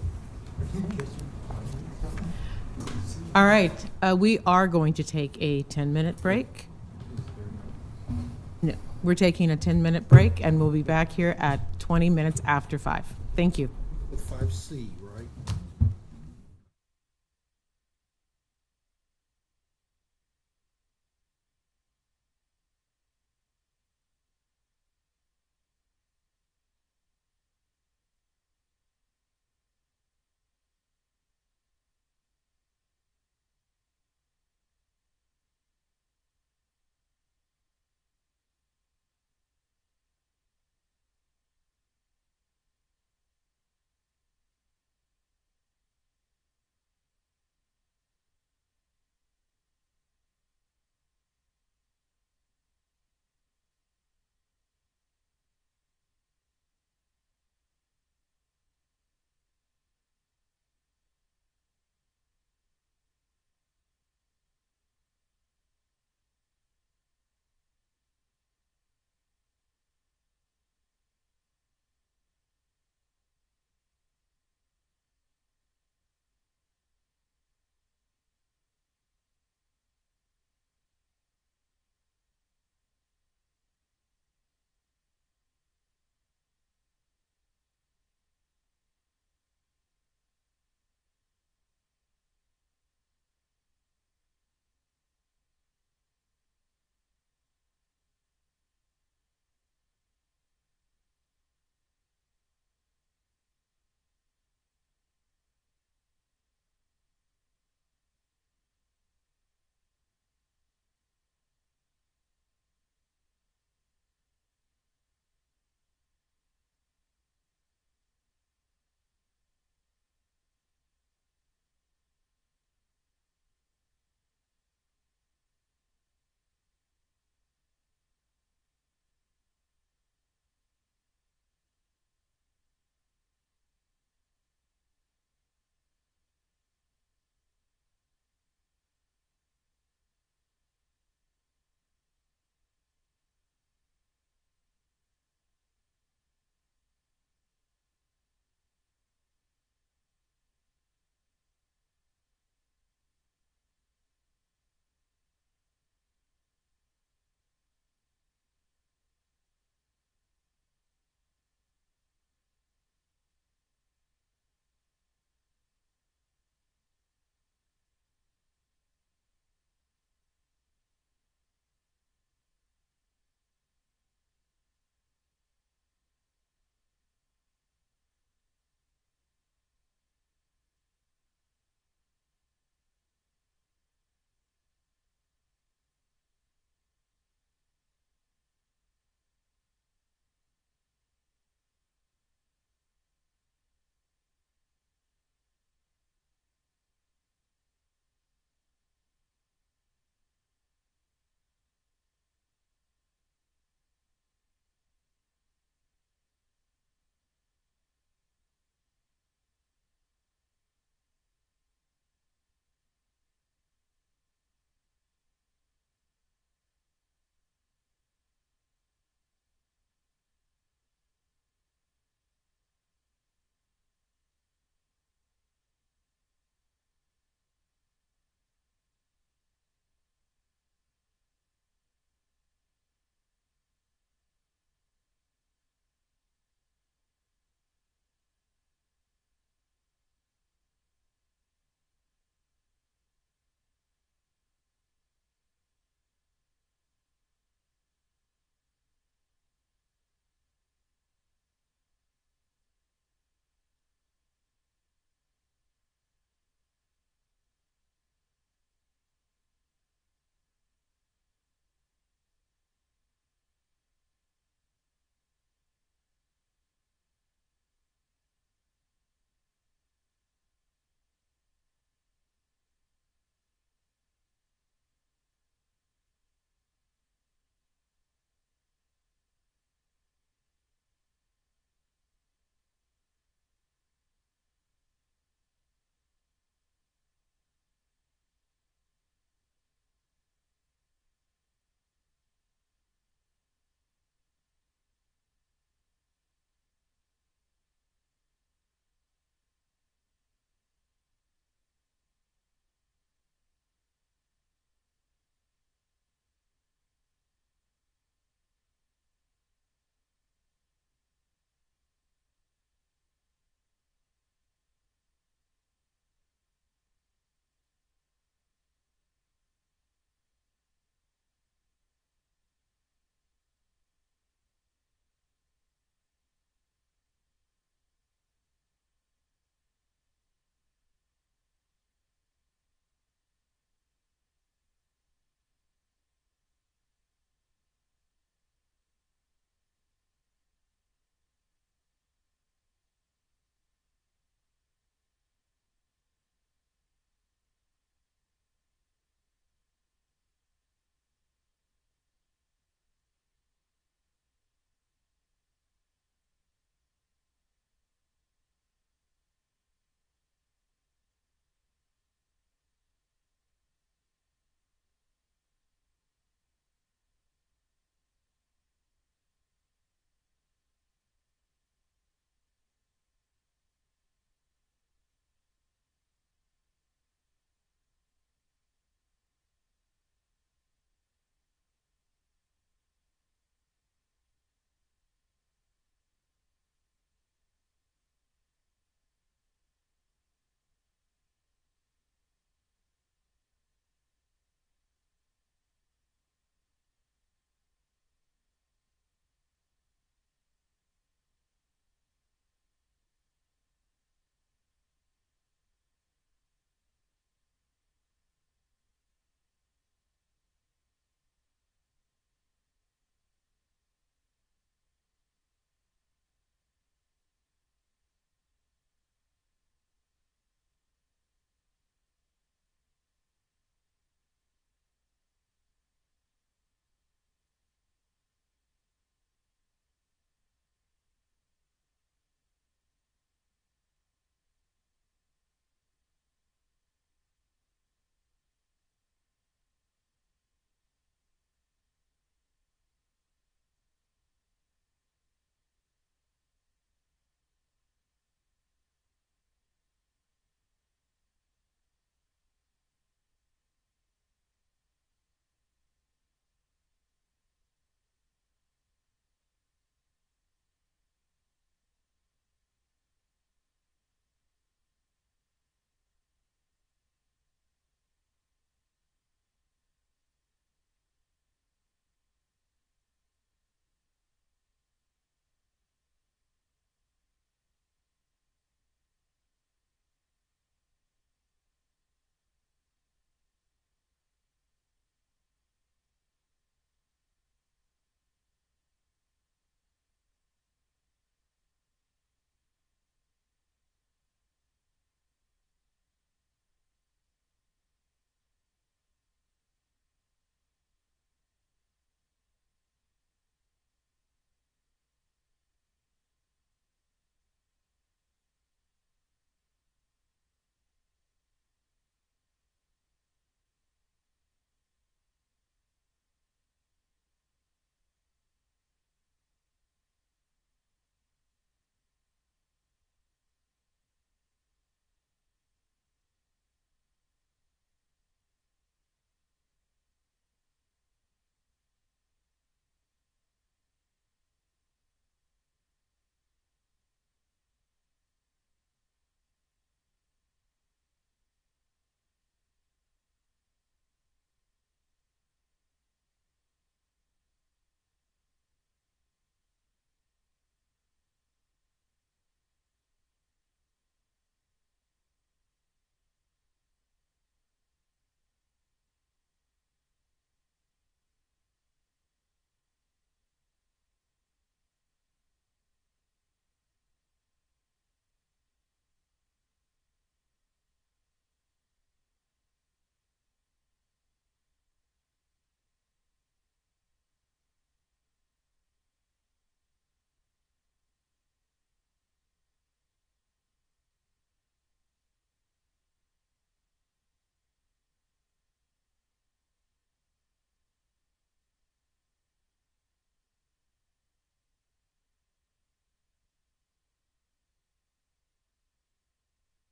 [SPEAKER 1] All right, we are going to take a 10-minute break. No, we're taking a 10-minute break, and we'll be back here at 20 minutes after 5. Thank you.
[SPEAKER 2] With 5C, right?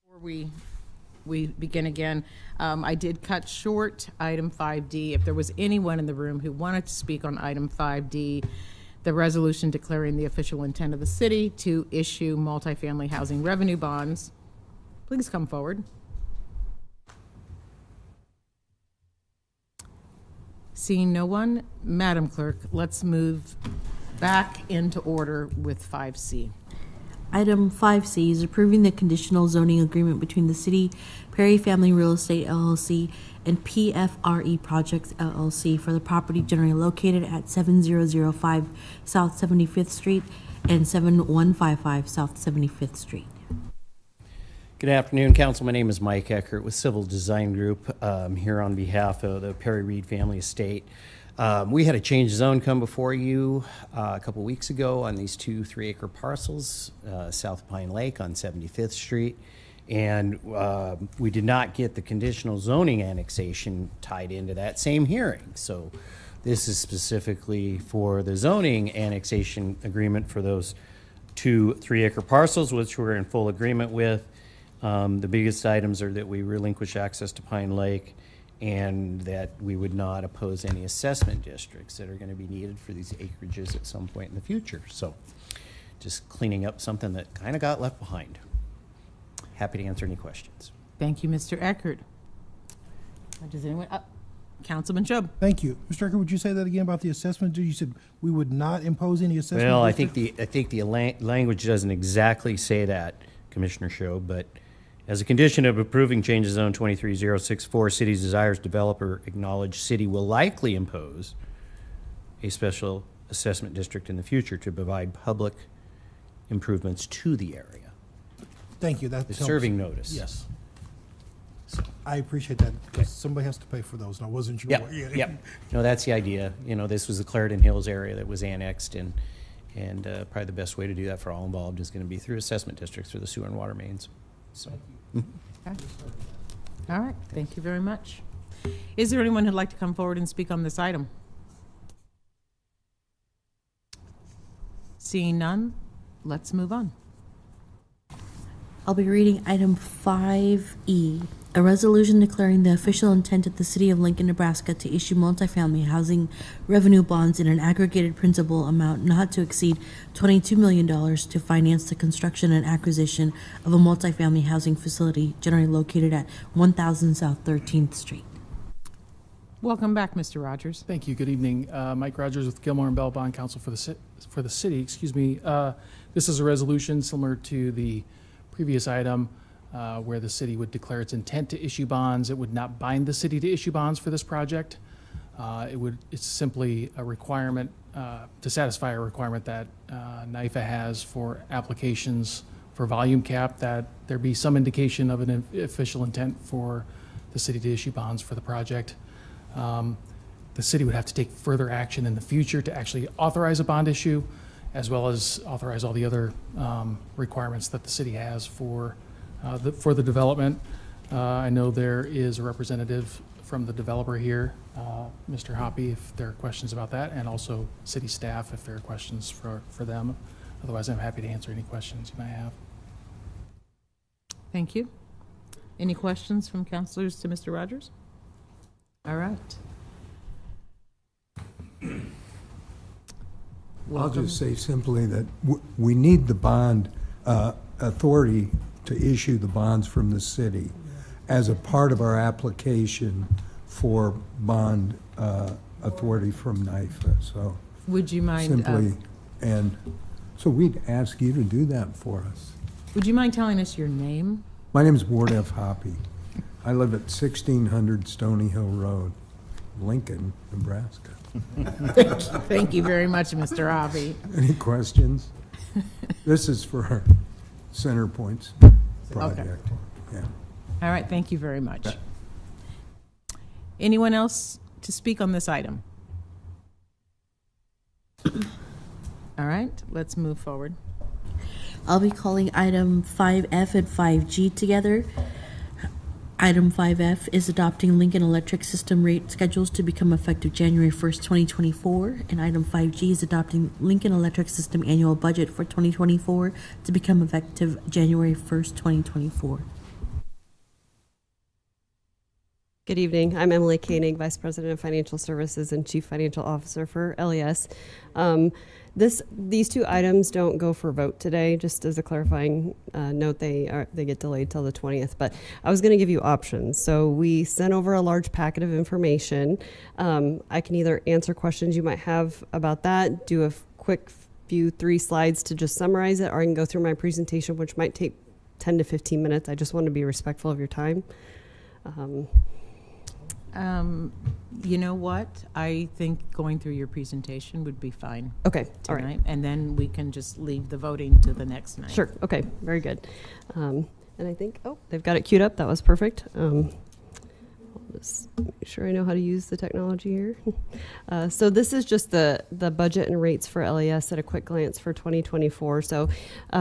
[SPEAKER 1] Before we begin again, I did cut short item 5D. If there was anyone in the room who wanted to speak on item 5D, the resolution declaring the official intent of the city to issue multifamily housing revenue bonds, please come forward. Seeing no one, Madam Clerk, let's move back into order with 5C.
[SPEAKER 7] Item 5C is approving the conditional zoning agreement between the city, Perry Family Real Estate LLC, and PFRE Projects LLC for the property generally located at 7005 South 75th Street and 7155 South 75th Street.
[SPEAKER 5] Good afternoon, Council. My name is Mike Eckert with Civil Design Group, here on behalf of the Perry Reed Family Estate. We had a change of zone come before you a couple weeks ago on these 2 3-acre parcels south of Pine Lake on 75th Street. And we did not get the conditional zoning annexation tied into that same hearing. So this is specifically for the zoning annexation agreement for those 2 3-acre parcels, which we're in full agreement with. The biggest items are that we relinquish access to Pine Lake and that we would not oppose any assessment districts that are going to be needed for these acreages at some point in the future. So just cleaning up something that kind of got left behind. Happy to answer any questions.
[SPEAKER 1] Thank you, Mr. Eckert. Does anyone, Councilman Chubb.
[SPEAKER 2] Thank you. Mr. Eckert, would you say that again about the assessment? You said we would not impose any assessment?
[SPEAKER 5] Well,
[SPEAKER 2] district?
[SPEAKER 5] I think the language doesn't exactly say that, Commissioner Show, but as a condition of approving change of zone 23064, city's desires developer acknowledge city will likely impose a special assessment district in the future to provide public improvements to the area.
[SPEAKER 2] Thank you. That's
[SPEAKER 5] The serving notice.
[SPEAKER 2] Yes. I appreciate that because somebody has to pay for those, and I wasn't sure.
[SPEAKER 5] Yep. No, that's the idea. You know, this was the Clarendon Hills area that was annexed, and probably the best way to do that for all involved is going to be through assessment districts through the sewer and water mains. So.
[SPEAKER 1] Okay. All right, thank you very much. Is there anyone who'd like to come forward and speak on this item? Seeing none, let's move on.
[SPEAKER 7] I'll be reading item 5E, a resolution declaring the official intent of the city of Lincoln, Nebraska to issue multifamily housing revenue bonds in an aggregated principal amount not to exceed $22 million to finance the construction and acquisition of a multifamily housing facility generally located at 1000 South 13th Street.
[SPEAKER 1] Welcome back, Mr. Rogers.
[SPEAKER 18] Thank you. Good evening. Mike Rogers with Gilmore and Bell Bond Counsel for the city. Excuse me. This is a resolution similar to the previous item where the city would declare its intent to issue bonds. It would not bind the city to issue bonds for this project. It's simply a requirement to satisfy a requirement that NYFA has for applications for volume cap, that there be some indication of an official intent for the city to issue bonds for the project. The city would have to take further action in the future to actually authorize a bond issue, as well as authorize all the other requirements that the city has for the development. I know there is a representative from the developer here, Mr. Hoppy, if there are questions about that, and also city staff if there are questions for them. Otherwise, I'm happy to answer any questions you might have.
[SPEAKER 1] Thank you. Any questions from councilors to Mr. Rogers? All right.
[SPEAKER 21] I'll just say simply that we need the bond authority to issue the bonds from the city as a part of our application for bond authority from NYFA. So
[SPEAKER 1] would you mind
[SPEAKER 21] simply, and so we'd ask you to do that for us.
[SPEAKER 1] Would you mind telling us your name?
[SPEAKER 21] My name is Ward F. Hoppy. I live at 1600 Stony Hill Road, Lincoln, Nebraska.
[SPEAKER 1] Thank you very much, Mr. Hoppy.
[SPEAKER 21] Any questions? This is for our Center Points project.
[SPEAKER 1] Okay.
[SPEAKER 21] Yeah.
[SPEAKER 1] All right, thank you very much. Anyone else to speak on this item? All right, let's move forward.
[SPEAKER 7] I'll be calling item 5F and 5G together. Item 5F is adopting Lincoln Electric System rate schedules to become effective January 1st, 2024. And item 5G is adopting Lincoln Electric System annual budget for 2024 to become effective January 1st, 2024.
[SPEAKER 3] Good evening. I'm Emily Koenig, Vice President of Financial Services and Chief Financial Officer for LES. These two items don't go for vote today. Just as a clarifying note, they get delayed till the 20th. But I was going to give you options. So we sent over a large packet of information. I can either answer questions you might have about that, do a quick few 3 slides to just summarize it, or I can go through my presentation, which might take 10 to 15 minutes. I just want to be respectful of your time.
[SPEAKER 1] You know what? I think going through your presentation would be fine.
[SPEAKER 3] Okay, all right.
[SPEAKER 1] Tonight, and then we can just leave the voting to the next night.
[SPEAKER 3] Sure, okay, very good. And I think, they've got it queued up. That was perfect. I'll just make sure I know how to use the technology here. So this is just the budget and rates for LES at a quick glance for 2024. So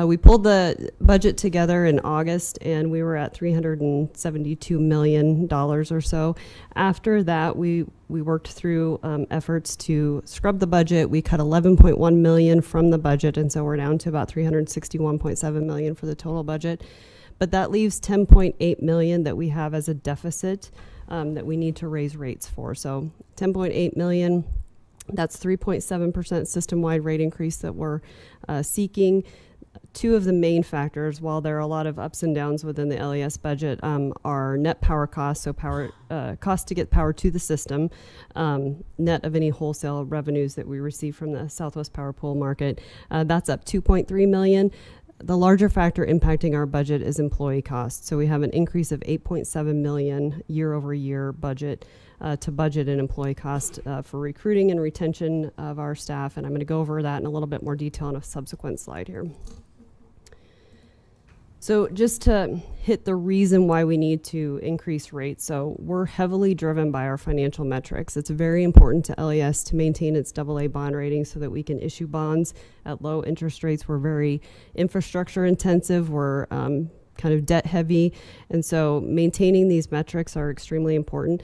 [SPEAKER 3] we pulled the budget together in August, and we were at $372 million or so. After that, we worked through efforts to scrub the budget. We cut $11.1 million from the budget, and so we're down to about $361.7 million for the total budget. But that leaves $10.8 million that we have as a deficit that we need to raise rates for. So $10.8 million, that's 3.7% system-wide rate increase that we're seeking. Two of the main factors, while there are a lot of ups and downs within the LES budget, are net power costs, so power cost to get power to the system, net of any wholesale revenues that we receive from the Southwest Power Pool market. That's up $2.3 million. The larger factor impacting our budget is employee costs. So we have an increase of $8.7 million year over year budget to budget and employee cost for recruiting and retention of our staff. And I'm going to go over that in a little bit more detail in a subsequent slide here. So just to hit the reason why we need to increase rates. So we're heavily driven by our financial metrics. It's very important to LES to maintain its AA bond rating so that we can issue bonds at low interest rates. We're very infrastructure intensive. We're kind of debt heavy. And so maintaining these metrics are extremely important.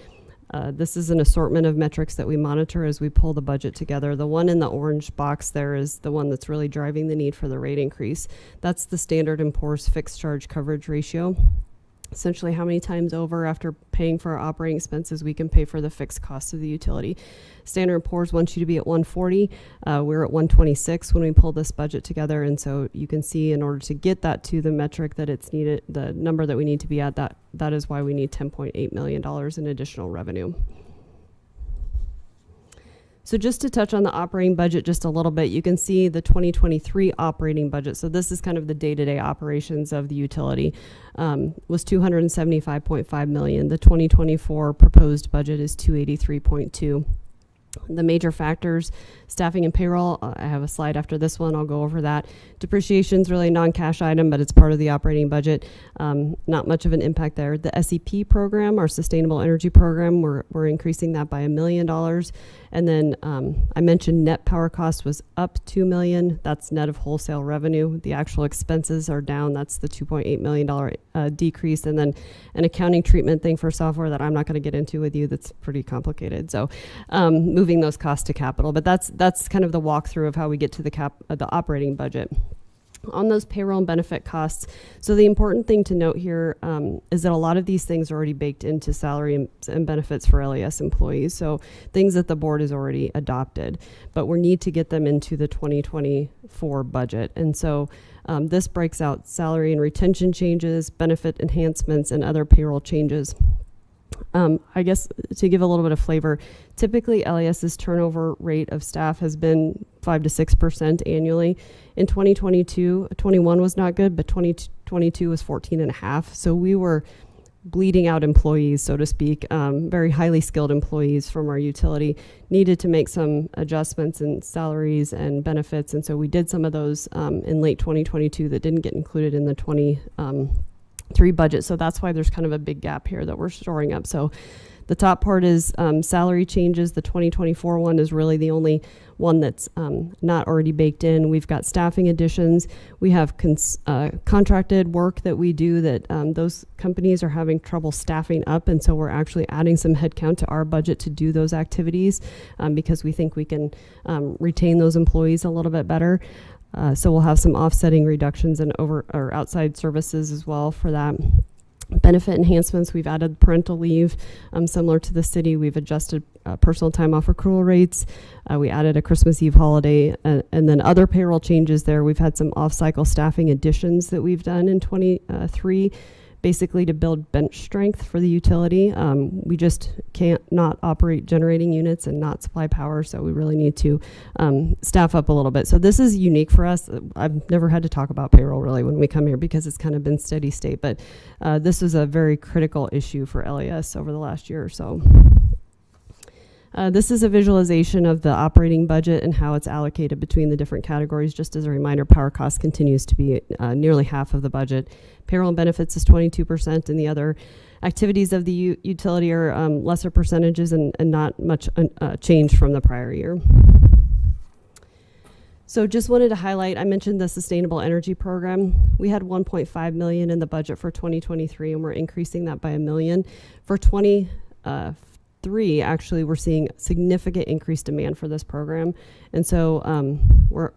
[SPEAKER 3] This is an assortment of metrics that we monitor as we pull the budget together. The one in the orange box there is the one that's really driving the need for the rate increase. That's the Standard & Poor's fixed charge coverage ratio. Essentially how many times over after paying for our operating expenses we can pay for the fixed cost of the utility. Standard & Poor's wants you to be at 140. We're at 126 when we pull this budget together, and so you can see in order to get that to the metric that it's needed, the number that we need to be at, that is why we need $10.8 million in additional revenue. So just to touch on the operating budget just a little bit, you can see the 2023 operating budget. So this is kind of the day-to-day operations of the utility, was $275.5 million. The 2024 proposed budget is $283.2. The major factors, staffing and payroll, I have a slide after this one, I'll go over that. Depreciation is really a non-cash item, but it's part of the operating budget. Not much of an impact there. The SEP program, our Sustainable Energy Program, we're increasing that by $1 million. And then I mentioned net power cost was up $2 million. That's net of wholesale revenue. The actual expenses are down. That's the $2.8 million decrease. And then an accounting treatment thing for software that I'm not going to get into with you that's pretty complicated. So moving those costs to capital. But that's kind of the walkthrough of how we get to the operating budget. On those payroll and benefit costs, so the important thing to note here is that a lot of these things are already baked into salary and benefits for LES employees, so things that the board has already adopted, but we need to get them into the 2024 budget. And so this breaks out salary and retention changes, benefit enhancements, and other payroll changes. I guess to give a little bit of flavor, typically LES's turnover rate of staff has been 5 to 6% annually. In 2022, 21 was not good, but 2022 was 14.5. So we were bleeding out employees, so to speak, very highly skilled employees from our utility, needed to make some adjustments in salaries and benefits. And so we did some of those in late 2022 that didn't get included in the 23 budget. So that's why there's kind of a big gap here that we're storing up. So the top part is salary changes. The 2024 one is really the only one that's not already baked in. We've got staffing additions. We have contracted work that we do that those companies are having trouble staffing up. And so we're actually adding some headcount to our budget to do those activities because we think we can retain those employees a little bit better. So we'll have some offsetting reductions in outside services as well for that. Benefit enhancements, we've added parental leave, similar to the city. We've adjusted personal time off accrual rates. We added a Christmas Eve holiday, and then other payroll changes there. We've had some off-cycle staffing additions that we've done in 23, basically to build bench strength for the utility. We just can't not operate generating units and not supply power, so we really need to staff up a little bit. So this is unique for us. I've never had to talk about payroll really when we come here because it's kind of been steady state, but this is a very critical issue for LAS over the last year or so. This is a visualization of the operating budget and how it's allocated between the different categories. Just as a reminder, power cost continues to be nearly half of the budget. Payroll and benefits is 22%, and the other activities of the utility are lesser percentages and not much change from the prior year. So just wanted to highlight, I mentioned the Sustainable Energy Program. We had $1.5 million in the budget for 2023, and we're increasing that by $1 million. For 2023, actually, we're seeing significant increased demand for this program. And so we're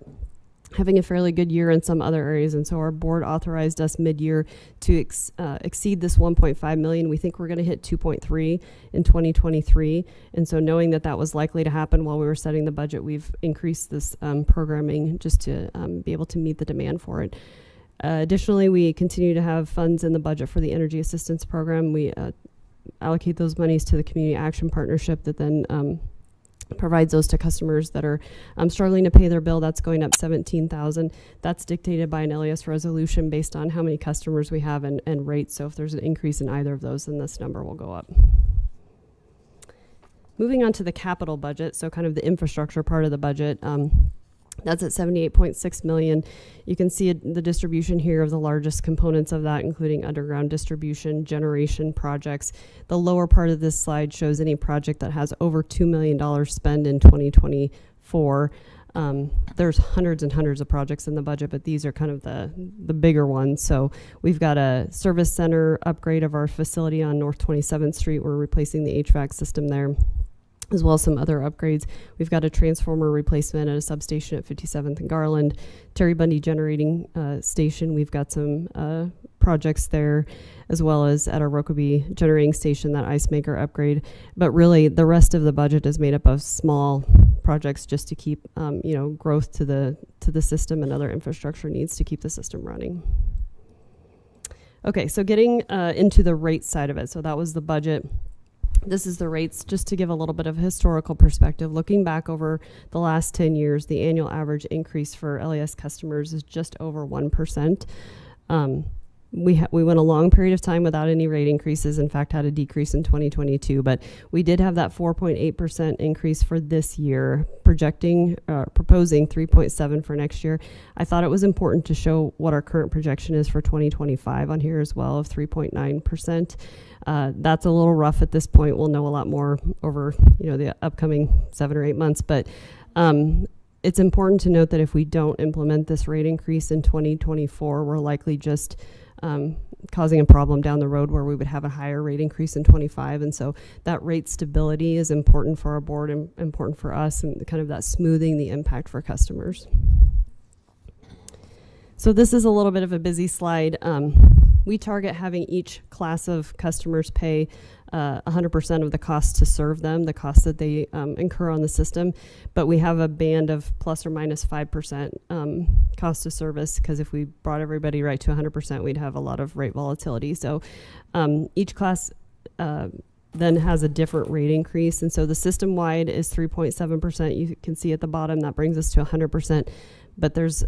[SPEAKER 3] having a fairly good year in some other areas. And so our board authorized us mid-year to exceed this 1.5 million. We think we're going to hit 2.3 in 2023. And so knowing that that was likely to happen while we were setting the budget, we've increased this programming just to be able to meet the demand for it. Additionally, we continue to have funds in the budget for the Energy Assistance Program. We allocate those monies to the Community Action Partnership that then provides those to customers that are struggling to pay their bill. That's going up $17,000. That's dictated by an LAS resolution based on how many customers we have and rates. So if there's an increase in either of those, then this number will go up. Moving on to the capital budget, so kind of the infrastructure part of the budget. That's at $78.6 million. You can see the distribution here of the largest components of that, including underground distribution, generation projects. The lower part of this slide shows any project that has over $2 million spent in 2024. There's hundreds and hundreds of projects in the budget, but these are kind of the bigger ones. So we've got a service center upgrade of our facility on North 27th Street. We're replacing the HVAC system there, as well as some other upgrades. We've got a transformer replacement at a substation at 57th and Garland. Terry Bundy Generating Station, we've got some projects there, as well as at our Rokeby Generating Station, that ice maker upgrade. But really, the rest of the budget is made up of small projects just to keep growth to the system and other infrastructure needs to keep the system running. Okay, so getting into the rate side of it. So that was the budget. This is the rates, just to give a little bit of historical perspective. Looking back over the last 10 years, the annual average increase for LAS customers is just over 1%. We went a long period of time without any rate increases, in fact had a decrease in 2022, but we did have that 4.8% increase for this year, proposing 3.7 for next year. I thought it was important to show what our current projection is for 2025 on here as well, of 3.9%. That's a little rough at this point. We'll know a lot more over the upcoming 7 or 8 months, but it's important to note that if we don't implement this rate increase in 2024, we're likely just causing a problem down the road where we would have a higher rate increase in 25. And so that rate stability is important for our board and important for us, and kind of that smoothing the impact for customers. So this is a little bit of a busy slide. We target having each class of customers pay 100% of the cost to serve them, the costs that they incur on the system. But we have a band of plus or minus 5% cost of service, because if we brought everybody right to 100%, we'd have a lot of rate volatility. So each class then has a different rate increase. And so the system-wide is 3.7%. You can see at the bottom that brings us to 100%. But there's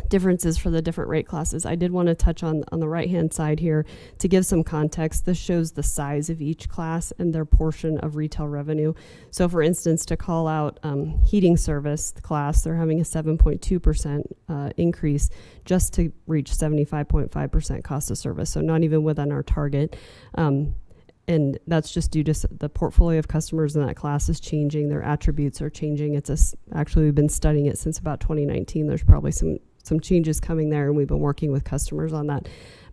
[SPEAKER 3] differences for the different rate classes. I did want to touch on the right-hand side here to give some context. This shows the size of each class and their portion of retail revenue. So for instance, to call out heating service class, they're having a 7.2% increase just to reach 75.5% cost of service. So not even within our target. And that's just due to the portfolio of customers in that class is changing. Their attributes are changing. Actually, we've been studying it since about 2019. There's probably some changes coming there, and we've been working with customers on that.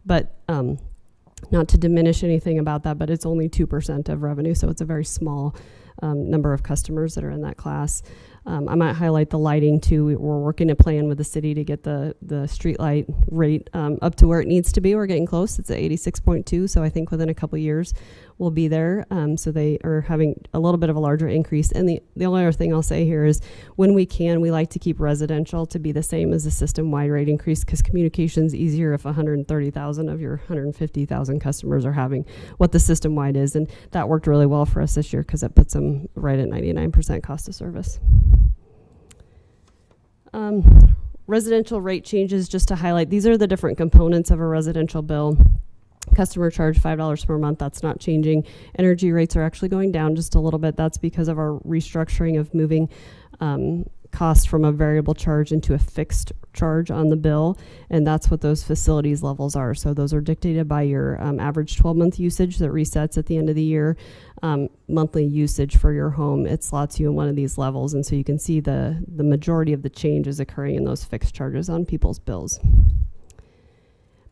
[SPEAKER 3] But not to diminish anything about that, but it's only 2% of revenue, so it's a very small number of customers that are in that class. I might highlight the lighting too. We're working a plan with the city to get the street light rate up to where it needs to be. We're getting close. It's at 86.2, so I think within a couple years we'll be there. So they are having a little bit of a larger increase. And the only other thing I'll say here is when we can, we like to keep residential to be the same as the system-wide rate increase, because communication's easier if 130,000 of your 150,000 customers are having what the system-wide is. And that worked really well for us this year because it puts them right at 99% cost of service. Residential rate changes, just to highlight, these are the different components of a residential bill. Customer charge $5 per month, that's not changing. Energy rates are actually going down just a little bit. That's because of our restructuring of moving cost from a variable charge into a fixed charge on the bill, and that's what those facilities levels are. So those are dictated by your average 12-month usage that resets at the end of the year. Monthly usage for your home, it slots you in one of these levels, and so you can see the majority of the change is occurring in those fixed charges on people's bills.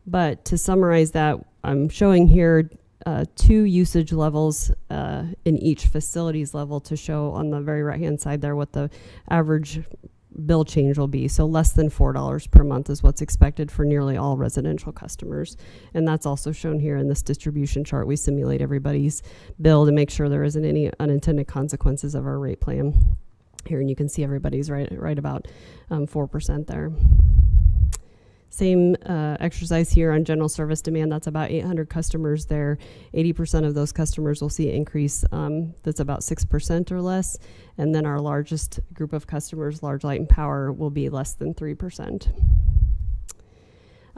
[SPEAKER 3] But to summarize that, I'm showing here 2 usage levels in each facilities level to show on the very right hand side there what the average bill change will be. So less than $4 per month is what's expected for nearly all residential customers. And that's also shown here in this distribution chart. We simulate everybody's bill to make sure there isn't any unintended consequences of our rate plan here. And you can see everybody's right about 4% there. Same exercise here on general service demand. That's about 800 customers there. 80% of those customers will see an increase that's about 6% or less. And then our largest group of customers, large light and power, will be less than 3%.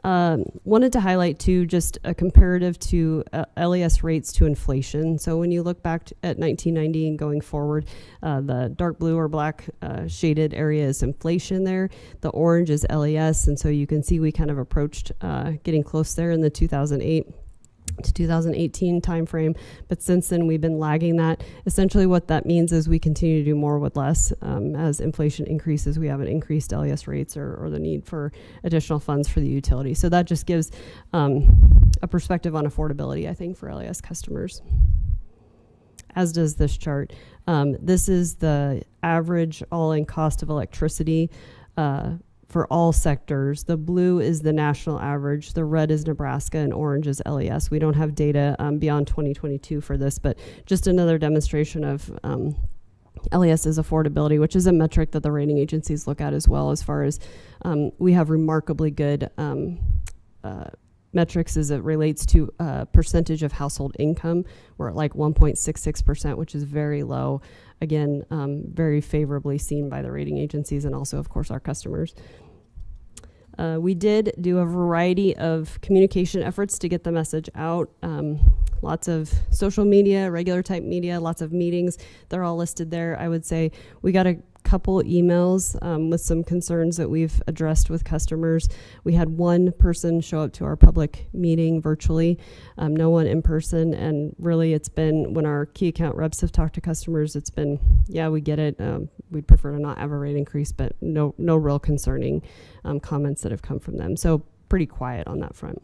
[SPEAKER 3] Wanted to highlight too, just a comparative to LES rates to inflation. So when you look back at 1990 and going forward, the dark blue or black shaded area is inflation there. The orange is LES, and so you can see we kind of approached getting close there in the 2008 to 2018 timeframe, but since then we've been lagging that. Essentially what that means is we continue to do more with less. As inflation increases, we haven't increased LES rates or the need for additional funds for the utility. So that just gives a perspective on affordability, I think, for LES customers. As does this chart. This is the average all-in cost of electricity for all sectors. The blue is the national average, the red is Nebraska, and orange is LES. We don't have data beyond 2022 for this, but just another demonstration of LES's affordability, which is a metric that the rating agencies look at as well, as far as we have remarkably good metrics as it relates to percentage of household income. We're at like 1.66%, which is very low. Again, very favorably seen by the rating agencies and also, of course, our customers. We did do a variety of communication efforts to get the message out. Lots of social media, regular type media, lots of meetings. They're all listed there. I would say we got a couple emails with some concerns that we've addressed with customers. We had one person show up to our public meeting virtually, no one in person, and really it's been, when our key account reps have talked to customers, it's been, yeah, we get it, we'd prefer to not have a rate increase, but no real concerning comments that have come from them. So pretty quiet on that front.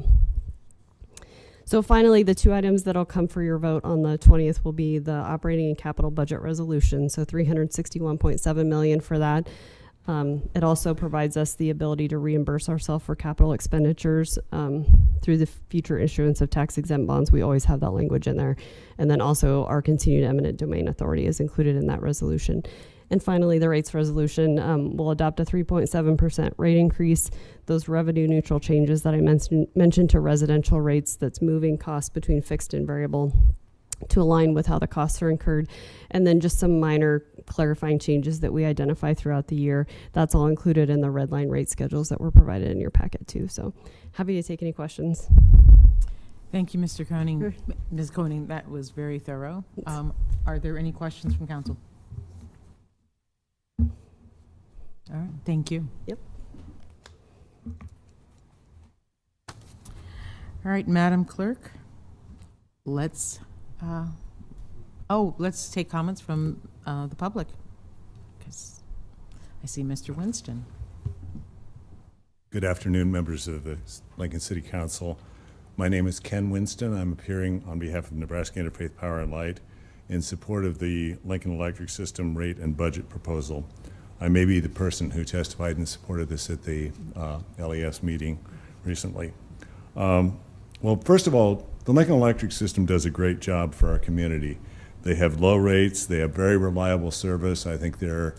[SPEAKER 3] So finally, the 2 items that'll come for your vote on the 20th will be the operating and capital budget resolution. So $361.7 million for that. It also provides us the ability to reimburse ourselves for capital expenditures through the future issuance of tax-exempt bonds. We always have that language in there. And then also our continued eminent domain authority is included in that resolution. And finally, the rates resolution will adopt a 3.7% rate increase. Those revenue neutral changes that I mentioned to residential rates, that's moving costs between fixed and variable to align with how the costs are incurred. And then just some minor clarifying changes that we identify throughout the year. That's all included in the red line rate schedules that were provided in your packet too. So happy to take any questions.
[SPEAKER 1] Thank you, Mr. Koenig. Ms. Koenig, that was very thorough. Are there any questions from council? All right, thank you.
[SPEAKER 3] Yep.
[SPEAKER 1] All right, Madam Clerk, let's take comments from the public, because I see Mr. Winston.
[SPEAKER 6] Good afternoon, members of the Lincoln City Council. My name is Ken Winston. I'm appearing on behalf of Nebraska Interfaith Power and Light in support of the Lincoln Electric System rate and budget proposal. I may be the person who testified in support of this at the LES meeting recently. Well, first of all, the Lincoln Electric System does a great job for our community. They have low rates, they have very reliable service. I think their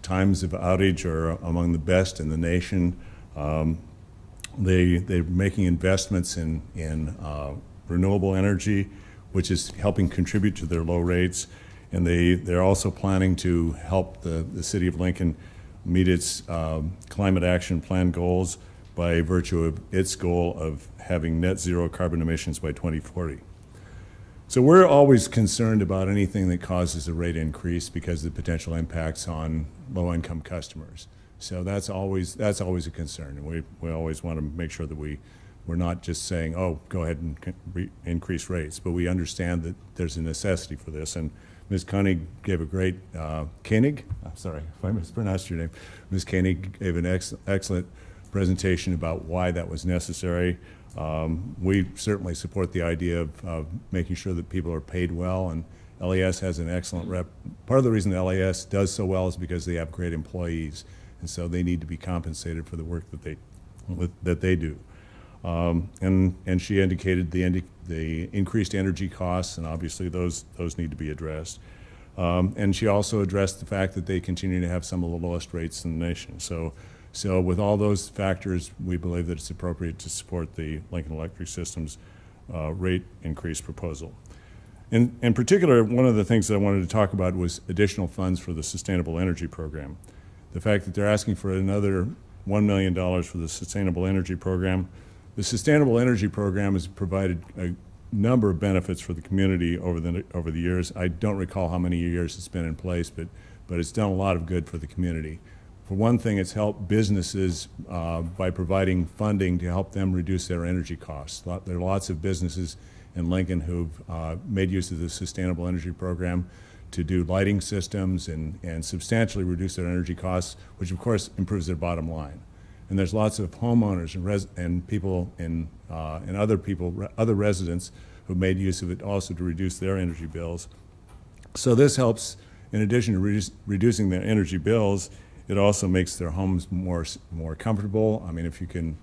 [SPEAKER 6] times of outage are among the best in the nation. They're making investments in renewable energy, which is helping contribute to their low rates. And they're also planning to help the city of Lincoln meet its climate action plan goals by virtue of its goal of having net zero carbon emissions by 2040. So we're always concerned about anything that causes a rate increase because of the potential impacts on low-income customers. So that's always a concern, and we always want to make sure that we're not just saying, oh, go ahead and increase rates, but we understand that there's a necessity for this. And Ms. Koenig gave a great, Koenig? I'm sorry if I mispronounced your name. Ms. Koenig gave an excellent presentation about why that was necessary. We certainly support the idea of making sure that people are paid well, and LES has an excellent rep. Part of the reason the LES does so well is because they have great employees, and so they need to be compensated for the work that they do. And she indicated the increased energy costs, and obviously those need to be addressed. And she also addressed the fact that they continue to have some of the lowest rates in the nation. So with all those factors, we believe that it's appropriate to support the Lincoln Electric System's rate increase proposal. In particular, one of the things that I wanted to talk about was additional funds for the Sustainable Energy Program. The fact that they're asking for another $1 million for the Sustainable Energy Program. The Sustainable Energy Program has provided a number of benefits for the community over the years. I don't recall how many years it's been in place, but it's done a lot of good for the community. For one thing, it's helped businesses by providing funding to help them reduce their energy costs. There are lots of businesses in Lincoln who've made use of the Sustainable Energy Program to do lighting systems and substantially reduce their energy costs, which of course improves their bottom line. And there's lots of homeowners and people and other residents who made use of it also to reduce their energy bills. So this helps, in addition to reducing their energy bills, it also makes their homes more comfortable. I mean, if you can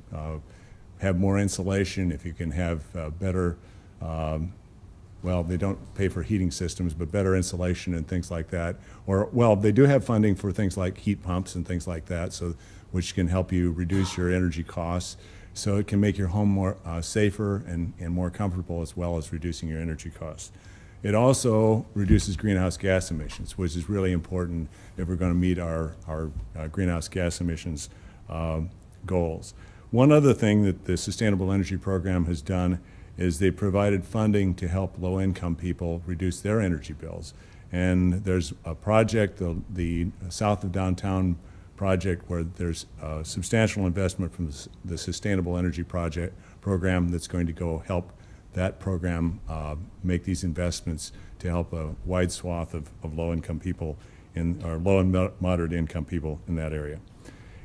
[SPEAKER 6] have more insulation, if you can have better, well, they don't pay for heating systems, but better insulation and things like that. Or, well, they do have funding for things like heat pumps and things like that, so which can help you reduce your energy costs. So it can make your home more safer and more comfortable, as well as reducing your energy costs. It also reduces greenhouse gas emissions, which is really important if we're going to meet our greenhouse gas emissions goals. One other thing that the Sustainable Energy Program has done is they provided funding to help low-income people reduce their energy bills. And there's a project, the South of Downtown project, where there's substantial investment from the Sustainable Energy Program that's going to go help that program make these investments to help a wide swath of low-income people or low and moderate income people in that area.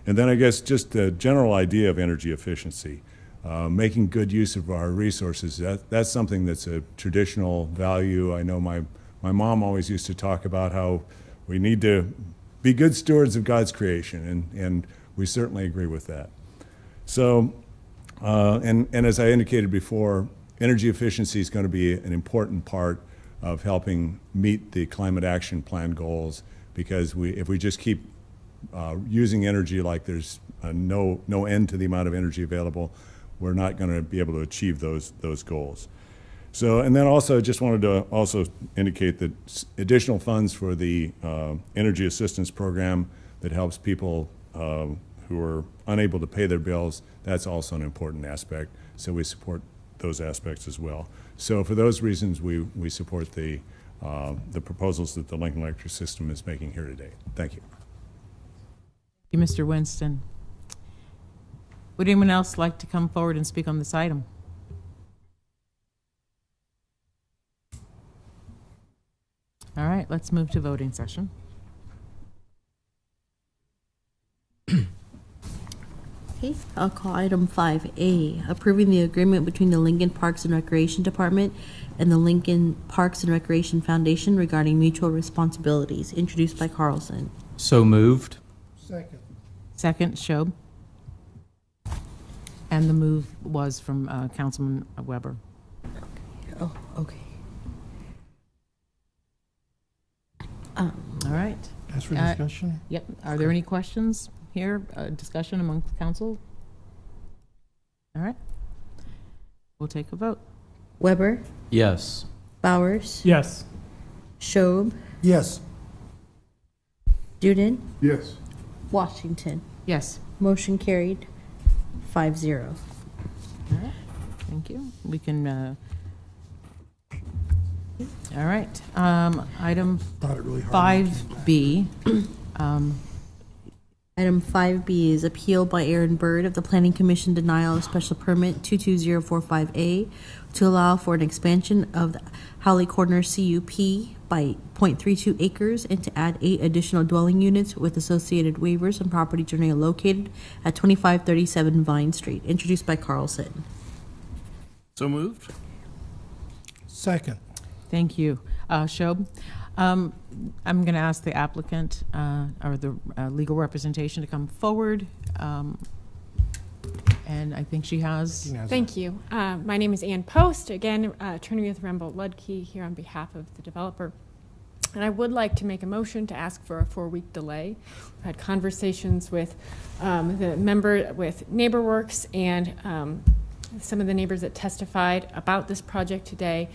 [SPEAKER 6] And then I guess just the general idea of energy efficiency, making good use of our resources, that's something that's a traditional value. I know my mom always used to talk about how we need to be good stewards of God's creation, and we certainly agree with that. So, and as I indicated before, energy efficiency is going to be an important part of helping meet the climate action plan goals, because if we just keep using energy like there's no end to the amount of energy available, we're not going to be able to achieve those goals. So, and then also just wanted to also indicate that additional funds for the Energy Assistance Program that helps people who are unable to pay their bills, that's also an important aspect. So we support those aspects as well. So for those reasons, we support the proposals that the Lincoln Electric System is making here today. Thank you.
[SPEAKER 1] Thank you, Mr. Winston. Would anyone else like to come forward and speak on this item? All right, let's move to voting session.
[SPEAKER 7] Okay, I'll call item 5A, approving the agreement between the Lincoln Parks and Recreation Department and the Lincoln Parks and Recreation Foundation regarding mutual responsibilities, introduced by Carlson.
[SPEAKER 19] So moved.
[SPEAKER 2] Second.
[SPEAKER 1] Second, Shob. And the move was from Councilman Weber.
[SPEAKER 7] Oh, okay.
[SPEAKER 1] All right.
[SPEAKER 2] Ask for discussion?
[SPEAKER 1] Yep. Are there any questions here, discussion among the council? All right. We'll take a vote.
[SPEAKER 7] Weber,
[SPEAKER 19] Yes.
[SPEAKER 7] Bowers,
[SPEAKER 20] Yes.
[SPEAKER 7] Schob,
[SPEAKER 21] Yes.
[SPEAKER 7] Duden,
[SPEAKER 8] Yes.
[SPEAKER 7] Washington.
[SPEAKER 1] Yes.
[SPEAKER 7] Motion carried, 5-0.
[SPEAKER 1] All right. Thank you. We can, all right. Item
[SPEAKER 2] Thought it really hard.
[SPEAKER 1] 5B.
[SPEAKER 7] Item 5B is appeal by Aaron Bird of the Planning Commission denial of special permit 22045A to allow for an expansion of the Howley Corner CUP by 0.32 acres and to add 8 additional dwelling units with associated waivers on property generally located at 2537 Vine Street, introduced by Carlson.
[SPEAKER 15] So moved?
[SPEAKER 2] Second.
[SPEAKER 1] Thank you. Shob, I'm going to ask the applicant or the legal representation to come forward. And I think she has.
[SPEAKER 17] Thank you. My name is Ann Post, again, attorney with Rembold Ludke here on behalf of the developer. And I would like to make a motion to ask for a 4-week delay. I've had conversations with with NeighborWorks and some of the neighbors that testified about this project today.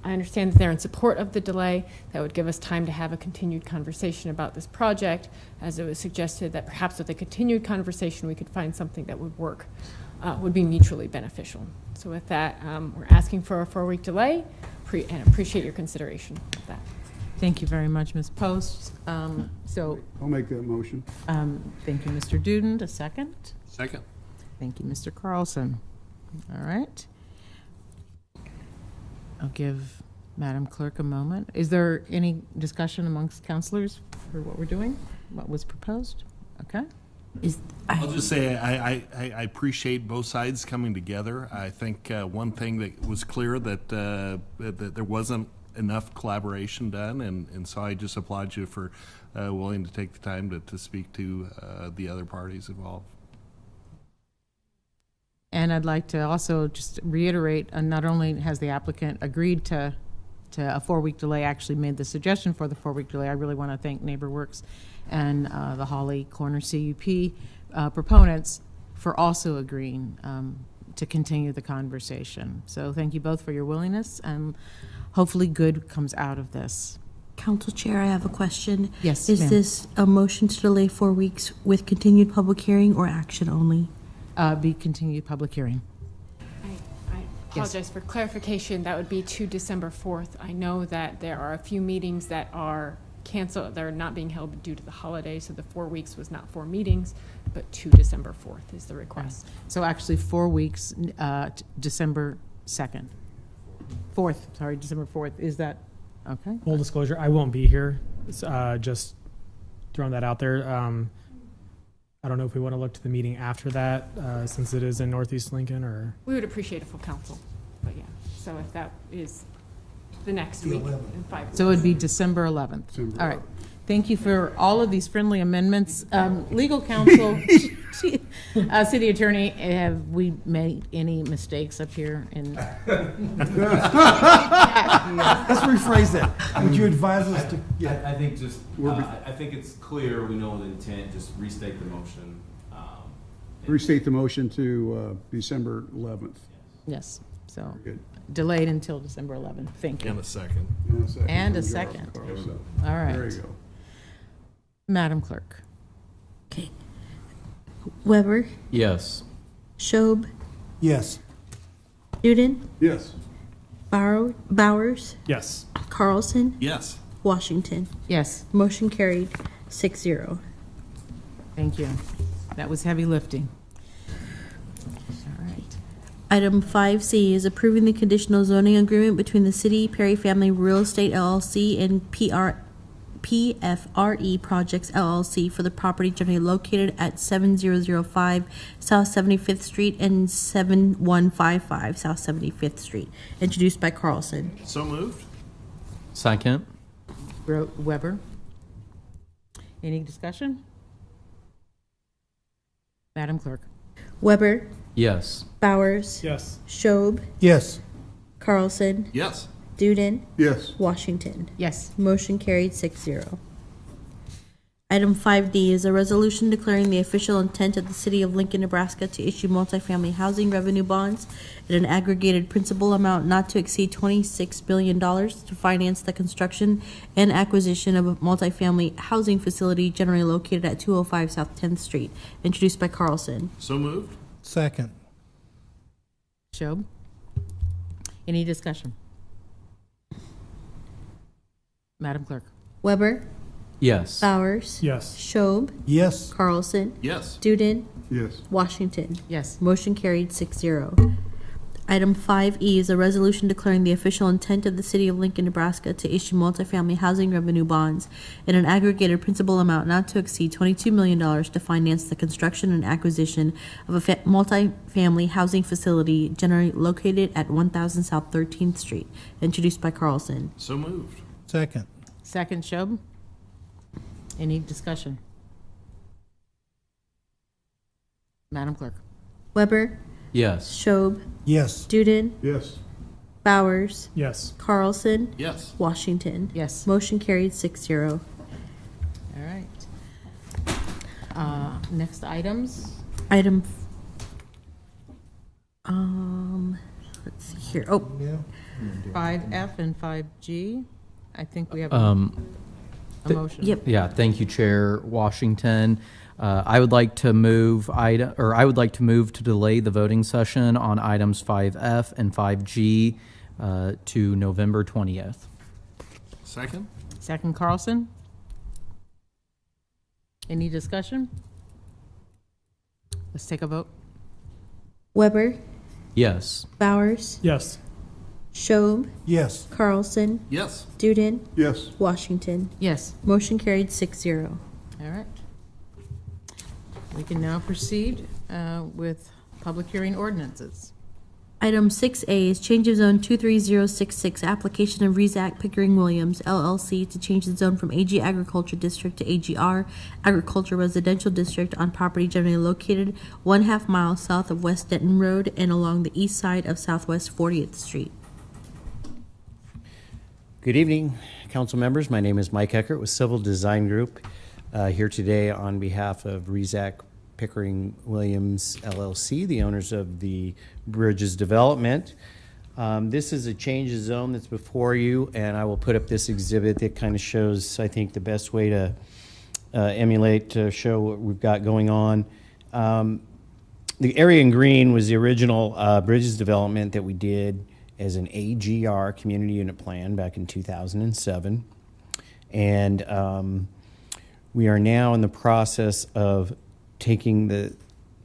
[SPEAKER 17] I understand that they're in support of the delay. That would give us time to have a continued conversation about this project, as it was suggested that perhaps with a continued conversation we could find something that would work, would be mutually beneficial. So with that, we're asking for a 4-week delay and appreciate your consideration of that.
[SPEAKER 1] Thank you very much, Ms. Post. So
[SPEAKER 8] I'll make that motion.
[SPEAKER 1] thank you, Mr. Duden. A second.
[SPEAKER 15] Second.
[SPEAKER 1] Thank you, Mr. Carlson. All right. I'll give Madam Clerk a moment. Is there any discussion amongst councilors for what we're doing, what was proposed? Okay.
[SPEAKER 9] I'll just say I appreciate both sides coming together. I think one thing that was clear that there wasn't enough collaboration done, and so I just applaud you for willing to take the time to speak to the other parties involved.
[SPEAKER 1] And I'd like to also just reiterate, not only has the applicant agreed to a 4-week delay, actually made the suggestion for the 4-week delay, I really want to thank NeighborWorks and the Howley Corner CUP proponents for also agreeing to continue the conversation. So thank you both for your willingness, and hopefully good comes out of this.
[SPEAKER 7] Council Chair, I have a question.
[SPEAKER 1] Yes,
[SPEAKER 7] Is
[SPEAKER 1] ma'am.
[SPEAKER 7] this a motion to delay 4 weeks with continued public hearing or action only?
[SPEAKER 1] Be continued public hearing.
[SPEAKER 17] I apologize for clarification. That would be to December 4th. I know that there are a few meetings that are canceled. They're not being held due to the holiday, so the 4 weeks was not 4 meetings, but to December 4th is the request.
[SPEAKER 1] So actually 4 weeks, December 2nd. 4th, sorry, December 4th. Is that, okay?
[SPEAKER 20] Full disclosure, I won't be here. Just throwing that out there. I don't know if we want to look to the meeting after that, since it is in Northeast Lincoln, or.
[SPEAKER 17] We would appreciate a full council, but yeah. So if that is the next week in 5 weeks.
[SPEAKER 1] So it would be December 11th.
[SPEAKER 8] December
[SPEAKER 1] All right. Thank you for all of these friendly amendments. Legal counsel, city attorney, have we made any mistakes up here?
[SPEAKER 2] Let's rephrase that. Would you advise us to? Yeah.
[SPEAKER 15] I think just, I think it's clear, we know the intent, just restate the motion.
[SPEAKER 8] Restate the motion to December 11th.
[SPEAKER 1] Yes, so
[SPEAKER 8] Good.
[SPEAKER 1] delayed until December 11th. Thank you.
[SPEAKER 9] And a second.
[SPEAKER 1] And a
[SPEAKER 8] from
[SPEAKER 1] second.
[SPEAKER 8] Carlson.
[SPEAKER 1] All right.
[SPEAKER 8] There you go.
[SPEAKER 1] Madam Clerk.
[SPEAKER 7] Okay. Weber,
[SPEAKER 19] Yes.
[SPEAKER 7] Schob,
[SPEAKER 21] Yes.
[SPEAKER 7] Duden,
[SPEAKER 8] Yes.
[SPEAKER 7] Bowers,
[SPEAKER 20] Yes.
[SPEAKER 7] Carlson,
[SPEAKER 9] Yes.
[SPEAKER 7] Washington.
[SPEAKER 1] Yes,
[SPEAKER 7] Motion carried, 6-0.
[SPEAKER 1] thank you. That was heavy lifting. All right.
[SPEAKER 7] Item 5C is approving the conditional zoning agreement between the city, Perry Family Real Estate LLC, and PFRE Projects LLC for the property generally located at 7005 South 75th Street and 7155 South 75th Street, introduced by Carlson.
[SPEAKER 9] So moved.
[SPEAKER 19] Second.
[SPEAKER 1] Weber. Any discussion? Madam Clerk.
[SPEAKER 7] Weber,
[SPEAKER 19] Yes.
[SPEAKER 7] Bowers,
[SPEAKER 20] Yes.
[SPEAKER 7] Schob,
[SPEAKER 2] Yes.
[SPEAKER 7] Carlson,
[SPEAKER 9] Yes.
[SPEAKER 7] Duden,
[SPEAKER 8] Yes.
[SPEAKER 7] Washington.
[SPEAKER 1] Yes.
[SPEAKER 7] Motion carried 6-0. Item 5D is a resolution declaring the official intent of the City of Lincoln, Nebraska to issue multifamily housing revenue bonds at an aggregated principal amount not to exceed $26 billion to finance the construction and acquisition of a multifamily housing facility generally located at 205 South 10th Street, introduced by Carlson.
[SPEAKER 9] So moved.
[SPEAKER 2] Second.
[SPEAKER 1] Schob. Any discussion? Madam Clerk.
[SPEAKER 7] Weber,
[SPEAKER 19] Yes.
[SPEAKER 7] Bowers,
[SPEAKER 20] Yes.
[SPEAKER 7] Schob,
[SPEAKER 2] Yes.
[SPEAKER 7] Carlson,
[SPEAKER 9] Yes.
[SPEAKER 7] Duden,
[SPEAKER 8] Yes.
[SPEAKER 7] Washington.
[SPEAKER 1] Yes.
[SPEAKER 7] Motion carried 6-0. Item 5E is a resolution declaring the official intent of the City of Lincoln, Nebraska to issue multifamily housing revenue bonds in an aggregated principal amount not to exceed $22 million to finance the construction and acquisition of a multifamily housing facility generally located at 1000 South 13th Street, introduced by Carlson.
[SPEAKER 9] So moved.
[SPEAKER 2] Second.
[SPEAKER 1] Second, Schob. Any discussion? Madam Clerk.
[SPEAKER 7] Weber,
[SPEAKER 19] Yes.
[SPEAKER 7] Schob,
[SPEAKER 2] Yes.
[SPEAKER 7] Duden,
[SPEAKER 8] Yes.
[SPEAKER 7] Bowers,
[SPEAKER 20] Yes.
[SPEAKER 7] Carlson,
[SPEAKER 9] Yes.
[SPEAKER 7] Washington.
[SPEAKER 1] Yes.
[SPEAKER 7] Motion carried 6-0.
[SPEAKER 1] All right. Next items.
[SPEAKER 7] Item, let's see here. Oh,
[SPEAKER 1] 5F and 5G. I think we have a motion.
[SPEAKER 7] yep.
[SPEAKER 19] Yeah, thank you, Chair Washington. I would like to move to delay the voting session on items 5F and 5G to November 20th.
[SPEAKER 9] Second.
[SPEAKER 1] Second, Carlson. Any discussion? Let's take a vote.
[SPEAKER 7] Weber,
[SPEAKER 19] Yes.
[SPEAKER 7] Bowers,
[SPEAKER 20] Yes.
[SPEAKER 7] Schob,
[SPEAKER 2] Yes.
[SPEAKER 7] Carlson,
[SPEAKER 9] Yes.
[SPEAKER 7] Duden,
[SPEAKER 8] Yes.
[SPEAKER 7] Washington.
[SPEAKER 1] Yes.
[SPEAKER 7] Motion carried 6-0.
[SPEAKER 1] All right. We can now proceed with public hearing ordinances.
[SPEAKER 7] Item 6A is change of zone 23066, application of Rezac Pickering Williams LLC to change the zone from AG Agriculture District to AGR Agriculture Residential District on property generally located 1/2 mile south of West Denton Road and along the east side of Southwest 40th Street.
[SPEAKER 5] Good evening, council members. My name is Mike Eckert with Civil Design Group, here today on behalf of Rezac Pickering Williams LLC, the owners of the Bridges development. This is a change of zone that's before you, and I will put up this exhibit that kind of shows, I think, the best way to emulate, to show what we've got going on. The area in green was the original Bridges development that we did as an AGR community unit plan back in 2007. And we are now in the process of taking the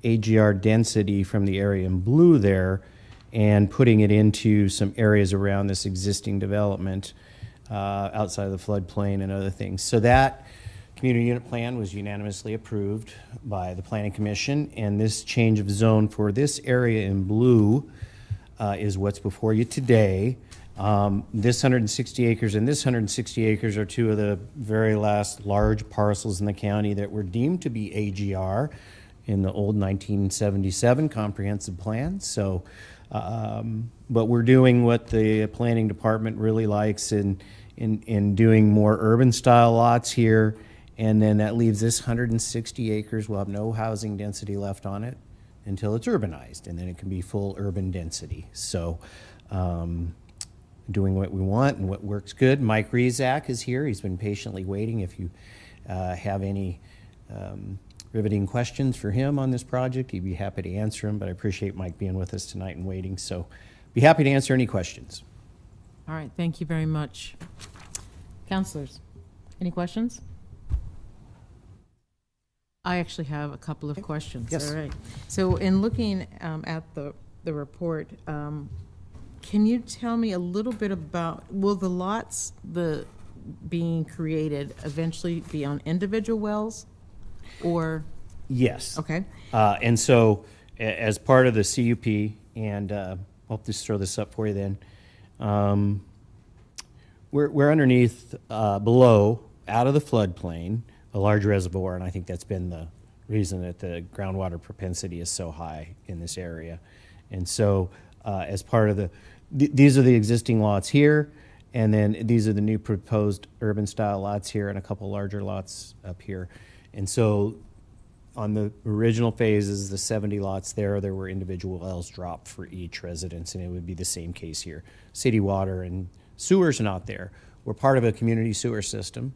[SPEAKER 5] AGR density from the area in blue there and putting it into some areas around this existing development outside of the floodplain and other things. So that community unit plan was unanimously approved by the Planning Commission, and this change of zone for this area in blue is what's before you today. This 160 acres and this 160 acres are two of the very last large parcels in the county that were deemed to be AGR in the old 1977 comprehensive plan. So, but we're doing what the planning department really likes in doing more urban style lots here. And then that leaves this 160 acres will have no housing density left on it until it's urbanized, and then it can be full urban density. So, doing what we want and what works good. Mike Rezac is here. He's been patiently waiting. If you have any riveting questions for him on this project, he'd be happy to answer them, but I appreciate Mike being with us tonight and waiting. So be happy to answer any questions.
[SPEAKER 1] All right, thank you very much. Councilors, any questions? I actually have a couple of questions.
[SPEAKER 5] Yes.
[SPEAKER 1] All right. So in looking at the report, can you tell me a little bit about, will the lots, the being created eventually be on individual wells, or?
[SPEAKER 5] Yes.
[SPEAKER 1] Okay.
[SPEAKER 5] And so, as part of the CUP, and I'll just throw this up for you then. We're underneath, below, out of the floodplain, a large reservoir, and I think that's been the reason that the groundwater propensity is so high in this area. And so, as part of these are the existing lots here, and then these are the new proposed urban style lots here, and a couple larger lots up here. And so, on the original phases, the 70 lots there were individual wells dropped for each residence, and it would be the same case here. City water and sewers not there. We're part of a community sewer system,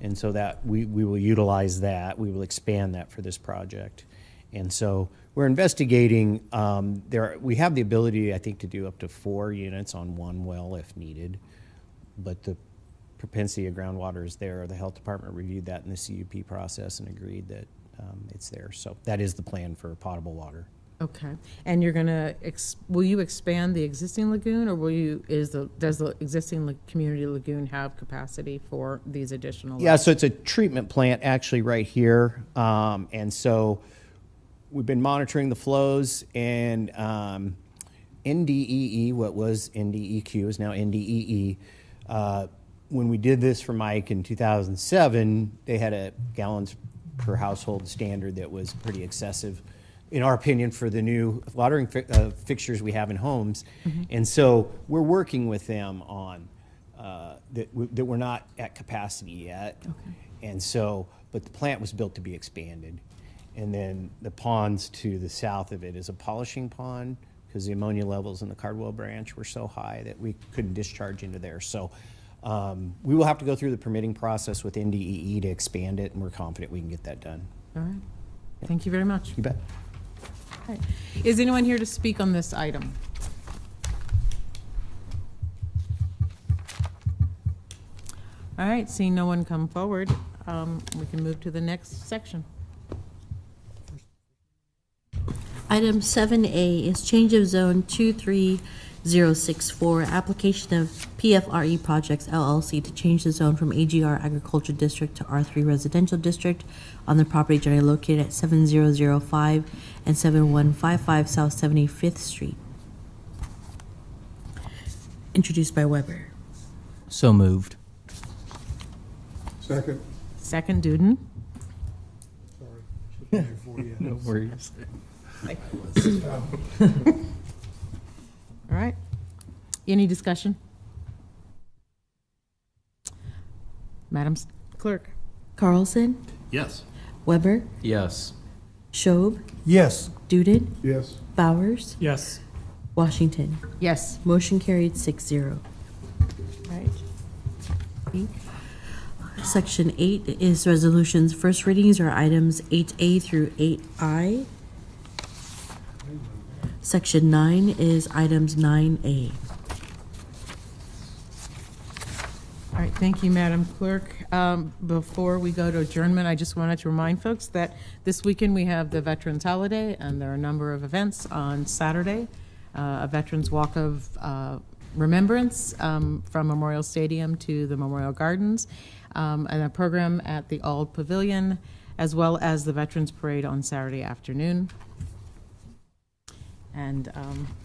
[SPEAKER 5] and so that we will utilize that. We will expand that for this project. And so we're investigating, we have the ability, I think, to do up to 4 units on one well if needed, but the propensity of groundwater is there. The health department reviewed that in the CUP process and agreed that it's there. So that is the plan for potable water.
[SPEAKER 1] Okay. And you're gonna, will you expand the existing lagoon, or does the existing community lagoon have capacity for these additional?
[SPEAKER 5] Yeah, so it's a treatment plant actually right here. And so we've been monitoring the flows, and NDEE, what was NDEQ is now NDEE. When we did this for Mike in 2007, they had a gallons per household standard that was pretty excessive, in our opinion, for the new watering fixtures we have in homes. And so we're working with them on that we're not at capacity yet. And so, but the plant was built to be expanded. And then the ponds to the south of it is a polishing pond, because the ammonia levels in the Cardwell branch were so high that we couldn't discharge into there. So we will have to go through the permitting process with NDEE to expand it, and we're confident we can get that done.
[SPEAKER 1] All right. Thank you very much.
[SPEAKER 5] You bet.
[SPEAKER 1] All right. Is anyone here to speak on this item? All right, seeing no one come forward, we can move to the next section.
[SPEAKER 7] Item 7A is change of zone 23064, application of PFRE Projects LLC to change the zone from AGR Agriculture District to R3 Residential District on the property generally located at 7005 and 7155 South 75th Street. Introduced by Weber.
[SPEAKER 19] So moved.
[SPEAKER 8] Second.
[SPEAKER 1] Second, Duden.
[SPEAKER 2] Sorry. Should have been before you.
[SPEAKER 19] No worries.
[SPEAKER 1] All right. Any discussion? Madam Clerk.
[SPEAKER 7] Carlson,
[SPEAKER 9] Yes.
[SPEAKER 7] Weber,
[SPEAKER 19] Yes.
[SPEAKER 7] Schob,
[SPEAKER 21] Yes.
[SPEAKER 7] Duden,
[SPEAKER 8] Yes.
[SPEAKER 18] Yes.
[SPEAKER 7] Bowers, Washington.
[SPEAKER 1] Yes.
[SPEAKER 7] Motion carried 6-0.
[SPEAKER 1] Right.
[SPEAKER 7] Section 8 is resolutions. First readings are items 8A through 8I. Section 9 is items 9A.
[SPEAKER 1] All right, thank you, Madam Clerk. Before we go to adjournment, I just wanted to remind folks that this weekend we have the Veterans Holiday, and there are a number of events on Saturday. A Veterans Walk of Remembrance from Memorial Stadium to the Memorial Gardens, and a program at the Auld Pavilion, as well as the Veterans Parade on Saturday afternoon. And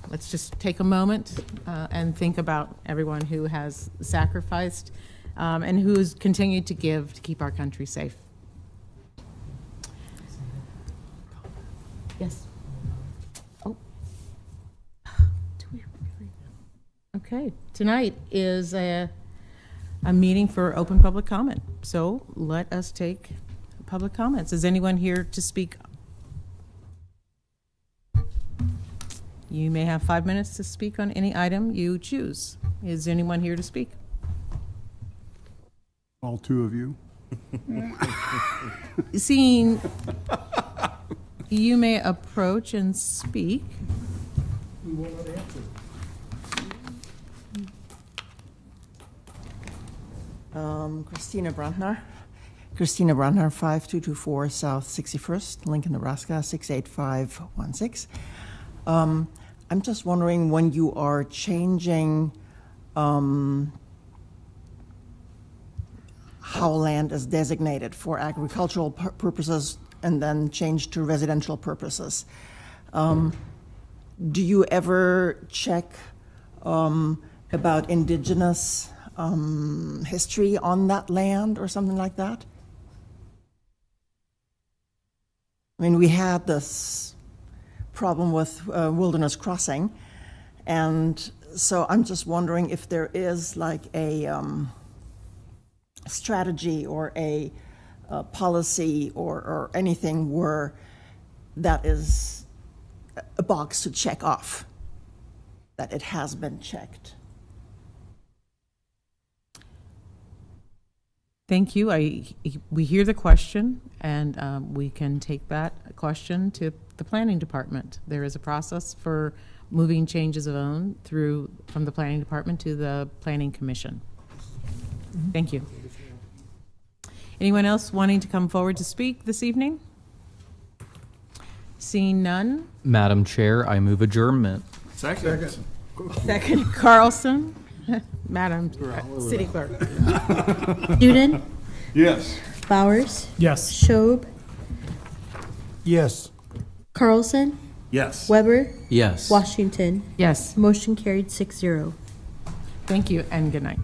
[SPEAKER 1] let's just take a moment and think about everyone who has sacrificed and who has continued to give to keep our country safe. Yes. Oh. Okay. Tonight is a meeting for open public comment. So let us take public comments. Is anyone here to speak? You may have 5 minutes to speak on any item you choose. Is anyone here to speak?
[SPEAKER 8] All two of you.
[SPEAKER 1] Seeing you may approach and speak.
[SPEAKER 2] We will not answer.
[SPEAKER 11] Christina Brandner. Christina Brandner, 5224 South 61st, Lincoln, Nebraska, 68516. I'm just wondering, when you are changing how land is designated for agricultural purposes and then changed to residential purposes. Do you ever check about indigenous history on that land or something like that? I mean, we had this problem with Wilderness Crossing, and so I'm just wondering if there is like a strategy or a policy or anything where that is a box to check off, that it has been checked.
[SPEAKER 1] Thank you. We hear the question, and we can take that question to the planning department. There is a process for moving changes of own from the planning department to the planning commission. Thank you. Anyone else wanting to come forward to speak this evening? Seeing none.
[SPEAKER 19] Madam Chair, I move adjournment.
[SPEAKER 9] Second.
[SPEAKER 1] Second, Carlson. Madam City Clerk.
[SPEAKER 7] Duden,
[SPEAKER 8] Yes.
[SPEAKER 7] Bowers,
[SPEAKER 20] Yes.
[SPEAKER 7] Schob,
[SPEAKER 21] Yes.
[SPEAKER 7] Carlson,
[SPEAKER 9] Yes.
[SPEAKER 7] Weber,
[SPEAKER 19] Yes.
[SPEAKER 7] Washington.
[SPEAKER 1] Yes.
[SPEAKER 7] Motion carried 6-0.
[SPEAKER 1] Thank you, and good night.